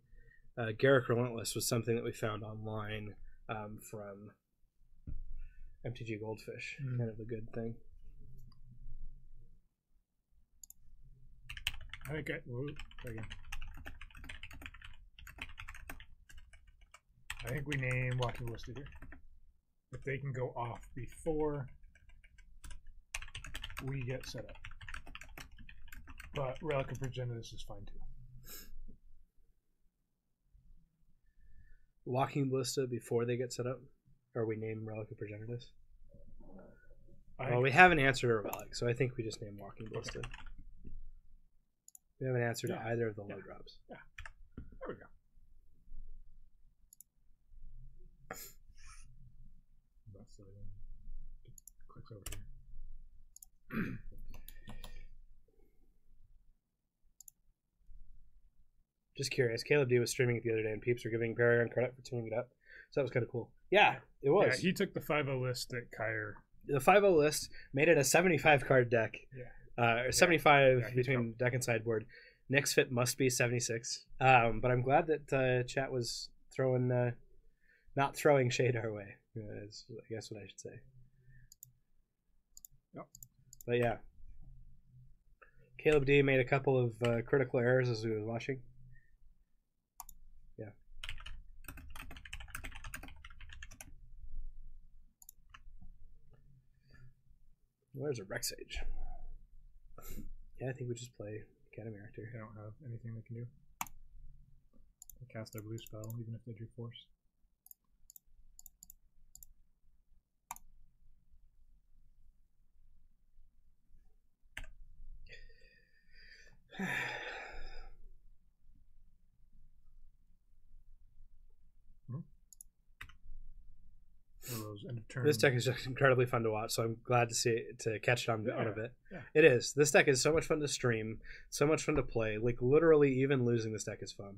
Speaker 1: Garrick Relentless was something that we found online from MTG Goldfish. Kind of a good thing.
Speaker 2: I think I think we name Walking Ballista here. If they can go off before we get set up. But Relic of Progenitus is fine too.
Speaker 1: Walking Ballista before they get set up? Or we name Relic of Progenitus? Well, we haven't answered a Relic, so I think we just name Walking Ballista. Okay. We haven't answered to either of the low drops.
Speaker 2: Yeah. There we go. Clicks over here.
Speaker 1: Just curious. Caleb D was streaming it the other day, and peeps were giving Paragon credit for tuning it up. So that was kind of cool. Yeah, it was.
Speaker 2: Yeah, he took the 5-0 list that Kyer.
Speaker 1: The 5-0 list made it a 75 card deck.
Speaker 2: Yeah.
Speaker 1: 75 between deck and sideboard. Nick's Fit must be 76. But I'm glad that chat was not throwing shade our way. Is I guess what I should say.
Speaker 2: Yep.
Speaker 1: But yeah. Caleb D made a couple of critical errors as we was watching. Yeah. Where's a Rex Age? Yeah, I think we just play Academy Rector.
Speaker 2: They don't have anything they can do. They cast their blue spell, even if they drew force. Are those those end of turn.
Speaker 1: This deck is just incredibly fun to watch, so I'm glad to catch it on a bit.
Speaker 2: Yeah.
Speaker 1: It is. This deck is so much fun to stream, so much fun to play. Like, literally, even losing this deck is fun.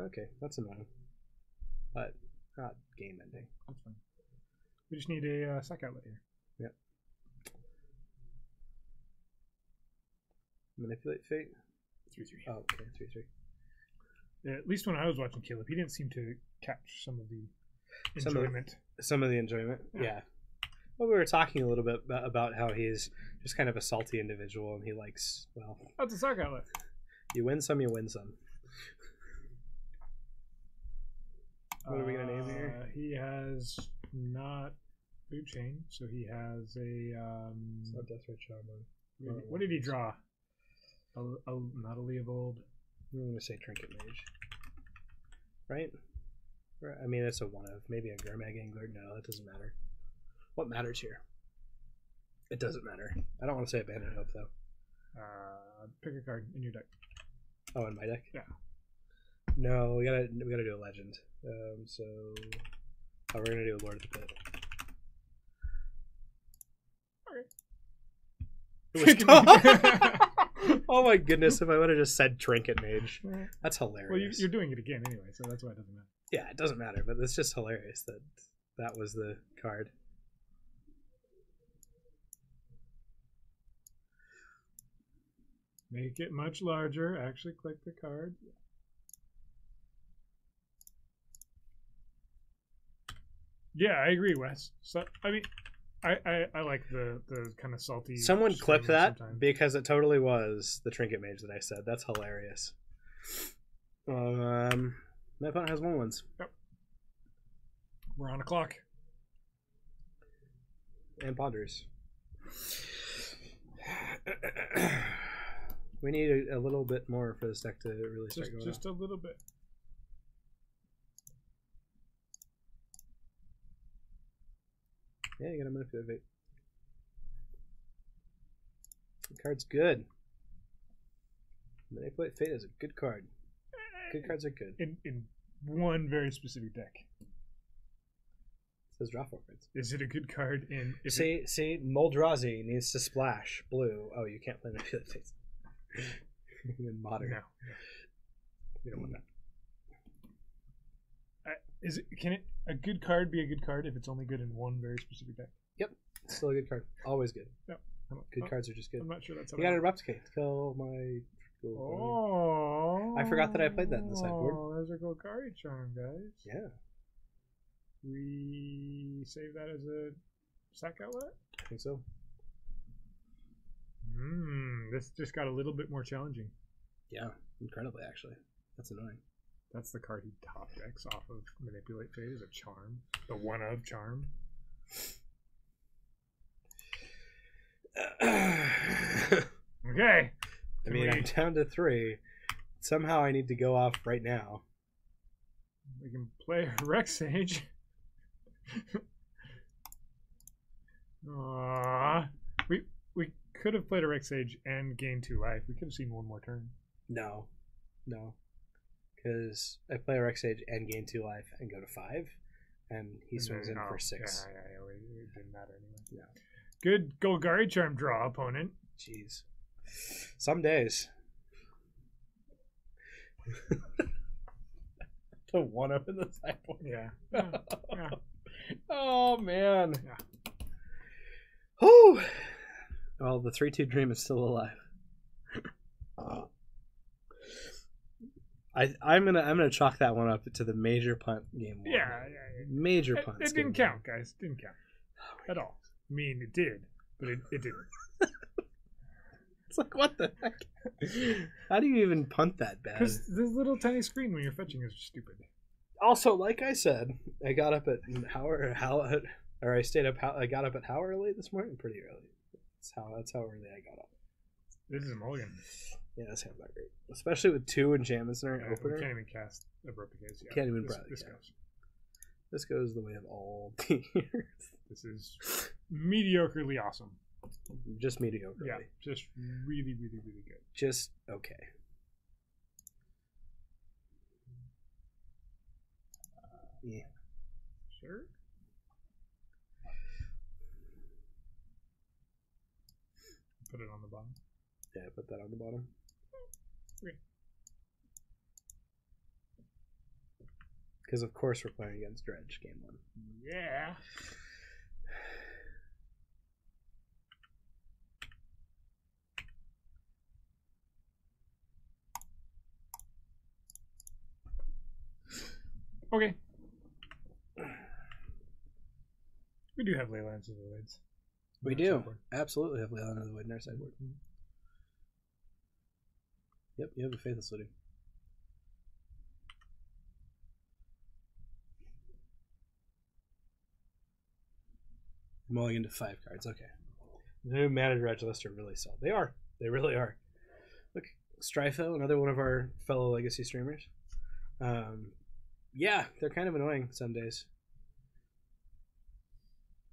Speaker 1: Okay, that's annoying. But not game ending.
Speaker 2: That's fine. We just need a sack outlet here.
Speaker 1: Yep. Manipulate Fate?
Speaker 2: 3-3.
Speaker 1: Oh, okay, 3-3.
Speaker 2: Yeah, at least when I was watching Caleb, he didn't seem to catch some of the enjoyment.
Speaker 1: Some of the enjoyment, yeah. Well, we were talking a little bit about how he's just kind of a salty individual, and he likes, well...
Speaker 2: That's a sack outlet.
Speaker 1: You win some, you win some. What are we going to name here?
Speaker 2: He has not food chain, so he has a...
Speaker 1: It's not Death Ray Shaman.
Speaker 2: What did he draw? Not a Leovold.
Speaker 1: I'm going to say Trinket Mage. Right? I mean, it's a one of. Maybe a Gurmag Angler. No, it doesn't matter. What matters here? It doesn't matter. I don't want to say Abandon Hope, though.
Speaker 2: Pick a card in your deck.
Speaker 1: Oh, in my deck?
Speaker 2: Yeah.
Speaker 1: No, we gotta do a legend. We're gonna do a Lord of the Pit.
Speaker 2: Okay.
Speaker 1: Oh my goodness! If I would have just said Trinket Mage, that's hilarious.
Speaker 2: Well, you're doing it again anyway, so that's why it doesn't matter.
Speaker 1: Yeah, it doesn't matter, but it's just hilarious that was the card.
Speaker 2: Make it much larger. Actually, click the card. Yeah, I agree, Wes. So, I mean, I like the kind of salty.
Speaker 1: Someone clip that
Speaker 2: sometimes.
Speaker 1: Because it totally was the Trinket Mage that I said. That's hilarious. My opponent has 1/1s.
Speaker 2: Yep. We're on the clock.
Speaker 1: And Ponders. We need a little bit more for this deck to really start going.
Speaker 2: Just a little bit.
Speaker 1: Yeah, you gotta manipulate. The card's good. Manipulate Fate is a good card. Good cards are good.
Speaker 2: In one very specific deck.
Speaker 1: It says draw 4 cards.
Speaker 2: Is it a good card in...
Speaker 1: See, Moldrazi needs to splash blue. Oh, you can't play Manipulate Fate. In Modern.
Speaker 2: No. You don't want that. Can a good card be a good card if it's only good in one very specific deck?
Speaker 1: Yep. It's still a good card. Always good.
Speaker 2: No.
Speaker 1: Good cards are just good.
Speaker 2: I'm not sure that's how
Speaker 1: you got to replicate. Kill my...
Speaker 2: Oh.
Speaker 1: I forgot that I played that in the sideboard.
Speaker 2: Oh, there's a Golgari Charm, guys.
Speaker 1: Yeah.
Speaker 2: We save that as a sack outlet?
Speaker 1: I think so.
Speaker 2: This just got a little bit more challenging.
Speaker 1: Yeah, incredibly, actually. That's annoying.
Speaker 2: That's the card he top decks off of Manipulate Fate is a Charm. The one of Charm. Okay.
Speaker 1: I mean, I'm down to 3. Somehow I need to go off right now.
Speaker 2: We can play Rex Sage. We could have played a Rex Sage and gained 2 life. We could have seen one more turn.
Speaker 1: No. Because I play a Rex Sage and gain 2 life and go to 5, and he swings in for 6.
Speaker 2: Yeah, it didn't matter anyway.
Speaker 1: Yeah.
Speaker 2: Good Golgari Charm draw, opponent.
Speaker 1: Jeez. Some days. The one up in the sideboard.
Speaker 2: Yeah.
Speaker 1: Oh man.
Speaker 2: Yeah.
Speaker 1: Whew. Well, the 3/2 dream is still alive. I'm gonna chalk that one up to the major punt game.
Speaker 2: Yeah.
Speaker 1: Major punt.
Speaker 2: It didn't count, guys. It didn't count at all. I mean, it did, but it didn't.
Speaker 1: It's like, what the heck? How do you even punt that bad?
Speaker 2: Because the little tiny screen when you're fetching is stupid.
Speaker 1: Also, like I said, I got up at I stayed up. I got up at how early this morning? Pretty early. That's how early I got up.
Speaker 2: This is a mulligan.
Speaker 1: Yeah, that sounds not great. Especially with 2 enchantments in our opener.
Speaker 2: We can't even cast a Broken-Case. Yeah.
Speaker 1: Can't even This goes the way of all tears.
Speaker 2: This is mediocrely awesome.
Speaker 1: Just mediocre.
Speaker 2: Yeah, just really, really, really good.
Speaker 1: Just okay. Yeah.
Speaker 2: Sure. Put it on the bottom.
Speaker 1: Yeah, put that on the bottom.
Speaker 2: Okay.
Speaker 1: Because of course we're playing against Dredge game 1.
Speaker 2: Yeah. Okay. We do have Leylands of the Voids.
Speaker 1: We do. Absolutely have Leyland of the Void in our sideboard. Mm-hmm. Yep, you have a Faithless Looting. Mulligan to 5 cards. Okay. The new Mana Dredge list are really solid. They are. They really are. Look, Stryfo, another one of our fellow Legacy streamers. Yeah, they're kind of annoying some days.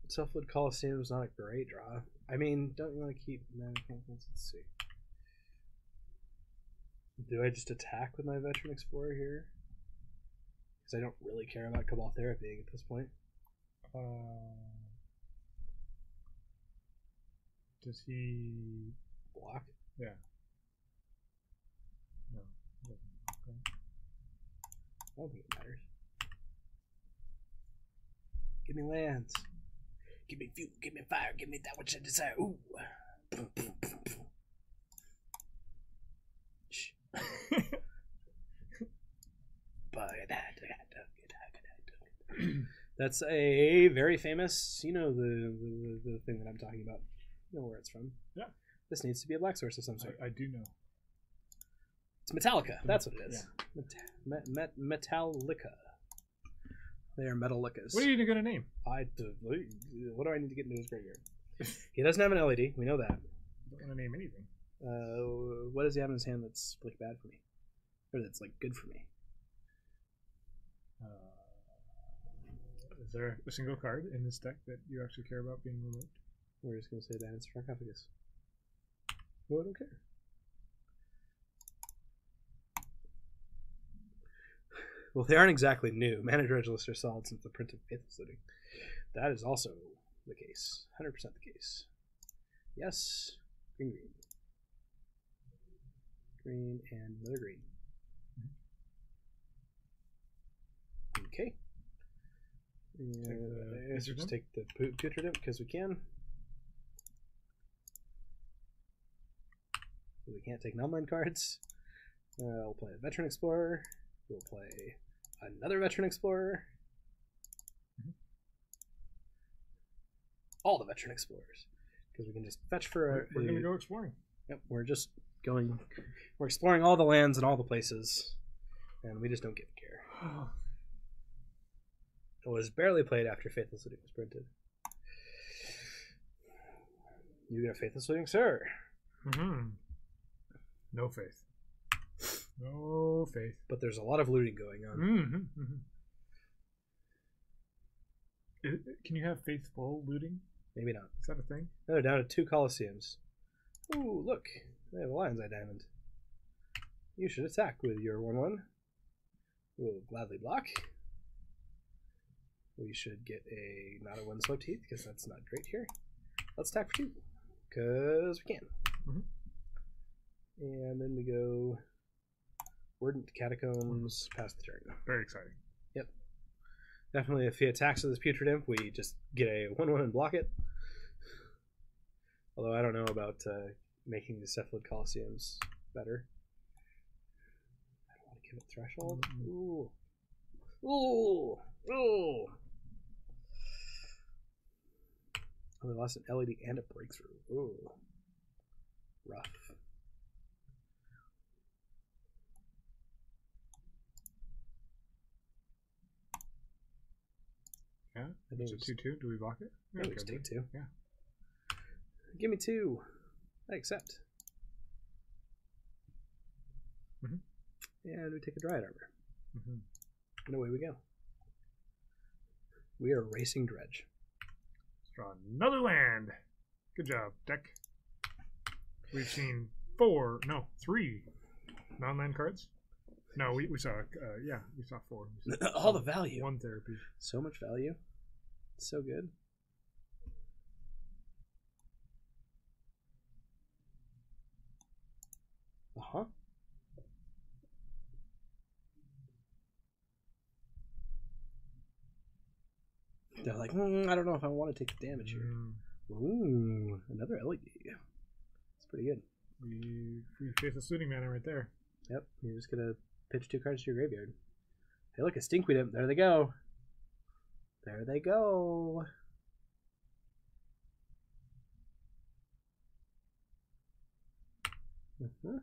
Speaker 1: Selfwood Coliseum is not a great draw. I mean, don't you want to keep Mana Campings? Let's see. Do I just attack with my Veteran Explorer here? Because I don't really care about Cabal Therapying at this point.
Speaker 2: Does he
Speaker 1: block?
Speaker 2: Yeah. No. Okay.
Speaker 1: I don't think it matters. Give me lands. Give me fuel. Give me fire. Give me that which I desire. Ooh. That's a very famous, you know, the thing that I'm talking about. You know where it's from.
Speaker 2: Yeah.
Speaker 1: This needs to be a black source of some sort.
Speaker 2: I do know.
Speaker 1: It's Metallica. That's what it is. Yeah. Metallica. They are Metallicas.
Speaker 2: What are you going to name?
Speaker 1: What do I need to get into his graveyard? He doesn't have an LED. We know that.
Speaker 2: Don't want to name anything.
Speaker 1: What does he have in his hand that's like bad for me? Or that's like good for me?
Speaker 2: Is there a single card in this deck that you actually care about being removed?
Speaker 1: We're just going to say Dance Sarcophagus. Well, I don't care. Well, they aren't exactly new. Mana Dredge lists are solid since the print of Faithless Looting. That is also the case. 100% the case. Yes. Green, green. Green and another green. Okay. Let's just take the Putrid because we can. We can't take non-land cards. We'll play a Veteran Explorer. We'll play another Veteran Explorer. All the Veteran Explorers. Because we can just fetch for
Speaker 2: We're going to go exploring.
Speaker 1: Yep, we're just going. We're exploring all the lands and all the places. And we just don't give a care. It was barely played after Faithless Looting was printed. You get a Faithless Looting, sir?
Speaker 2: Mm-hmm. No faith. No faith.
Speaker 1: But there's a lot of looting going on.
Speaker 2: Mm-hmm. Mm-hmm. Can you have faithful looting?
Speaker 1: Maybe not.
Speaker 2: Is that a thing?
Speaker 1: No, they're down to 2 Colosseums. Ooh, look. They have a Lion's Eye Diamond. You should attack with your 1/1. We'll gladly block. We should get a not a Windswept Heath because that's not great here. Let's attack for 2 because we can.
Speaker 2: Mm-hmm.
Speaker 1: And then we go Verdant Catacombs past the turn.
Speaker 2: Very exciting.
Speaker 1: Yep. Definitely if he attacks with his Putrid Imp, we just get a 1/1 and block it. Although I don't know about making the Cephalid Colosseums better. I don't want to give it Threshold. Ooh. Ooh. Ooh. Oh, they lost an LED and a Breakthrough. Ooh. Rough.
Speaker 2: Yeah, it's a 2/2. Do we block it?
Speaker 1: Yeah, we just take 2.
Speaker 2: Yeah.
Speaker 1: Give me 2. I accept.
Speaker 2: Mm-hmm.
Speaker 1: And we take a Dryad Arbor.
Speaker 2: Mm-hmm.
Speaker 1: And away we go. We are racing Dredge.
Speaker 2: Let's draw another land. Good job, deck. We've seen 3 non-land cards. No, we saw, we saw 4. We saw
Speaker 1: all the value.
Speaker 2: 1 therapy.
Speaker 1: So much value. So good. They're like, I don't know if I want to take the damage here. Ooh, another LED. It's pretty good.
Speaker 2: We Faithless Looting Mana right there.
Speaker 1: Yep, you're just gonna pitch 2 cards to your graveyard. Hey, look, a Stinkweed. There they go. There they go. Mm-hmm.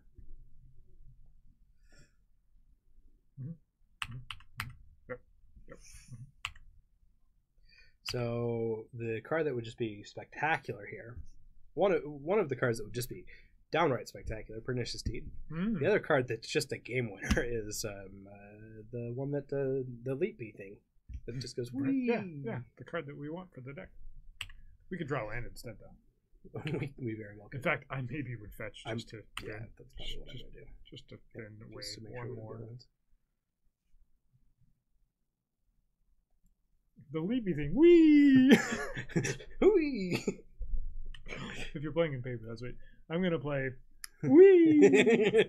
Speaker 2: Yep.
Speaker 1: So the card that would just be spectacular here, one of the cards that would just be downright spectacular, Pernicious Deed. The other card that's just a game winner is the one that the Elite B thing that just goes whee.
Speaker 2: Yeah, the card that we want for the deck. We could draw land instead, though.
Speaker 1: we very well could.
Speaker 2: In fact, I maybe would fetch just to
Speaker 1: that's probably what I'm gonna do.
Speaker 2: Just to thin away
Speaker 1: just to make
Speaker 2: one
Speaker 1: sure
Speaker 2: more.
Speaker 1: The
Speaker 2: The Leapy thing, wee.
Speaker 1: Whee!
Speaker 2: If you're playing in paper, that's right. I'm gonna play wee.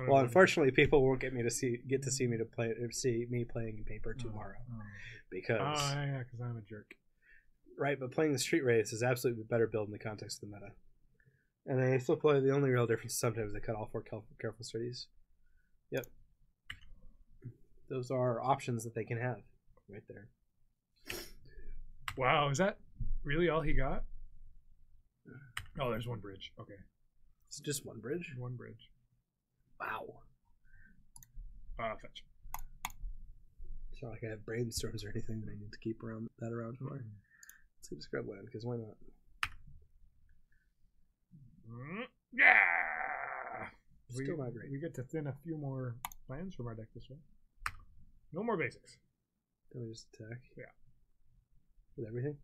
Speaker 1: Well, unfortunately, people won't get to see me playing in paper tomorrow because
Speaker 2: I'm a jerk.
Speaker 1: Right, but playing the Street Race is absolutely better build in the context of the meta. And I still play. The only real difference is sometimes they cut all 4 careful studies. Yep, those are options that they can have right there.
Speaker 2: Wow, is that really all he got? Oh, there's one bridge. Okay,
Speaker 1: it's just one bridge.
Speaker 2: One bridge.
Speaker 1: Wow.
Speaker 2: Fetch.
Speaker 1: It's not like I have brainstorms or anything that I need to keep around for. Let's get a scrub land, because why not?
Speaker 2: Yeah!
Speaker 1: Still not great.
Speaker 2: We get to thin a few more lands from our deck this way. No more basics.
Speaker 1: Then we just attack?
Speaker 2: Yeah.
Speaker 1: With everything?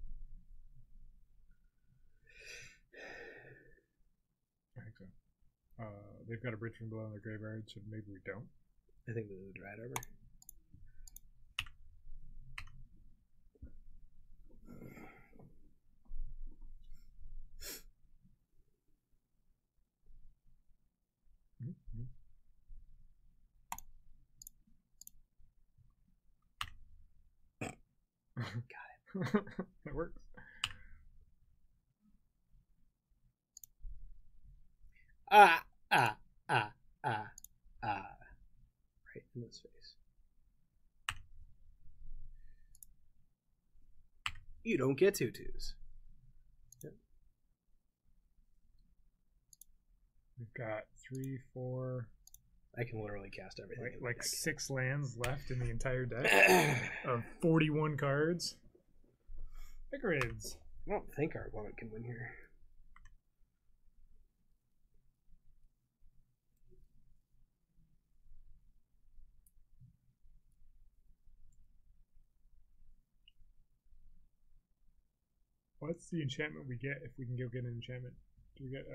Speaker 2: I think so. They've got a bridge from below in their graveyard, so maybe we don't.
Speaker 1: I think there's a Dried Arbor.
Speaker 2: Got it. That works.
Speaker 1: Right in his face. You don't get 2/2s. Yep.
Speaker 2: We've got 3, 4.
Speaker 1: I can literally cast everything.
Speaker 2: Like 6 lands left in the entire deck of 41 cards. Pickerids.
Speaker 1: I don't think our opponent can win here.
Speaker 2: What's the enchantment we get if we can go get an enchantment? Do we get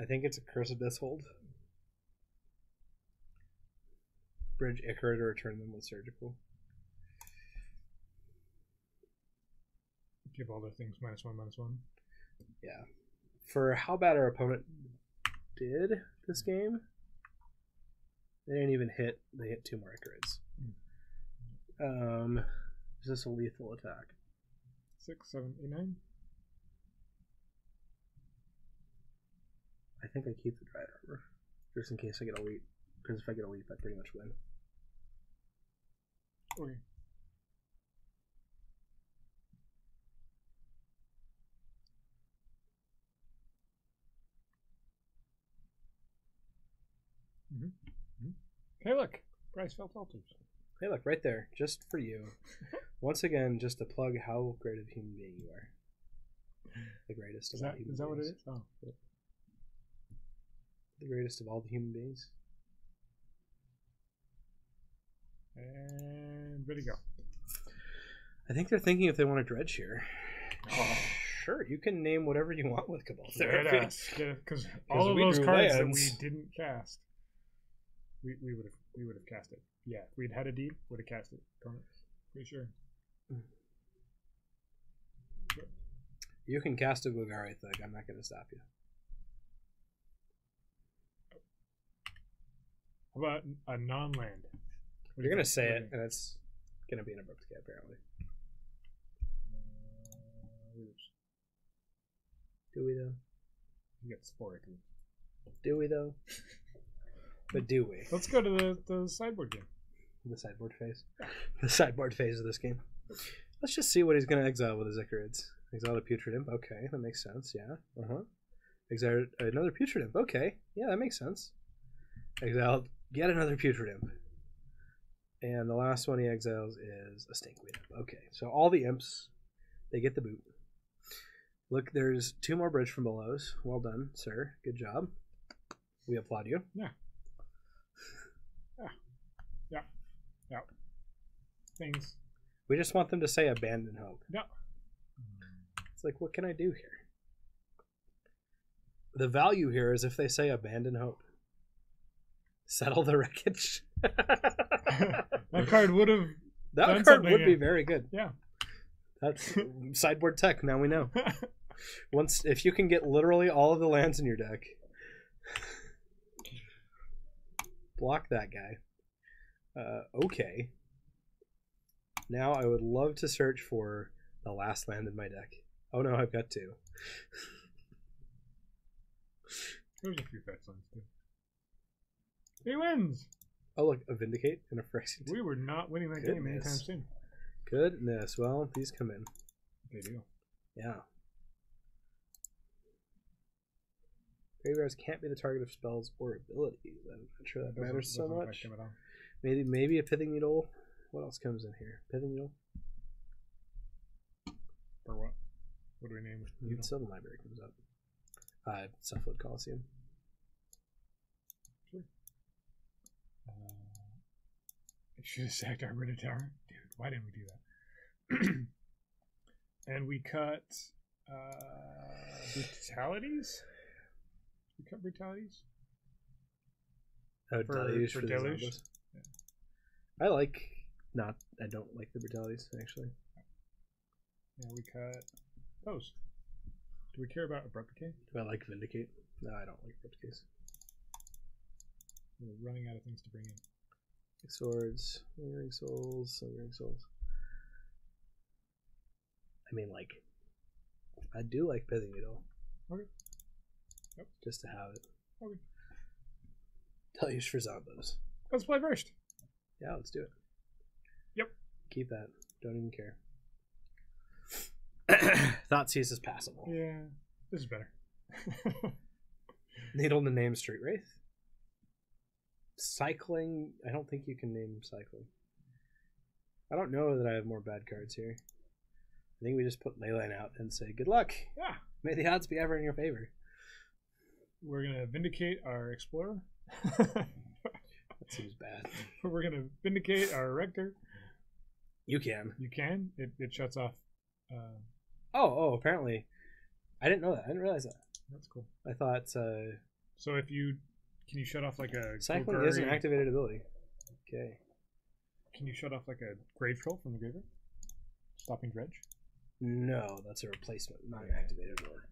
Speaker 1: I think it's a Curse of Deathhold. Bridge Ichor to return them with Surgical.
Speaker 2: Give all their things -1/-1.
Speaker 1: Yeah. For how bad our opponent did this game, they didn't even hit. They hit 2 more Ichorids. Is this a lethal attack?
Speaker 2: 6, 7, 8, 9.
Speaker 1: I think I keep the Dried Arbor just in case I get a leap. Because if I get a leap, I pretty much win.
Speaker 2: Okay. Hey, look, Price Felt Altars.
Speaker 1: Hey, look, right there, just for you. Once again, just to plug how great of a human being you are. The greatest of all human beings.
Speaker 2: Is that what it is? Oh.
Speaker 1: The greatest of all the human beings.
Speaker 2: And ready to go.
Speaker 1: I think they're thinking if they want to dredge here. Oh. Sure, you can name whatever you want with Cabal Therapy.
Speaker 2: Because all of those cards that we didn't cast, we would have cast it. Yeah, if we'd had a deed, would have cast it. Pretty sure.
Speaker 1: You can cast a Golgari Thug. I'm not going to stop you.
Speaker 2: How about a non-land?
Speaker 1: You're going to say it, and it's gonna be an abrupt decay apparently. Do we though?
Speaker 2: You get Sporic.
Speaker 1: Do we though? But do we?
Speaker 2: Let's go to the sideboard game.
Speaker 1: The sideboard phase. The sideboard phase of this game. Let's just see what he's going to exile with his Ichorids. Exile a Putrid Imp. Okay, that makes sense. Yeah. Exile another Putrid Imp. Okay. Yeah, that makes sense. Exiled yet another Putrid Imp. And the last one he exiles is a Stinkweed Imp. Okay, so all the imps, they get the boot. Look, there's 2 more Bridge from Belows. Well done, sir. Good job. We applaud you.
Speaker 2: Yeah. Things.
Speaker 1: We just want them to say abandon hope.
Speaker 2: No.
Speaker 1: It's like, what can I do here? The value here is if they say abandon hope. Settle the wreckage.
Speaker 2: That card would have.
Speaker 1: That card would be very good.
Speaker 2: Yeah.
Speaker 1: That's sideboard tech. Now we know. If you can get literally all of the lands in your deck, block that guy. Okay. Now I would love to search for the last land in my deck. Oh no, I've got 2.
Speaker 2: There's a few fetch lands too. He wins!
Speaker 1: Oh look, a Vindicate and a Phyrexian.
Speaker 2: We were not winning that game anytime soon.
Speaker 1: Goodness, well, these come in.
Speaker 2: They do.
Speaker 1: Yeah. Graveyards can't be the target of spells or abilities. I'm not sure that matters so much. Maybe a Pithing Needle. What else comes in here? Pithing Needle?
Speaker 2: For what? What do we name it?
Speaker 1: Sylvan Library comes up. Cephalid Coliseum.
Speaker 2: Sure. I should have sacked our Brita Tower. Dude, why didn't we do that? And we cut Brutalities? We cut Brutalities?
Speaker 1: Oh, Deluge
Speaker 2: for Deluge?
Speaker 1: Yeah. I don't like the Brutalities, actually.
Speaker 2: Yeah, we cut those. Do we care about Abrupt Decay?
Speaker 1: Do I like Vindicate? No, I don't like Abrupt Decays.
Speaker 2: We're running out of things to bring in.
Speaker 1: Swords, Lingering Souls. I mean, like, I do like Pithing Needle.
Speaker 2: Okay. Yep.
Speaker 1: Just to have it.
Speaker 2: Okay.
Speaker 1: Deluge for Zombos.
Speaker 2: Let's play first.
Speaker 1: Yeah, let's do it.
Speaker 2: Yep.
Speaker 1: Keep that. Don't even care. Thoughtseize is passable.
Speaker 2: Yeah, this is better.
Speaker 1: Needle to name Street Wraith. Cycling. I don't think you can name Cycling. I don't know that I have more bad cards here. I think we just put Leyline out and say, good luck.
Speaker 2: Yeah.
Speaker 1: May the odds be ever in your favor.
Speaker 2: We're going to Vindicate our Explorer.
Speaker 1: That seems bad.
Speaker 2: We're going to Vindicate our Rector.
Speaker 1: You can.
Speaker 2: You can. It shuts off.
Speaker 1: Oh, apparently. I didn't know that. I didn't realize that.
Speaker 2: That's cool.
Speaker 1: I thought...
Speaker 2: so if you... Can you shut off like a...
Speaker 1: Cycling is an activated ability. Okay.
Speaker 2: Can you shut off like a Grave Troll from the graveyard? Stopping Dredge?
Speaker 1: No, that's a replacement, not an activated ability.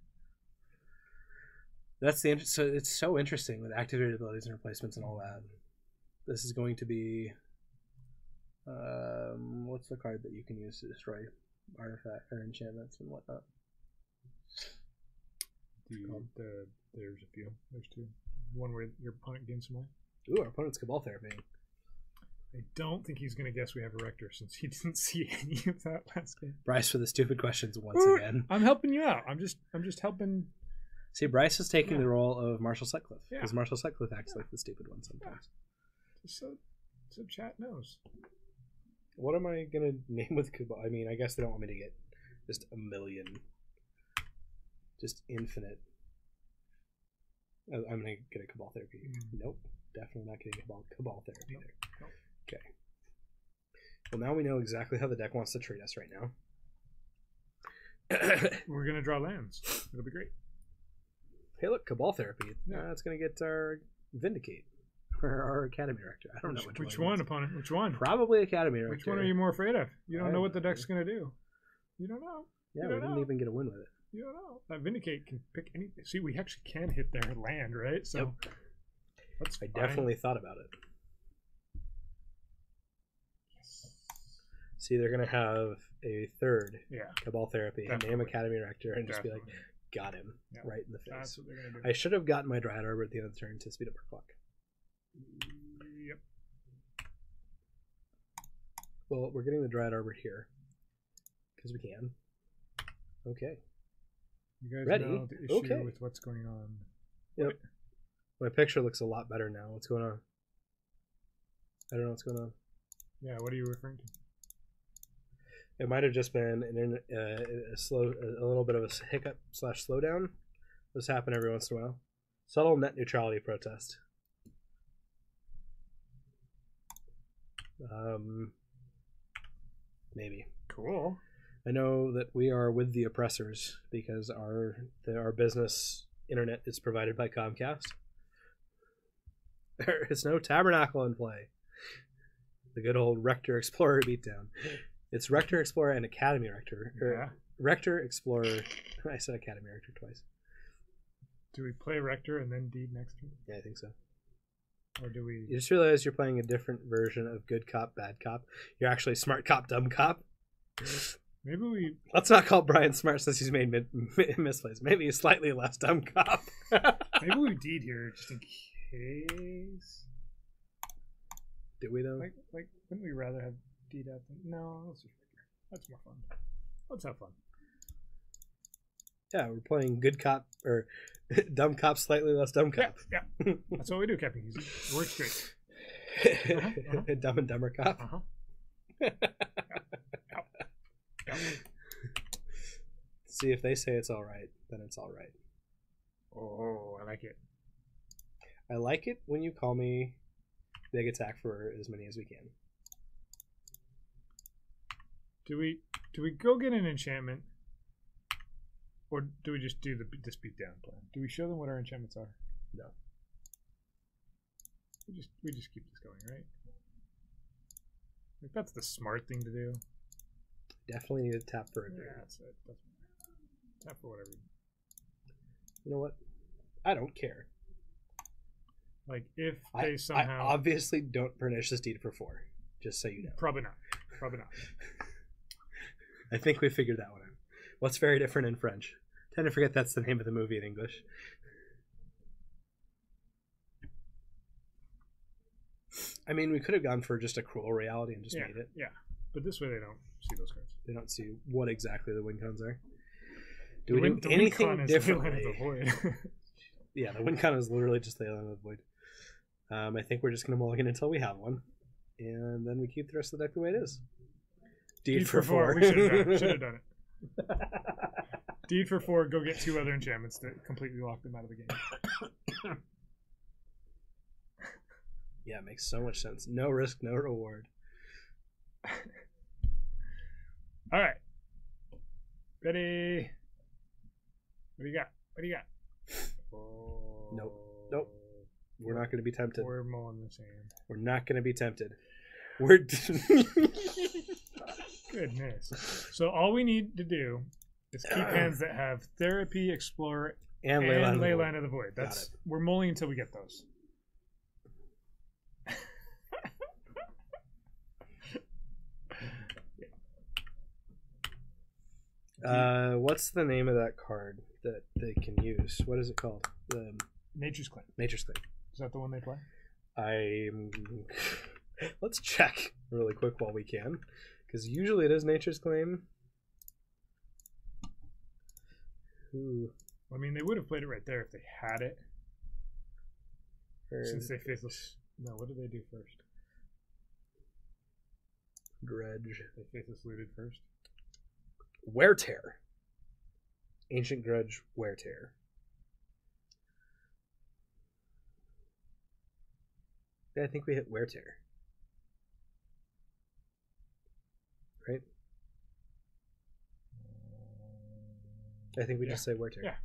Speaker 1: That's the so it's so interesting with activated abilities and replacements and all that. This is going to be what's the card that you can use to destroy artifact or enchantments and whatnot?
Speaker 2: There's a few. There's 2. One where your opponent gains some more.
Speaker 1: Ooh, our opponent's Cabal Therapy.
Speaker 2: I don't think he's going to guess we have a Rector since he didn't see any of that last game.
Speaker 1: Bryce for the stupid questions once again.
Speaker 2: I'm helping you out. I'm just helping.
Speaker 1: See, Bryce is taking the role of Marshall Sutcliffe because
Speaker 2: Yeah.
Speaker 1: Marshall Sutcliffe acts like the stupid one sometimes.
Speaker 2: Yeah. So chat knows.
Speaker 1: What am I gonna name with Cabal? I mean, I guess they don't want me to get just a million, just infinite. I'm gonna get a Cabal Therapy. Nope, definitely not getting Cabal Therapy there.
Speaker 2: Nope.
Speaker 1: Okay. Well, now we know exactly how the deck wants to treat us right now.
Speaker 2: We're gonna draw lands. It'll be great.
Speaker 1: Hey, look, Cabal Therapy.
Speaker 2: Yeah.
Speaker 1: That's gonna get our Vindicate or our Academy Rector. I don't know
Speaker 2: which one, opponent. Which one?
Speaker 1: Probably Academy Rector.
Speaker 2: Which one are you more afraid of? You don't know what the deck's gonna do. You don't know.
Speaker 1: Yeah, we didn't even get a win with it.
Speaker 2: You don't know. That Vindicate can pick anything. See, we actually can hit their land, right? So that's fine.
Speaker 1: I definitely thought about it.
Speaker 2: Yes.
Speaker 1: it's either going to have a third Cabal Therapy,
Speaker 2: Definitely.
Speaker 1: name Academy Rector, and just be
Speaker 2: Definitely.
Speaker 1: like, got him right in the face.
Speaker 2: That's what they're gonna do.
Speaker 1: I should have gotten my Dryad Arbor at the end of the turn to speed up our clock.
Speaker 2: Yep.
Speaker 1: Well, we're getting the Dryad Arbor here because we can. Okay.
Speaker 2: You guys
Speaker 1: Ready?
Speaker 2: know the issue with what's going on.
Speaker 1: Yep. My picture looks a lot better now. What's going on? I don't know what's going on.
Speaker 2: Yeah, what are you referring to?
Speaker 1: It might have just been a little bit of a hiccup / slowdown. This happen every once in a while. Subtle net neutrality protest. Maybe.
Speaker 2: Cool.
Speaker 1: I know that we are with the oppressors because our business internet is provided by Comcast. There is no Tabernacle in play. The good old Rector Explorer beatdown. It's Rector Explorer and Academy Rector.
Speaker 2: Yeah.
Speaker 1: Rector Explorer. I said Academy Rector twice.
Speaker 2: Do we play Rector and then Deed next turn?
Speaker 1: Yeah, I think so.
Speaker 2: Or do we...
Speaker 1: You just realize you're playing a different version of good cop, bad cop. You're actually smart cop, dumb cop.
Speaker 2: Maybe we...
Speaker 1: Let's not call Brian smart since he's made misplays. Maybe he's slightly less dumb cop.
Speaker 2: Maybe we Deed here just in case.
Speaker 1: Do we though?
Speaker 2: Like, wouldn't we rather have Deed out than... No, let's just Rector. That's more fun. Let's have fun.
Speaker 1: Yeah, we're playing good cop or dumb cop, slightly less dumb cop.
Speaker 2: Yeah. That's what we do, Captain Easy. It works great.
Speaker 1: Dumb and dumber cop. See, if they say it's all right, then it's all right.
Speaker 2: Oh, I like it.
Speaker 1: I like it when you call me big attack for as many as we can.
Speaker 2: Do we go get an enchantment? Or do we just do this beatdown plan? Do we show them what our enchantments are?
Speaker 1: No.
Speaker 2: We just keep this going, right? Like that's the smart thing to do.
Speaker 1: Definitely need to tap for a green.
Speaker 2: Yeah, that's it. Tap for whatever.
Speaker 1: You know what? I don't care.
Speaker 2: Like if they somehow...
Speaker 1: I obviously don't punish this deed for 4. Just so you know.
Speaker 2: Probably not. Probably not.
Speaker 1: I think we figured that one out. What's very different in French? Tend to forget that's the name of the movie in English. I mean, we could have gone for just a cruel reality and just made it.
Speaker 2: Yeah, but this way they don't see those cards.
Speaker 1: They don't see what exactly the win cons are. Do
Speaker 2: The
Speaker 1: we
Speaker 2: win-
Speaker 1: do
Speaker 2: the
Speaker 1: anything
Speaker 2: win con is
Speaker 1: differently?
Speaker 2: Leyline of the Void.
Speaker 1: Yeah, the win con is literally just the Leyline of the Void. I think we're just going to mulligan until we have one. And then we keep the rest of the deck the way it is. Deed for 4.
Speaker 2: We should have done it. Deed for 4, go get 2 other enchantments that completely lock them out of the game.
Speaker 1: Yeah, it makes so much sense. No risk, no reward.
Speaker 2: All right. Ready? What do you got? What do you got? Oh.
Speaker 1: Nope. We're not going to be tempted.
Speaker 2: We're mowing the sand.
Speaker 1: We're not going to be tempted. We're...
Speaker 2: Goodness. So all we need to do is keep hands that have Therapy, Explorer, and Leyline of the Void. That's we're mulling until we get those.
Speaker 1: What's the name of that card that they can use? What is it called? The
Speaker 2: Nature's Claim.
Speaker 1: Nature's Claim.
Speaker 2: Is that the one they play?
Speaker 1: Let's check really quick while we can, because usually it is Nature's Claim. Ooh.
Speaker 2: I mean, they would have played it right there if they had it. Since they faithless. No, what did they do first?
Speaker 1: Dredge.
Speaker 2: They faithless looted first.
Speaker 1: Wear Tear. Ancient Grudge, Wear Tear. Yeah, I think we hit Wear Tear. Right? I think we just say Wear Tear.
Speaker 2: Yeah.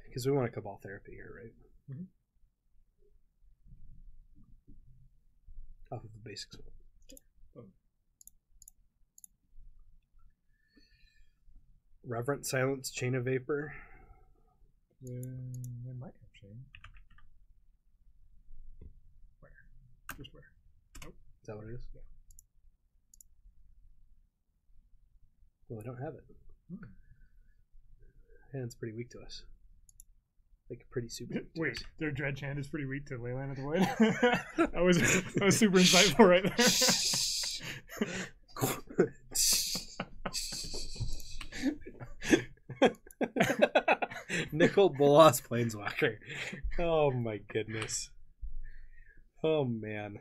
Speaker 1: Because we want a Cabal Therapy here, right?
Speaker 2: Mm-hmm.
Speaker 1: Off of the basics. Reverent Silence, Chain of Vapor.
Speaker 2: They might have chain. Where?
Speaker 1: that what it is?
Speaker 2: Yeah.
Speaker 1: Well, I don't have it. And it's pretty weak to us. Like pretty super.
Speaker 2: Wait, their dredge hand is pretty weak to Leyline of the Void. that was super insightful right
Speaker 1: there. Nickel Bolas Planeswalker. Oh my goodness. Oh man.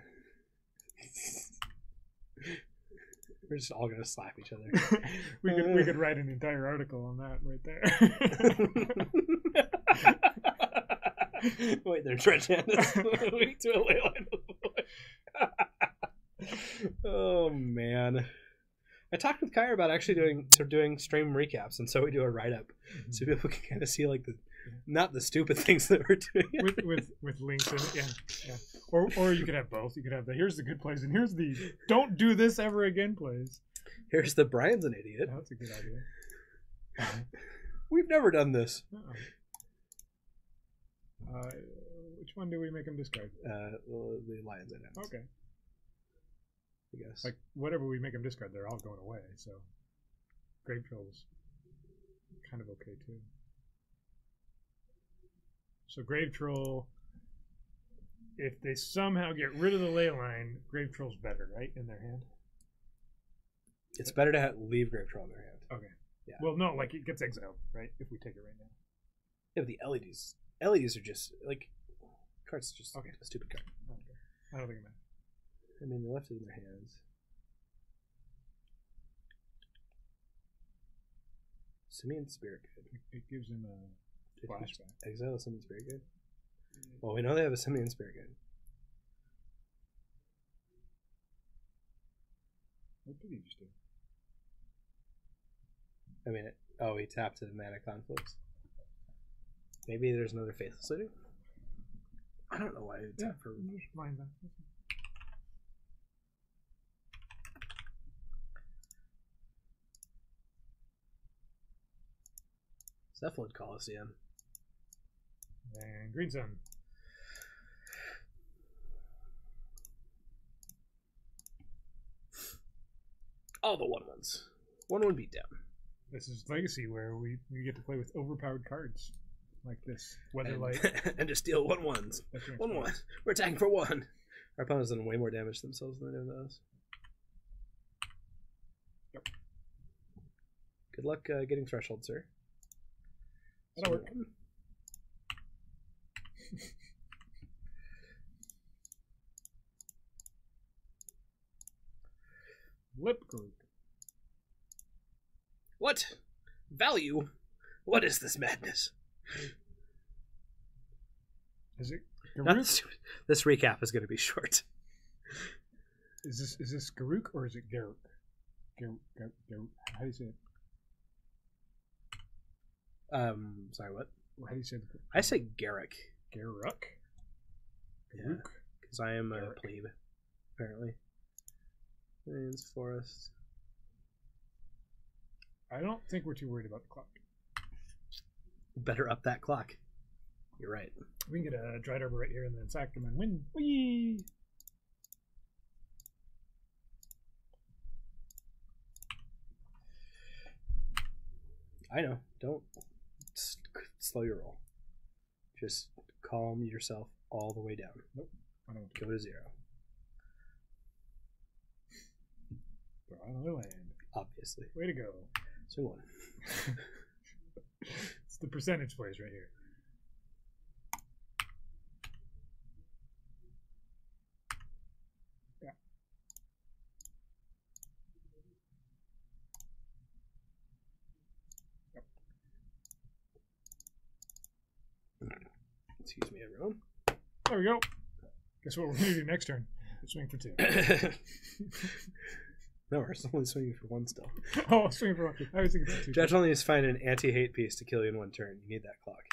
Speaker 1: We're just all gonna slap each other.
Speaker 2: we could write an entire article on that right there.
Speaker 1: Wait, their dredge hand is weak to a Leyline of the Void. Oh man. I talked with Kyra about actually doing stream recaps, and so we do a write up, so people can kind of see like not the stupid things that we're doing
Speaker 2: with links in it, yeah. Or you could have both. You could have here's the good plays and here's the don't do this ever again plays.
Speaker 1: Here's the Brian's an idiot.
Speaker 2: That's a good idea.
Speaker 1: We've never done this.
Speaker 2: Which one do we make them discard?
Speaker 1: Well, the Lions and Ends.
Speaker 2: Okay.
Speaker 1: I guess.
Speaker 2: Like whatever we make them discard, they're all going away. So Grave Troll's kind of okay too. So Grave Troll, if they somehow get rid of the Leyline, Grave Troll's better, right, in their hand?
Speaker 1: It's better to leave Grave Troll in their hand.
Speaker 2: Okay.
Speaker 1: Yeah.
Speaker 2: Well, no, like it gets exiled, right? If we take it right now.
Speaker 1: Yeah, but the LEDs are just like cards. Just
Speaker 2: okay.
Speaker 1: A stupid card.
Speaker 2: Okay. I don't think it matters.
Speaker 1: I mean, they left it in their hands. Simian Spirit Guide.
Speaker 2: It gives him a flashback.
Speaker 1: Exile a Simian Spirit Guide? Well, we know they have a Simian Spirit Guide.
Speaker 2: What did he just do?
Speaker 1: I mean, he tapped to the Mana Conflicts. Maybe there's another Faithless Lady? I don't know why he would tap for...
Speaker 2: Just mind that.
Speaker 1: Cephalid Coliseum.
Speaker 2: And Green Sun.
Speaker 1: All the 1/1s. 1/1 beatdown.
Speaker 2: This is Legacy, where we get to play with overpowered cards like this.
Speaker 1: And just steal 1/1s. 1/1. We're attacking for 1. Our opponent's done way more damage to themselves than anyone else.
Speaker 2: Yep.
Speaker 1: Good luck getting Threshold, sir.
Speaker 2: That'll work. Lip group.
Speaker 1: What? Value? What is this madness?
Speaker 2: Is it
Speaker 1: this recap is going to be short.
Speaker 2: Is this Garuk or is it Garuk? Garuk. How do you say it?
Speaker 1: Sorry, what?
Speaker 2: How do you say it?
Speaker 1: I say Garruk.
Speaker 2: Garuk?
Speaker 1: Yeah, because I am a plebe, apparently. Lands, forest.
Speaker 2: I don't think we're too worried about the clock.
Speaker 1: Better up that clock. You're right.
Speaker 2: We can get a Dried Arbor right here and then sack them and win. Whee!
Speaker 1: I know. Don't slow your roll. Just calm yourself all the way down.
Speaker 2: Nope. I don't
Speaker 1: go to 0.
Speaker 2: Draw another land.
Speaker 1: Obviously.
Speaker 2: Way to go.
Speaker 1: Swing 1.
Speaker 2: It's the percentage plays right here. Yeah. Yep.
Speaker 1: Excuse me, everyone.
Speaker 2: There we go. Guess what we're going to do next turn? Swing for 2.
Speaker 1: No, we're only swinging for 1 still.
Speaker 2: Oh, swinging for 1. I was thinking 2.
Speaker 1: Judge only needs to find an anti-hate piece to kill you in 1 turn. You need that clock.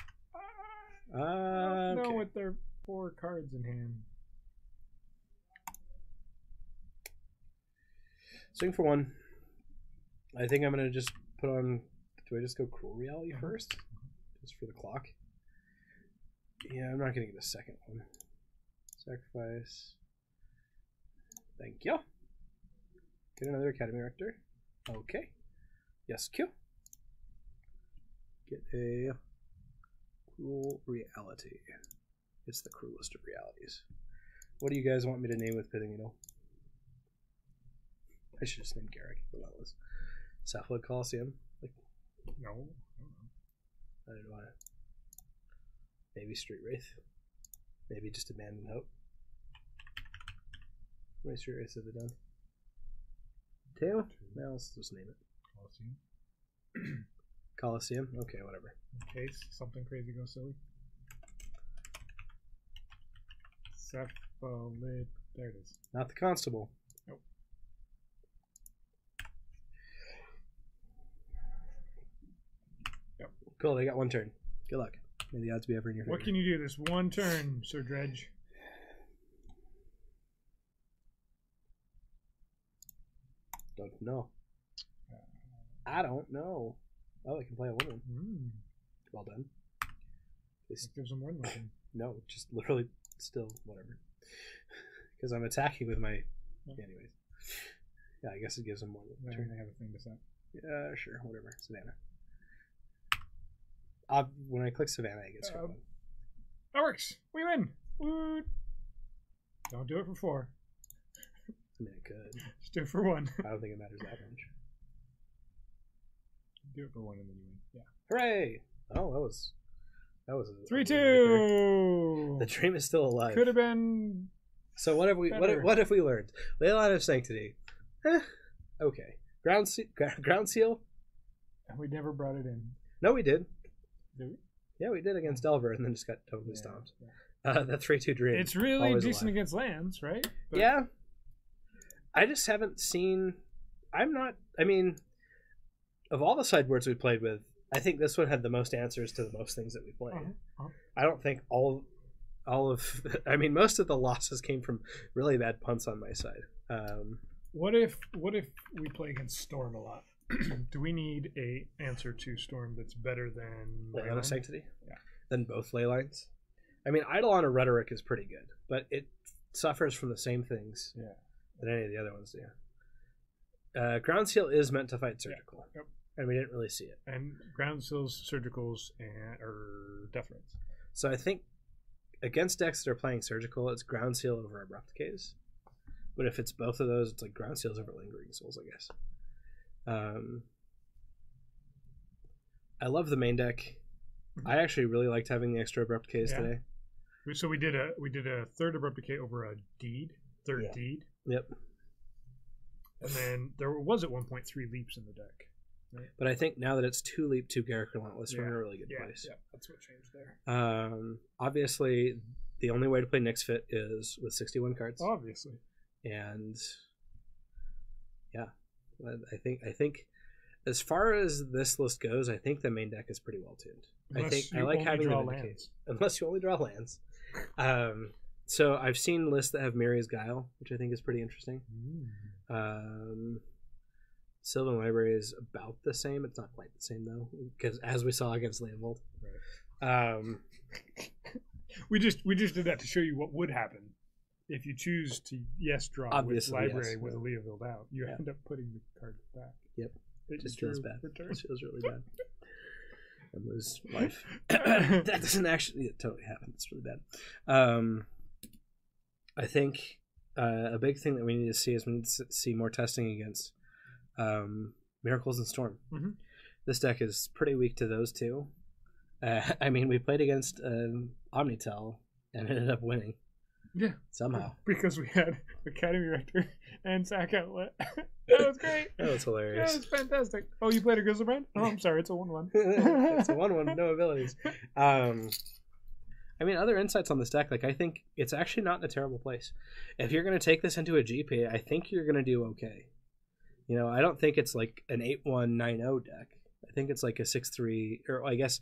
Speaker 2: No,
Speaker 1: okay.
Speaker 2: with their 4 cards in hand.
Speaker 1: Swing for 1. I think I'm going to just put on... Do I just go Cruel Reality first? Just for the clock? Yeah, I'm not going to get a second one. Sacrifice. Thank you. Get another Academy Rector. Okay. Yes, Q. Get a Cruel Reality. It's the cruelest of realities. What do you guys want me to name with Pithing Needle? I should just name Garrick. Relentless. Sapphire Coliseum. Like,
Speaker 2: no.
Speaker 1: I don't know. Maybe Street Wraith. Maybe just Abandon Hope. How many Street Wraiths have they done? 2? Now let's just name it.
Speaker 2: Coliseum.
Speaker 1: Coliseum? Okay, whatever.
Speaker 2: In case something crazy goes silly. Cephalid. There it is.
Speaker 1: Not the Constable.
Speaker 2: Nope. Yep.
Speaker 1: Cool, they got one turn. Good luck. May the odds be ever in your favor.
Speaker 2: What can you do this one turn, Sir Dredge?
Speaker 1: Don't know. I don't know. Oh, I can play a woman. Well done.
Speaker 2: It gives them one weapon.
Speaker 1: No, just literally still whatever. Because I'm attacking with my... Anyways. Yeah, I guess it gives them one.
Speaker 2: Then they have a thing to set.
Speaker 1: Yeah, sure, whatever. Savannah. When I click Savannah, I get screwed.
Speaker 2: That works. We win. Woo. Don't do it for 4.
Speaker 1: I mean, I could.
Speaker 2: Just do it for 1.
Speaker 1: I don't think it matters that much.
Speaker 2: Do it for 1 and then you win. Yeah.
Speaker 1: Hooray! Oh, that was a
Speaker 2: 3-2.
Speaker 1: The dream is still alive.
Speaker 2: Could have been.
Speaker 1: So what have we learned? Leyline of Sanctity. Okay. Ground seal.
Speaker 2: We never brought it in.
Speaker 1: No, we did.
Speaker 2: Did we?
Speaker 1: Yeah, we did against Delver, and then just got totally stomped. Yeah. That 3-2 dream.
Speaker 2: It's really decent alive. Against lands, right?
Speaker 1: But yeah. I just haven't seen. I mean, of all the sideboards we played with, I think this one had the most answers to the most things that we played. I don't think all of. I mean, most of the losses came from really bad punts on my side.
Speaker 2: What if we play against Storm a lot? Do we need a answer to Storm that's better than
Speaker 1: Leyline of Sanctity?
Speaker 2: Yeah.
Speaker 1: Than both Leylines? I mean, Eidolon or Rhetoric is pretty good, but it suffers from the same things that any of the other ones do. Ground Seal is meant to fight Surgical.
Speaker 2: Yep.
Speaker 1: And we didn't really see it.
Speaker 2: And Ground Seals, Surgicals, or Death Rains.
Speaker 1: So I think against decks that are playing Surgical, it's Ground Seal over Abrupt Gaze. But if it's both of those, it's like Ground Seals over Lingering Souls, I guess. I love the main deck. I actually really liked having the extra Abrupt Gaze today.
Speaker 2: So we did a third Abrupt Decay over a Deed, third Deed.
Speaker 1: Yep.
Speaker 2: And then there was at one point 3 leaps in the deck. Right?
Speaker 1: But I think now that it's 2 leap, 2 Garrick Relentless, we're in a really good place.
Speaker 2: Yeah, that's what changed there.
Speaker 1: Obviously, the only way to play Nyx Fit is with 61 cards.
Speaker 2: Obviously.
Speaker 1: And yeah, I think as far as this list goes, I think the main deck is pretty well tuned. I like having the lands. Unless you only draw lands. So I've seen lists that have Mary's Guile, which I think is pretty interesting. Sylvan Library is about the same. It's not quite the same though, because as we saw against Leovold. Right.
Speaker 2: We just did that to show you what would happen if you choose to draw obviously, with Library with a Leovold out. You end up putting the card back.
Speaker 1: Yep. It just feels bad. It feels really bad. And lose life. That doesn't actually totally happen. It's really bad. I think a big thing that we need to see is we need to see more testing against Miracles and Storm. This deck is pretty weak to those two. I mean, we played against Omnitel and ended up winning.
Speaker 2: Yeah.
Speaker 1: Somehow.
Speaker 2: Because we had Academy Rector and Sack Outlet. That was great.
Speaker 1: That was hilarious.
Speaker 2: That was fantastic. Oh, you played a Grizzlebrand? Oh, I'm sorry. It's a 1-1.
Speaker 1: It's a 1-1, no abilities. I mean, other insights on this deck, like I think it's actually not in a terrible place. If you're going to take this into a GP, I think you're going to do okay. You know, I don't think it's like an 8-1-9-0 deck. I think it's like a 6-3, or I guess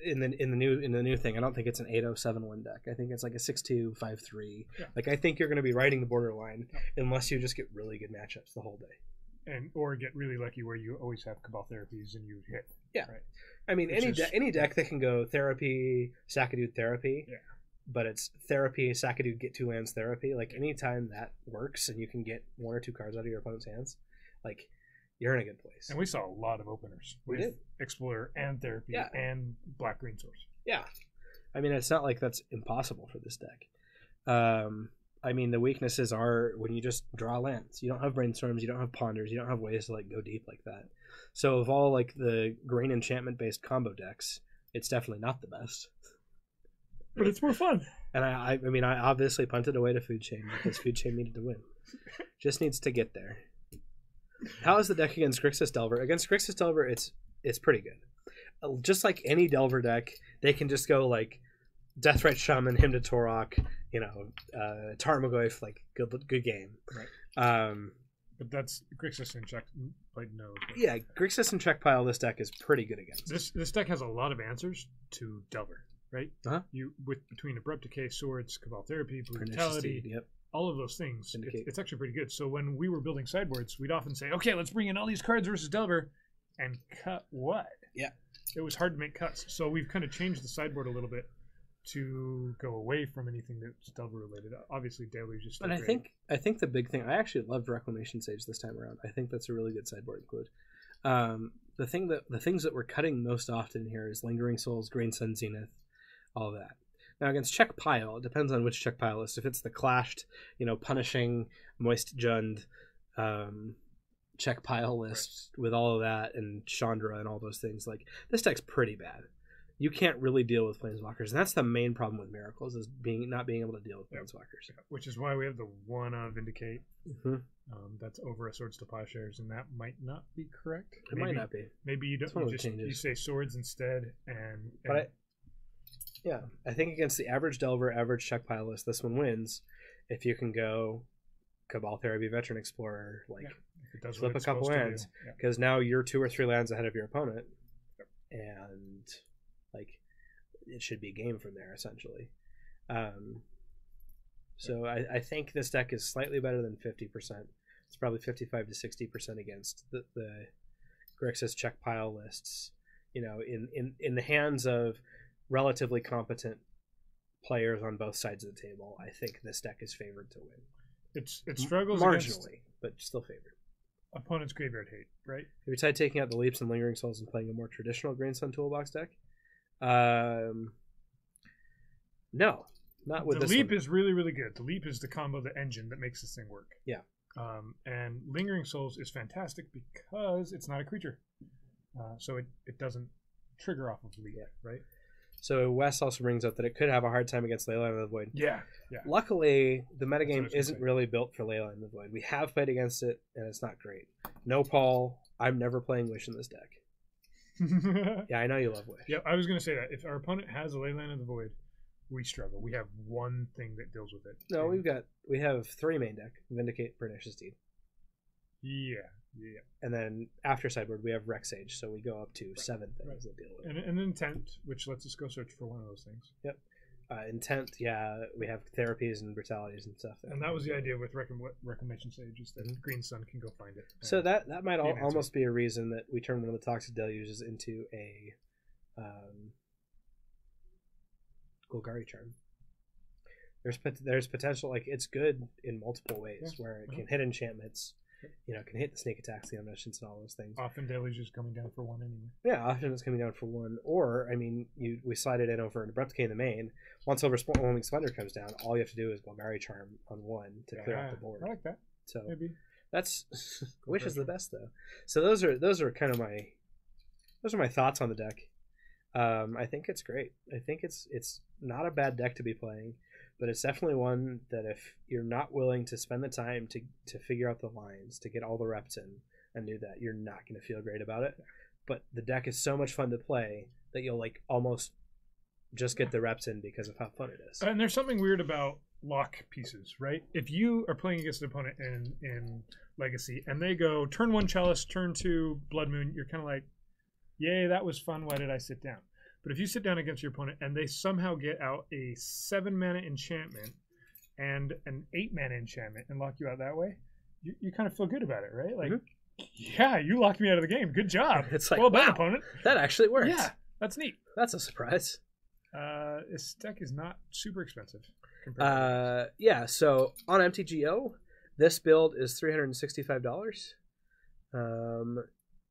Speaker 1: in the new thing, I don't think it's an 8-0-7-1 deck. I think it's like a 6-2-5-3. Yeah. Like I think you're going to be riding the borderline unless you just get really good matchups the whole day,
Speaker 2: or get really lucky where you always have Cabal Therapies and you hit.
Speaker 1: Yeah,
Speaker 2: right.
Speaker 1: I mean any deck that can go therapy, Sackadude therapy, but it's therapy, Sakadu, get 2 lands therapy. Like, anytime that works and you can get 1 or 2 cards out of your opponent's hands, like, you're in a good place.
Speaker 2: And we saw a lot of openers.
Speaker 1: We did.
Speaker 2: Explorer and therapy and black-green source.
Speaker 1: Yeah. I mean, it's not like that's impossible for this deck. I mean, the weaknesses are when you just draw lands. You don't have brainstorms, you don't have ponders, you don't have ways to, like, go deep like that. So of all, like, the green enchantment-based combo decks, it's definitely not the best.
Speaker 2: But it's more fun.
Speaker 1: And I mean, I obviously punted away to Food Chain because Food Chain needed to win. Just needs to get there. How is the deck against Grixis Delver? Against Grixis Delver, it's pretty good. Just like any Delver deck, they can just go like Deathrite Shaman, Hymn to Torok, Tarmogoyf, like good game.
Speaker 2: Right. But that's Grixis and check like no.
Speaker 1: Yeah, Grixis and check pile. This deck is pretty good against.
Speaker 2: This deck has a lot of answers to Delver, right?
Speaker 1: Uh-huh.
Speaker 2: You between Abrupt Decay, Swords, Cabal Therapy, Brutality,
Speaker 1: yep.
Speaker 2: All of those things, it's actually pretty good. So when we were building sideboards, we'd often say, okay, let's bring in all these cards versus Delver and cut what?
Speaker 1: Yeah.
Speaker 2: It was hard to make cuts. So we've kind of changed the sideboard a little bit to go away from anything that's Delver related. Obviously, Deluge is still
Speaker 1: But
Speaker 2: great.
Speaker 1: I think the big thing, I actually loved Reclamation Sage this time around. I think that's a really good sideboard include. The things that we're cutting most often here is Lingering Souls, Green Sun Zenith, all that. Now, against check pile, it depends on which check pile list. If it's the clashed, punishing, Moist Jund check pile list with all of that and Chandra and all those things, like, this deck's pretty bad. You can't really deal with Planeswalkers, and that's the main problem with Miracles, is not being able to deal with Planeswalkers.
Speaker 2: Yeah, which is why we have the 1 Vindicate.
Speaker 1: Mm-hmm.
Speaker 2: That's over a Swords to Plowshares, and that might not be correct.
Speaker 1: It might not be.
Speaker 2: Maybe you don't. You say Swords instead, and
Speaker 1: yeah, I think against the average Delver, average check pile list, this one wins. If you can go Cabal Therapy, Veteran Explorer, flip a couple lands, because now you're 2 or 3 lands ahead of your opponent, and it should be a game from there essentially. So I think this deck is slightly better than 50%. It's probably 55 to 60% against the Grixis check pile lists. In the hands of relatively competent players on both sides of the table, I think this deck is favored to win.
Speaker 2: It struggles
Speaker 1: marginally, but still favored.
Speaker 2: Opponent's graveyard hate, right?
Speaker 1: Have you tried taking out the Leaps and Lingering Souls and playing a more traditional Green Sun Toolbox deck? No, not with
Speaker 2: the
Speaker 1: this
Speaker 2: Leap
Speaker 1: one.
Speaker 2: is really, really good. The Leap is the combo, the engine that makes this thing work.
Speaker 1: Yeah.
Speaker 2: And Lingering Souls is fantastic because it's not a creature. So it doesn't trigger off of Leap, right?
Speaker 1: So Wes also brings up that it could have a hard time against Leyline of the Void.
Speaker 2: Yeah.
Speaker 1: Luckily, the metagame isn't really built for Leyline of the Void. We have played against it, and it's not great. No, Paul, I'm never playing Wish in this deck. Yeah, I know you love Wish.
Speaker 2: Yeah, I was going to say that. If our opponent has a Leyline of the Void, we struggle. We have one thing that deals with it.
Speaker 1: No, we have 3 main deck: Vindicate, Pernicious Deed.
Speaker 2: Yeah.
Speaker 1: And then after sideboard, we have Rex Sage, so we go up to 7 things that deal with it.
Speaker 2: And Intent, which lets us go search for one of those things.
Speaker 1: Yep. Intent, we have therapies and brutalities and stuff.
Speaker 2: And that was the idea with Reclamation Sage, is that Green Sun can go find it.
Speaker 1: So that might almost be a reason that we turn one of the Toxic Deluges into a Golgari Charm. There's potential, like, it's good in multiple ways, where it can hit enchantments, can hit the sneak attacks, the omniscience, and all those things.
Speaker 2: Often Deluge is coming down for 1 anyway.
Speaker 1: Yeah, often it's coming down for 1. Or, we slide it in over an Abrupt Decay in the main. Once Overwhelming Splendor comes down, all you have to do is Golgari Charm on 1 to clear out the board.
Speaker 2: I like that.
Speaker 1: So
Speaker 2: maybe
Speaker 1: that's Wish is the best though. So those are kind of my thoughts on the deck. I think it's great. I think it's not a bad deck to be playing. But it's definitely one that if you're not willing to spend the time to figure out the lines, to get all the reps in and do that, you're not going to feel great about it. But the deck is so much fun to play that you'll almost just get the reps in because of how fun it is.
Speaker 2: And there's something weird about lock pieces, right? If you are playing against an opponent in Legacy and they go turn 1 Chalice, turn 2 Blood Moon, you're kind of like, yay, that was fun. Why did I sit down? But if you sit down against your opponent and they somehow get out a 7-mana enchantment and an 8-mana enchantment and lock you out that way, you kind of feel good about it, right? Like, yeah, you locked me out of the game. Good job.
Speaker 1: It's like,
Speaker 2: well done,
Speaker 1: wow,
Speaker 2: opponent.
Speaker 1: That actually works.
Speaker 2: Yeah, that's neat.
Speaker 1: That's a surprise.
Speaker 2: this deck is not super expensive. Compared to
Speaker 1: yeah. So on MTGO, this build is $365.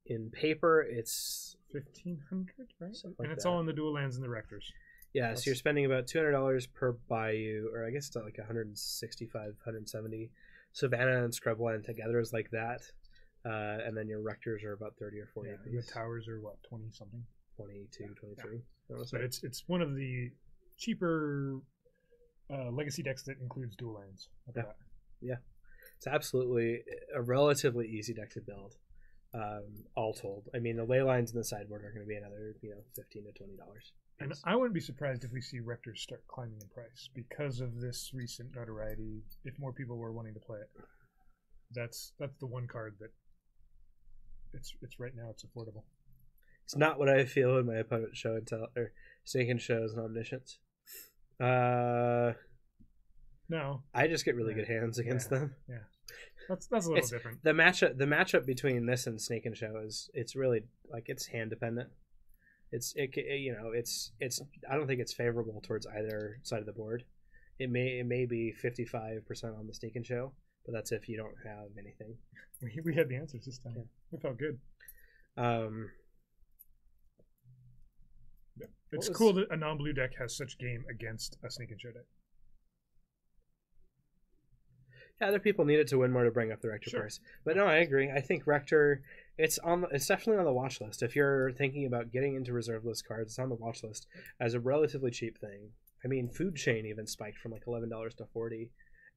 Speaker 1: In paper, it's
Speaker 2: 1,500, right?
Speaker 1: Like
Speaker 2: it's
Speaker 1: that.
Speaker 2: all in the dual lands and the rectors.
Speaker 1: Yeah, so you're spending about $200 per Bayou, or I guess it's like 165, 170. Savannah and Scrubland together is like that. And then your rectors are about 30 or 40
Speaker 2: and the towers are what, 20 something?
Speaker 1: 22, 23.
Speaker 2: Yeah. But it's one of the cheaper legacy decks that includes dual lands.
Speaker 1: Yeah. It's absolutely a relatively easy deck to build. All told. I mean, the ley lines in the sideboard are going to be another, $15 to $20.
Speaker 2: And I wouldn't be surprised if we see rectors start climbing in price because of this recent notoriety. If more people were wanting to play it, that's the one card that it's right now. It's affordable.
Speaker 1: It's not what I feel when my opponent show and tell or Snake and Shows and Omniscience.
Speaker 2: No,
Speaker 1: I just get really good hands against them.
Speaker 2: Yeah, that's a little different.
Speaker 1: The matchup between this and Snake and Show it's really like it's hand dependent. It's I don't think it's favorable towards either side of the board. It may be 55% on the Snake and Show, but that's if you don't have anything.
Speaker 2: We had the answers this time. Yeah. It felt good. It's cool that a non-blue deck has such game against a Snake and Show deck.
Speaker 1: Yeah, other people need it to win more to bring up the Rector price. But no, I agree. I think Rector, it's definitely on the watch list. If you're thinking about getting into reserve list cards, it's on the watch list as a relatively cheap thing. I mean, Food Chain even spiked from like $11 to $40,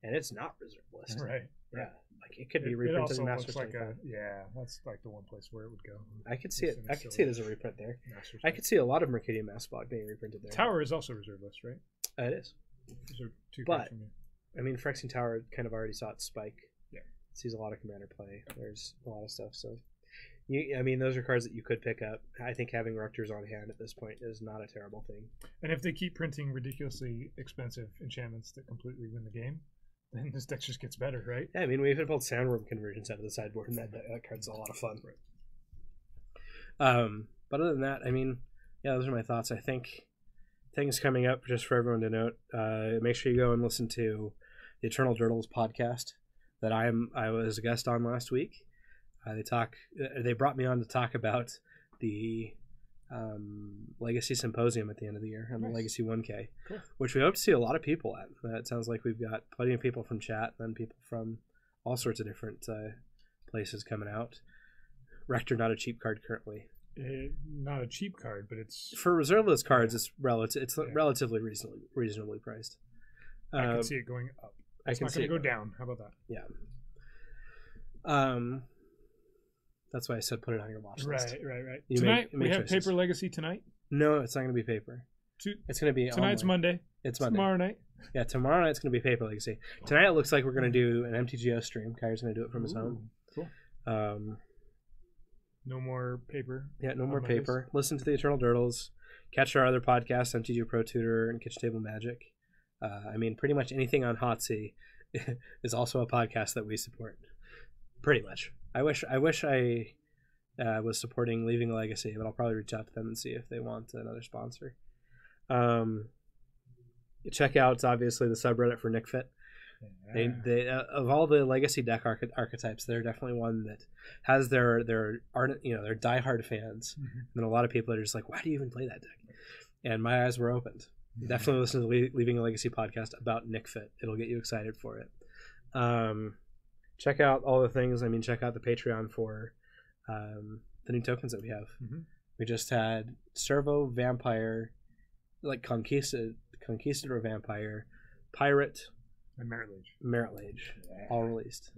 Speaker 1: and it's not reserve list.
Speaker 2: Right.
Speaker 1: Yeah, like it could be reprinted in Masters.
Speaker 2: Like that's like the one place where it would go.
Speaker 1: I could see it. I could see it as a reprint there. I could see a lot of Mercadian Massbog being reprinted there.
Speaker 2: Tower is also reserve list, right?
Speaker 1: It is.
Speaker 2: Those are two
Speaker 1: but
Speaker 2: from you.
Speaker 1: I mean, Phyrexian Tower kind of already saw it spike.
Speaker 2: Yeah,
Speaker 1: it sees a lot of commander play. There's a lot of stuff. So, I mean, those are cards that you could pick up. I think having Rectors on hand at this point is not a terrible thing.
Speaker 2: And if they keep printing ridiculously expensive enchantments that completely win the game, then this deck just gets better, right?
Speaker 1: Yeah, I mean, we even pulled Sandworm Convergence out of the sideboard, and that card's a lot of fun.
Speaker 2: Right.
Speaker 1: But other than that, I mean, yeah, those are my thoughts. I think things coming up, just for everyone to note, make sure you go and listen to the Eternal Dirtles podcast that I was a guest on last week. They brought me on to talk about the Legacy Symposium at the end of the year and the Legacy 1K, cool. Which we hope to see a lot of people at. It sounds like we've got plenty of people from chat and people from all sorts of different places coming out. Rector, not a cheap card currently.
Speaker 2: Not a cheap card, but it's
Speaker 1: for reserve list cards. It's relatively reasonably priced.
Speaker 2: I can see it going up. It's not going to go down. How about that?
Speaker 1: Yeah. That's why I said put it on your watch list.
Speaker 2: Right. Tonight we have choices. Paper Legacy tonight.
Speaker 1: No, it's not going to be paper. It's going to be
Speaker 2: tonight's
Speaker 1: online.
Speaker 2: Monday.
Speaker 1: It's Monday.
Speaker 2: Tomorrow night.
Speaker 1: Yeah, tomorrow night's going to be Paper Legacy. Tonight it looks like we're going to do an MTGO stream. Kyrie's going to do it from his home.
Speaker 2: Cool. No more paper.
Speaker 1: Yeah, no more paper. Listen to the Eternal Dirtles. Catch our other podcasts, MTGO Pro Tutor and Kitchen Table Magic. I mean, pretty much anything on Hotsy is also a podcast that we support. Pretty much. I wish I was supporting Leaving a Legacy, but I'll probably reach out to them and see if they want another sponsor. Check out obviously the subreddit for NickFit. Yeah. They of all the Legacy deck archetypes, they're definitely one that has their diehard fans, and a lot of people are just like, why do you even play that deck? And my eyes were opened. Definitely listen to the Leaving a Legacy podcast about NickFit. It'll get you excited for it. Check out all the things. I mean, check out the Patreon for the new tokens that we have. We just had Servo, Vampire, like Conquistador Vampire, Pirate,
Speaker 2: and
Speaker 1: Merit Lage, all released.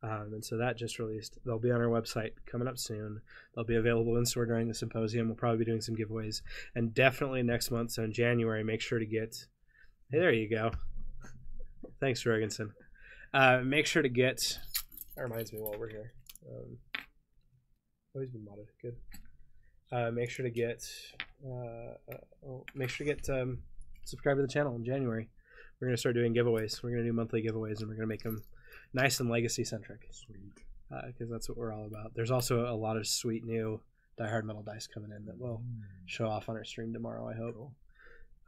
Speaker 1: And so that just released. They'll be on our website coming up soon. They'll be available in store during the symposium. We'll probably be doing some giveaways. And definitely next month, so in January, make sure to get... Hey, there you go. Thanks, Jorgensen. Make sure to get... That reminds me while we're here. Always been modded. Good. Make sure to get... subscribe to the channel in January. We're going to start doing giveaways. We're going to do monthly giveaways, and we're going to make them nice and legacy-centric. Sweet. Because that's what we're all about. There's also a lot of sweet new Die Hard Metal dice coming in that we'll show off on our stream tomorrow, I hope.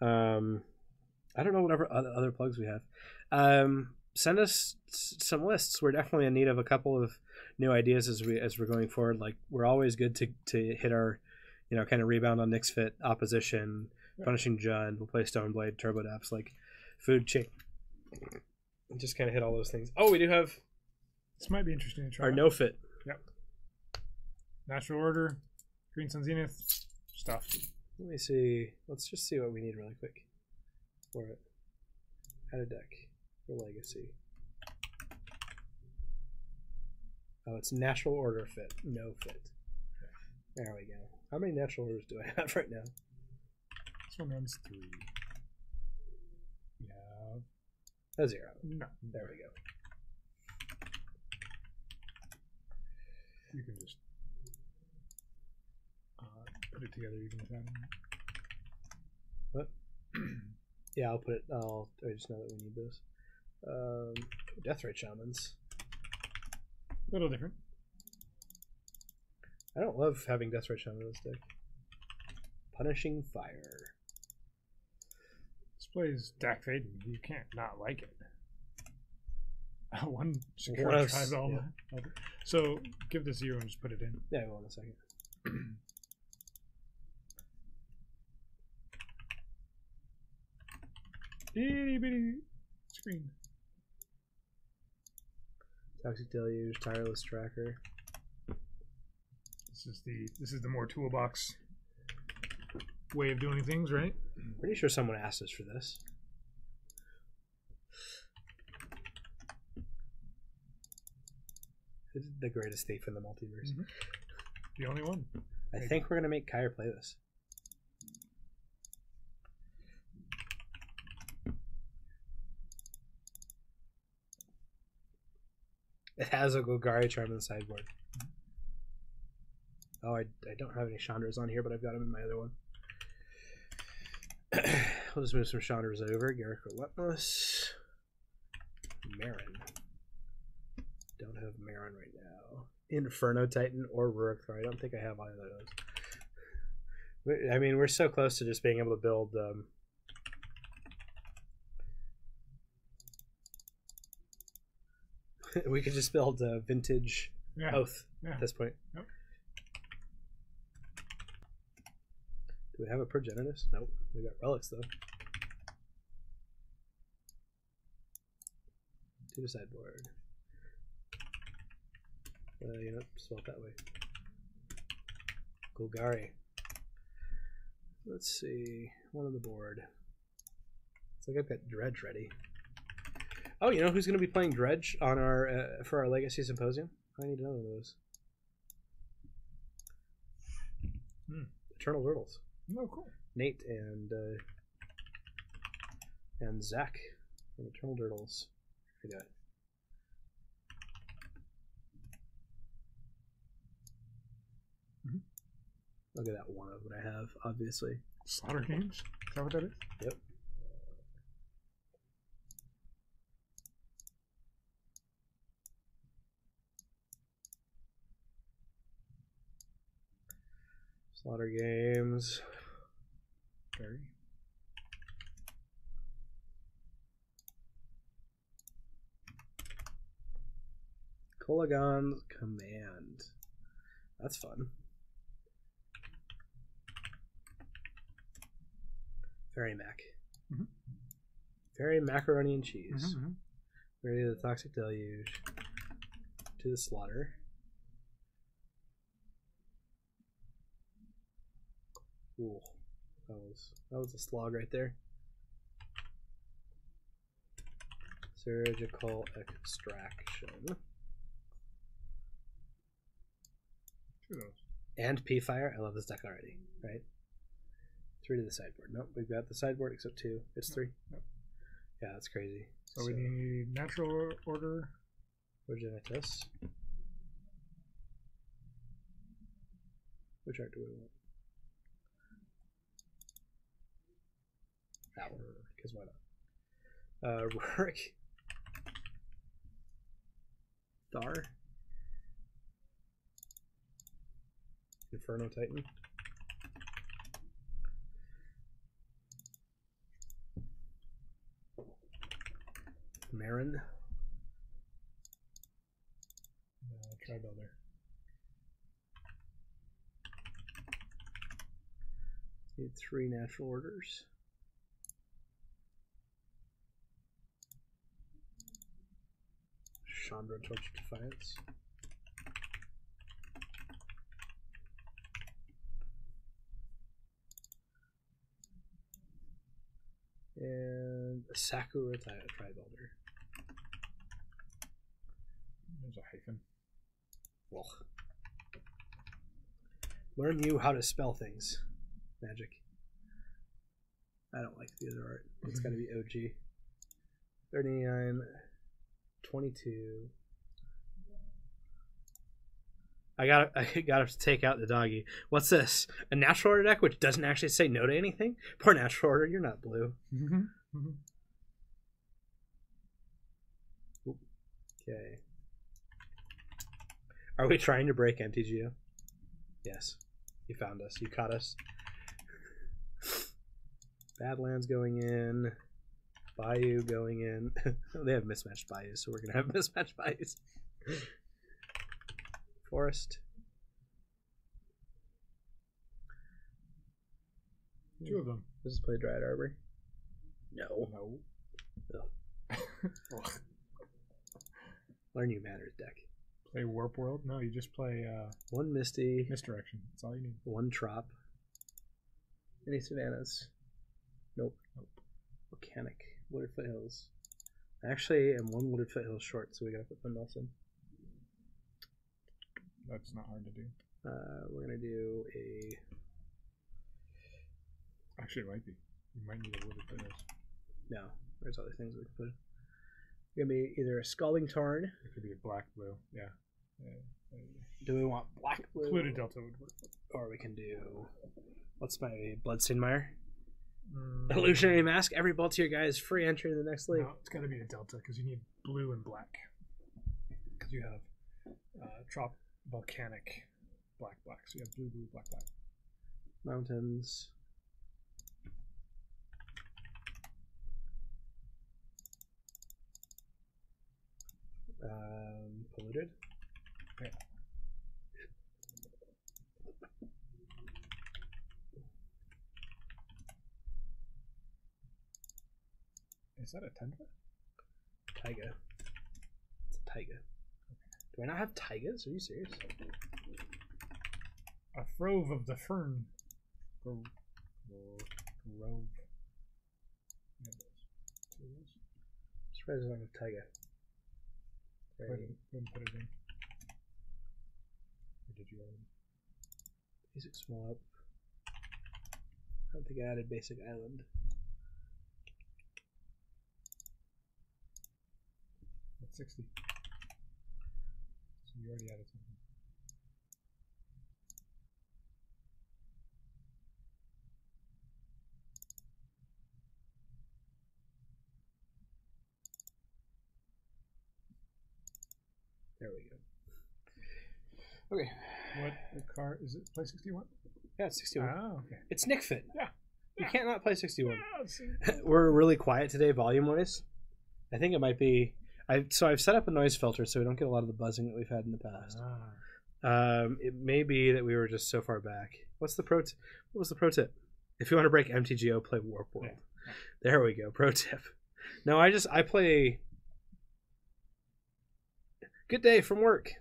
Speaker 1: I don't know whatever other plugs we have. Send us some lists. We're definitely in need of a couple of new ideas as we're going forward. Like, we're always good to hit our, kind of rebound on Nyx Fit, opposition, punishing Jund. We'll play Stoneblade, Turbo Daps, like food chain. Just kind of hit all those things. Oh, we do have.
Speaker 2: This might be interesting to try.
Speaker 1: Our no fit.
Speaker 2: Yep. Natural Order, Green Sun Zenith stuff.
Speaker 1: Let me see. Let's just see what we need really quick for it. Add a deck for Legacy. Oh, it's Natural Order fit, no fit. There we go. How many Natural Orders do I have right now?
Speaker 2: This one runs 3. We have
Speaker 1: a 0.
Speaker 2: No.
Speaker 1: There we go.
Speaker 2: You can just put it together even without it.
Speaker 1: What? Yeah, I'll put it. I just know that we need those. Deathrite Shamans.
Speaker 2: A little different.
Speaker 1: I don't love having Deathrite Shaman in this deck. Punishing Fire.
Speaker 2: This plays Dak Faden. You can't not like it. One secure tries all that. So give this 0 and just put it in.
Speaker 1: Yeah, hold on a second.
Speaker 2: Itty bitty screen.
Speaker 1: Toxic Deluge, Tireless Tracker.
Speaker 2: This is the more toolbox way of doing things, right?
Speaker 1: Pretty sure someone asked us for this. This is the greatest thief in the multiverse.
Speaker 2: Mm-hmm. The only one.
Speaker 1: I think we're gonna make Kyre play this. It has a Golgari Charm in the sideboard. Oh, I don't have any Chandras on here, but I've got them in my other one. We'll just move some Chandras over. Garruk Relentless. Marin. Don't have Marin right now. Inferno Titan or Rurik Thor. I don't think I have either of those. I mean, we're so close to just being able to build... we could just build a vintage Oath at this point.
Speaker 2: Yep.
Speaker 1: Do we have a Progenitus? Nope. We got Relics, though. To the sideboard. Swap that way. Golgari. Let's see. One on the board. It's like I've got Dredge ready. Oh, you know who's going to be playing Dredge on our for our Legacy Symposium? I need to know those. Eternal Turtles.
Speaker 2: Oh, cool.
Speaker 1: Nate and Zach from Eternal Turtles. I got. Look at that one of what I have, obviously.
Speaker 2: Slaughter Games? Is that what that is?
Speaker 1: Yep. Slaughter Games.
Speaker 2: Very.
Speaker 1: Kolagon's Command. That's fun. Fairy Mac.
Speaker 2: Mm-hmm.
Speaker 1: Fairy Macaroni and Cheese.
Speaker 2: Mm-hmm.
Speaker 1: Ready to the Toxic Deluge. To the Slaughter. Ooh, that was a slog right there. Surgical Extraction. And P-Fire. I love this deck already, right? 3 to the sideboard. Nope, we've got the sideboard except 2. It's 3.
Speaker 2: Nope.
Speaker 1: Yeah, that's crazy.
Speaker 2: So we need Natural Order.
Speaker 1: Progenitus. Which art do we want? That one, because why not? Rurik. Thar. Inferno Titan. Marin.
Speaker 2: Tri-builder.
Speaker 1: Need 3 natural orders. Chandra Torch Defiance. And a Sakura Tri-builder.
Speaker 2: There's a hyphen.
Speaker 1: Well, learn you how to spell things. Magic. I don't like the other art. It's got to be OG. 39, 22. I gotta take out the doggy. What's this? A natural order deck which doesn't actually say no to anything? Poor natural order, you're not blue. Okay. Are we trying to break MTGO? Yes. You found us. You caught us. Badlands going in. Bayou going in. They have mismatched Bayous, so we're going to have mismatched Bayous. Forest.
Speaker 2: 2 of them.
Speaker 1: Does this play Dryad Arbor? No. Learn You Matters deck.
Speaker 2: Play Warp World? No, you just play
Speaker 1: 1 Misty.
Speaker 2: Misdirection. That's all you need.
Speaker 1: 1 Trop. Any Savannahs? Nope. Volcanic. Wooded Foothills. I actually am 1 Wooded Foothills short, so we gotta put Windmills in.
Speaker 2: That's not hard to do.
Speaker 1: We're gonna do a.
Speaker 2: Actually, it might be. You might need a Wooded Foothills.
Speaker 1: No, there's other things we can put. It's gonna be either a Scalding Tarn.
Speaker 2: It could be a black blue. Yeah.
Speaker 1: Do we want black blue?
Speaker 2: Polluted Delta would work.
Speaker 1: Or we can do. What's my Bloodstained Mire? Illusionary Mask. Every ball to your guy is free entry in the next league.
Speaker 2: No, it's got to be a Delta because you need blue and black. Because you have Trop, Volcanic, black. So you have blue, black.
Speaker 1: Mountains. Polluted.
Speaker 2: Yeah. Is that a Tundra?
Speaker 1: Taiga. It's a Taiga. Okay. Do I not have Taigas? Are you serious?
Speaker 2: A Frove of the Fern. Grove.
Speaker 1: Surprised I don't have Taiga.
Speaker 2: Go ahead and put it in. Or did you already?
Speaker 1: Basic Swamp. I don't think I added Basic Island.
Speaker 2: That's 60. So you already added something.
Speaker 1: There we go. Okay.
Speaker 2: What the car is it? Play 61?
Speaker 1: Yeah, it's 61.
Speaker 2: Oh, okay.
Speaker 1: It's Nick Fit.
Speaker 2: Yeah.
Speaker 1: You can't not play 61.
Speaker 2: Yeah,
Speaker 1: We're really quiet today, volume wise. I think it might be. I've set up a noise filter so we don't get a lot of the buzzing that we've had in the past. It may be that we were just so far back. What was the pro tip? If you want to break MTGO, play Warp World. Yeah. There we go. Pro tip. No, I play. Good day from work.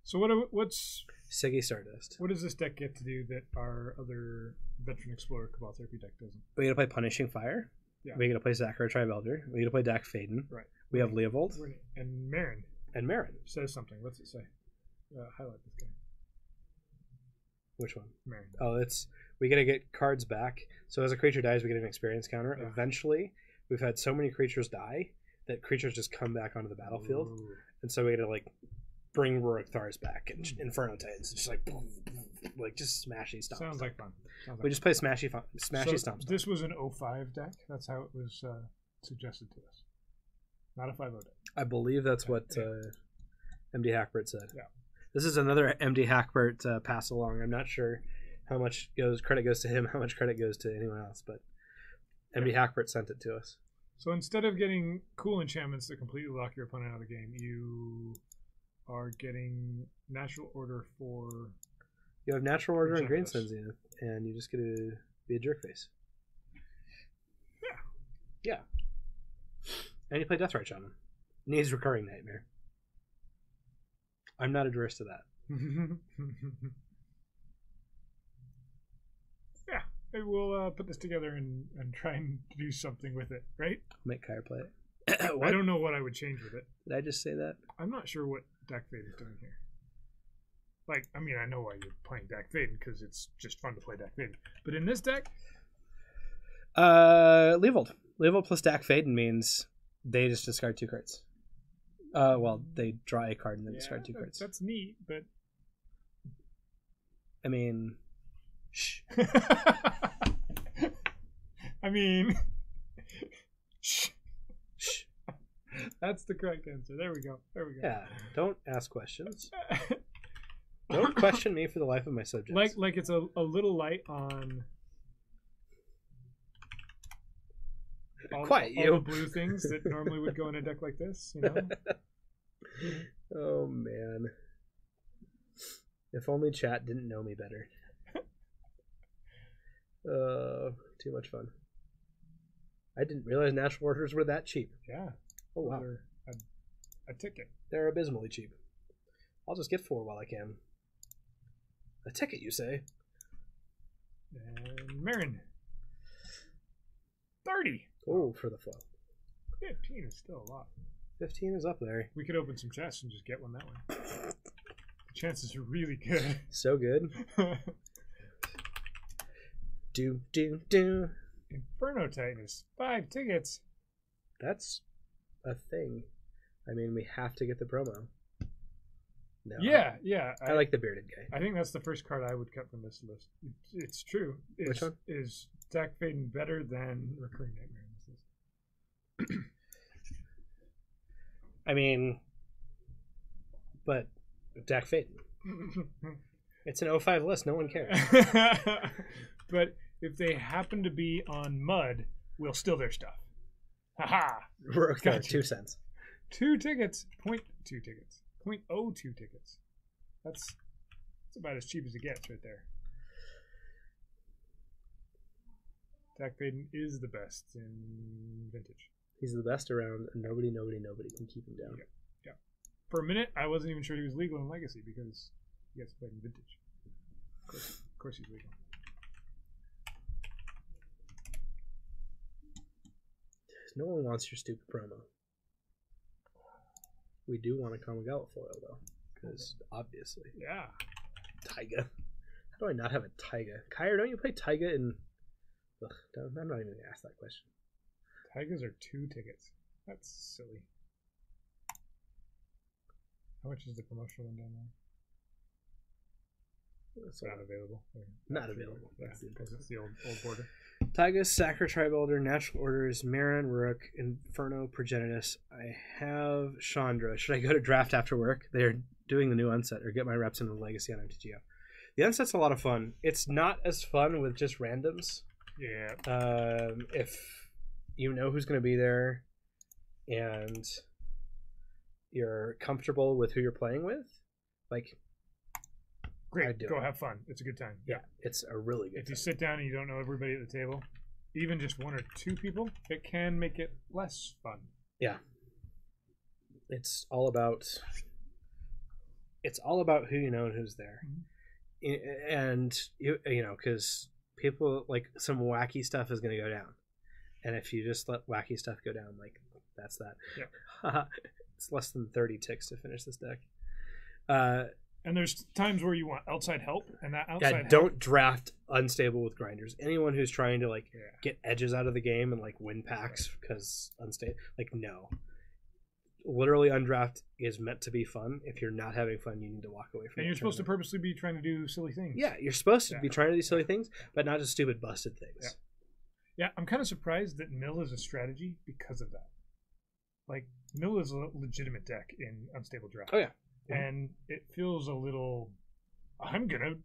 Speaker 2: So what's
Speaker 1: Siggy Stardust?
Speaker 2: What does this deck get to do that our other Veteran Explorer Cabal Therapy deck doesn't?
Speaker 1: We gotta play Punishing Fire.
Speaker 2: Yeah.
Speaker 1: We gotta play Zachary Tri-Belder. We gotta play Dak Faden.
Speaker 2: Right.
Speaker 1: We have Leovold.
Speaker 2: And Marin.
Speaker 1: And Marin.
Speaker 2: Says something. What's it say? Highlight this guy.
Speaker 1: Which one?
Speaker 2: Marin.
Speaker 1: Oh, we gotta get cards back. So as a creature dies, we get an experience counter. Yeah. Eventually, we've had so many creatures die that creatures just come back onto the battlefield. Ooh. And so we gotta bring Rurik Thars back and Inferno Titans. Just just smashy stomp.
Speaker 2: Sounds like fun.
Speaker 1: We just play smashy stomp.
Speaker 2: This was an 05 deck. That's how it was suggested to us. Not a 5-0 deck.
Speaker 1: I believe that's what MD Hackbert said.
Speaker 2: Yeah.
Speaker 1: This is another MD Hackbert pass along. I'm not sure how much credit goes to him, how much credit goes to anyone else, but MD Hackbert sent it to us.
Speaker 2: So instead of getting cool enchantments that completely lock your opponent out of the game, you are getting natural order for...
Speaker 1: You have natural order and Greenstone Zenith, and you just get to be a jerkface. Yeah. And you play Deathrite Shaman. Needs Recurring Nightmare. I'm not adverse to that.
Speaker 2: Yeah, maybe we'll put this together and try and do something with it, right?
Speaker 1: Make Kyer play it.
Speaker 2: I don't know what I would change with it.
Speaker 1: Did I just say that?
Speaker 2: I'm not sure what Dak Fade is doing here. Like, I mean, I know why you're playing Dak Fade, because it's just fun to play Dak Fade. But in this deck...
Speaker 1: Leavold. Leavold plus Dak Fade means they just discard 2 cards. Well, they draw a card and then discard 2 cards.
Speaker 2: That's neat, but...
Speaker 1: I mean... Shh.
Speaker 2: I mean... Shh. Shh. That's the correct answer. There we go.
Speaker 1: Yeah, don't ask questions. Don't question me for the life of my subjects.
Speaker 2: Like it's a little light on... All the blue things that normally would go in a deck like this, you know?
Speaker 1: Oh, man. If only chat didn't know me better. Too much fun. I didn't realize natural orders were that cheap.
Speaker 2: Yeah.
Speaker 1: Oh, wow.
Speaker 2: They're a ticket.
Speaker 1: They're abysmally cheap. I'll just get 4 while I can. A ticket, you say?
Speaker 2: And Marin. 30.
Speaker 1: Oh, for the flow.
Speaker 2: 15 is still a lot.
Speaker 1: 15 is up there.
Speaker 2: We could open some chests and just get one that way. The chances are really good.
Speaker 1: So good. Do.
Speaker 2: Inferno Titanus. 5 tickets.
Speaker 1: That's a thing. I mean, we have to get the promo. No.
Speaker 2: Yeah.
Speaker 1: I like the bearded guy.
Speaker 2: I think that's the first card I would cut from this list. It's true.
Speaker 1: Which one?
Speaker 2: Is Dak Faden better than Recurring Nightmare in this list?
Speaker 1: I mean, but Dak Faden. It's an 05 list. No one cares.
Speaker 2: But if they happen to be on Mud, we'll steal their stuff. Haha.
Speaker 1: Gotcha. 2 cents.
Speaker 2: 2 tickets. 0.2 tickets. 0.02 tickets. That's about as cheap as it gets right there. Dak Faden is the best in Vintage.
Speaker 1: He's the best around, and nobody can keep him down.
Speaker 2: Yeah. For a minute, I wasn't even sure he was legal in Legacy because he gets played in Vintage. Of course he's legal.
Speaker 1: No one wants your stupid promo. We do want a Kamigawa foil, though, because obviously.
Speaker 2: Yeah.
Speaker 1: Taiga. How do I not have a Taiga? Kyer, don't you play Taiga in... Ugh, I'm not even going to ask that question.
Speaker 2: Taigas are 2 tickets. That's silly. How much is the promotional one down there? It's not available.
Speaker 1: Not available.
Speaker 2: Yeah, because it's the old border.
Speaker 1: Taiga, Sacred Tribal Elder, Natural Orders, Marin, Rook, Inferno, Progenitus. I have Chandra. Should I go to draft after work? They're doing the new unset, or get my reps in the Legacy on MTGO. The unset's a lot of fun. It's not as fun with just randoms.
Speaker 2: Yeah.
Speaker 1: If you know who's going to be there and you're comfortable with who you're playing with, like...
Speaker 2: Great, go have fun. It's a good time.
Speaker 1: Yeah, it's a really good time.
Speaker 2: If you sit down and you don't know everybody at the table, even just 1 or 2 people, it can make it less fun.
Speaker 1: Yeah. It's all about who you know and who's there. Mm-hmm. And, you know, because people, like, some wacky stuff is going to go down. And if you just let wacky stuff go down, like, that's that.
Speaker 2: Yeah.
Speaker 1: It's less than 30 ticks to finish this deck.
Speaker 2: And there's times where you want outside help, and that outside
Speaker 1: don't draft unstable with grinders. Anyone who's trying to get edges out of the game and win packs because unstable, no. Literally, undraft is meant to be fun. If you're not having fun, you need to walk away from it.
Speaker 2: And you're supposed to purposely be trying to do silly things.
Speaker 1: Yeah, you're supposed to be trying to do silly things, but not just stupid busted things.
Speaker 2: Yeah, I'm kind of surprised that Mill is a strategy because of that. Mill is a legitimate deck in unstable draft.
Speaker 1: Oh, yeah.
Speaker 2: And it feels a little, I'm going to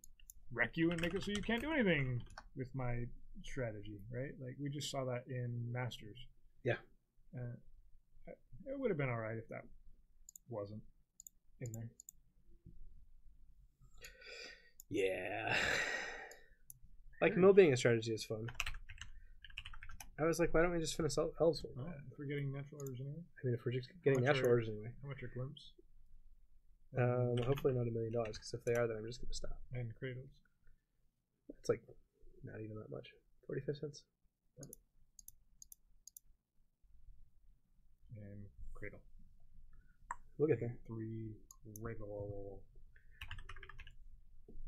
Speaker 2: wreck you and make it so you can't do anything with my strategy, right? We just saw that in Masters.
Speaker 1: Yeah.
Speaker 2: It would have been all right if that wasn't in there.
Speaker 1: Yeah. Like, mill being a strategy is fun. I was like, why don't we just finish elves?
Speaker 2: Oh, if we're getting natural orders anyway?
Speaker 1: I mean, if we're just getting natural orders anyway.
Speaker 2: How much are glimpse?
Speaker 1: Hopefully not $1 million, because if they are, then I'm just going to stop.
Speaker 2: And cradles?
Speaker 1: It's like not even that much. 45 cents.
Speaker 2: And cradle.
Speaker 1: We'll get there.
Speaker 2: 3 cradle.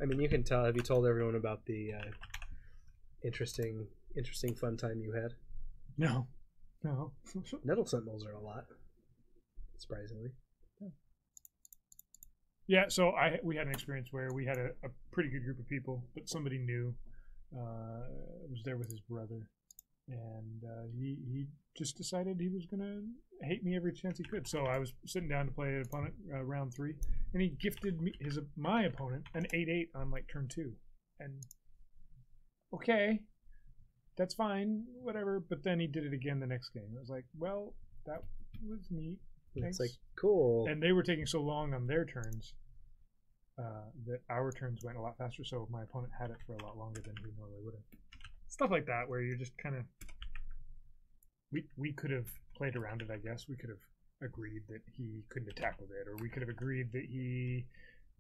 Speaker 1: I mean, you can tell. Have you told everyone about the interesting, fun time you had?
Speaker 2: No.
Speaker 1: Nettle Sentinels are a lot, surprisingly.
Speaker 2: Yeah, so we had an experience where we had a pretty good group of people, but somebody new was there with his brother, and he just decided he was going to hate me every chance he could. So I was sitting down to play an opponent round 3, and he gifted me my opponent an 8/8 on like turn 2, and okay, that's fine, whatever. But then he did it again the next game. I was like, well, that was neat.
Speaker 1: It's like, cool.
Speaker 2: And they were taking so long on their turns that our turns went a lot faster, so my opponent had it for a lot longer than he normally would have. Stuff like that, where you're just kind of... We could have played around it, I guess. We could have agreed that he couldn't attack with it, or we could have agreed that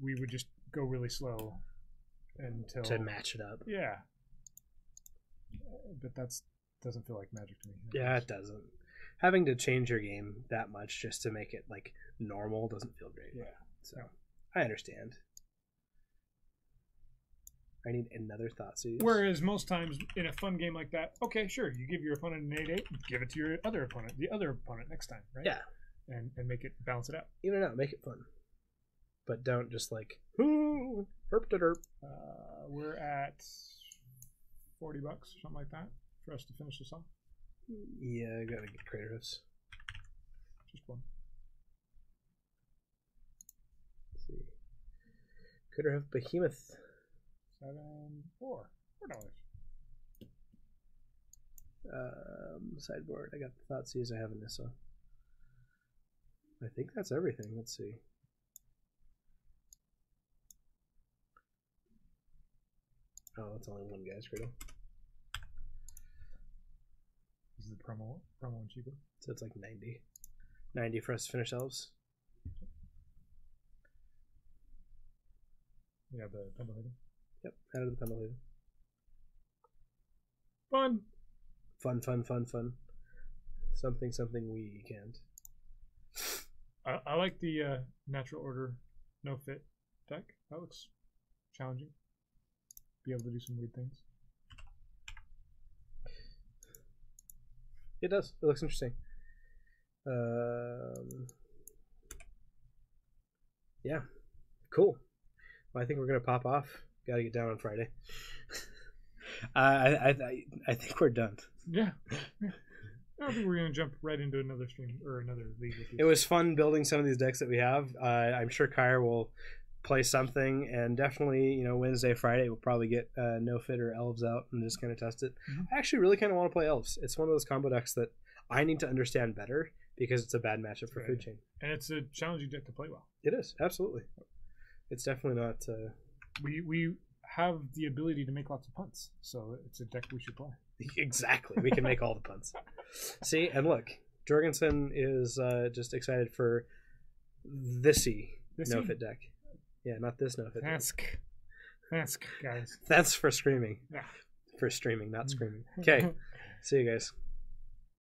Speaker 2: we would just go really slow until... To
Speaker 1: match it up.
Speaker 2: Yeah. But that doesn't feel like Magic to me.
Speaker 1: Yeah, it doesn't. Having to change your game that much just to make it like normal doesn't feel great.
Speaker 2: Yeah.
Speaker 1: So I understand. I need another Thoughtseize.
Speaker 2: Whereas most times in a fun game like that, okay, sure, you give your opponent an 8/8, give it to your other opponent, the other opponent next time, right?
Speaker 1: Yeah.
Speaker 2: And make it balance it out.
Speaker 1: Even out, make it fun. But don't just like, ooh, herp to derp.
Speaker 2: We're at $40, something like that, for us to finish this off.
Speaker 1: Yeah, I gotta get Crater Hoofs.
Speaker 2: Just one.
Speaker 1: Let's see. Crater Hoof Behemoth.
Speaker 2: $4.
Speaker 1: Sideboard. I got the Thoughtseize. I have a Nissa. I think that's everything. Let's see. Oh, that's only one guy's Cradle.
Speaker 2: This is the promo and cheaper.
Speaker 1: So it's like 90. 90 for us to finish elves.
Speaker 2: Yeah, the Pendlehaven.
Speaker 1: Yep, out of the Pendlehaven.
Speaker 2: Fun.
Speaker 1: Something we can't.
Speaker 2: I like the natural order no fit deck. That looks challenging. Be able to do some weird things.
Speaker 1: It does. It looks interesting. Yeah, cool. Well, I think we're gonna pop off. Got to get down on Friday. I think we're done.
Speaker 2: Yeah. I don't think we're gonna jump right into another stream or another league with you.
Speaker 1: It was fun building some of these decks that we have. I'm sure Kyra will play something, and definitely, Wednesday, Friday, we'll probably get no fit or elves out and just kind of test it.
Speaker 2: Mm-hmm.
Speaker 1: I actually really kind of want to play elves. It's one of those combo decks that I need to understand better because it's a bad matchup for Food Chain.
Speaker 2: And it's a challenging deck to play well.
Speaker 1: It is, absolutely. It's definitely not.
Speaker 2: We have the ability to make lots of punts, so it's a deck we should play.
Speaker 1: Exactly. We can make all the punts. See, and look, Jorgensen is just excited for thisy no fit deck. Yeah, not this no fit.
Speaker 2: That's guys.
Speaker 1: That's for screaming.
Speaker 2: Yeah.
Speaker 1: For streaming, not screaming. Okay. See you guys.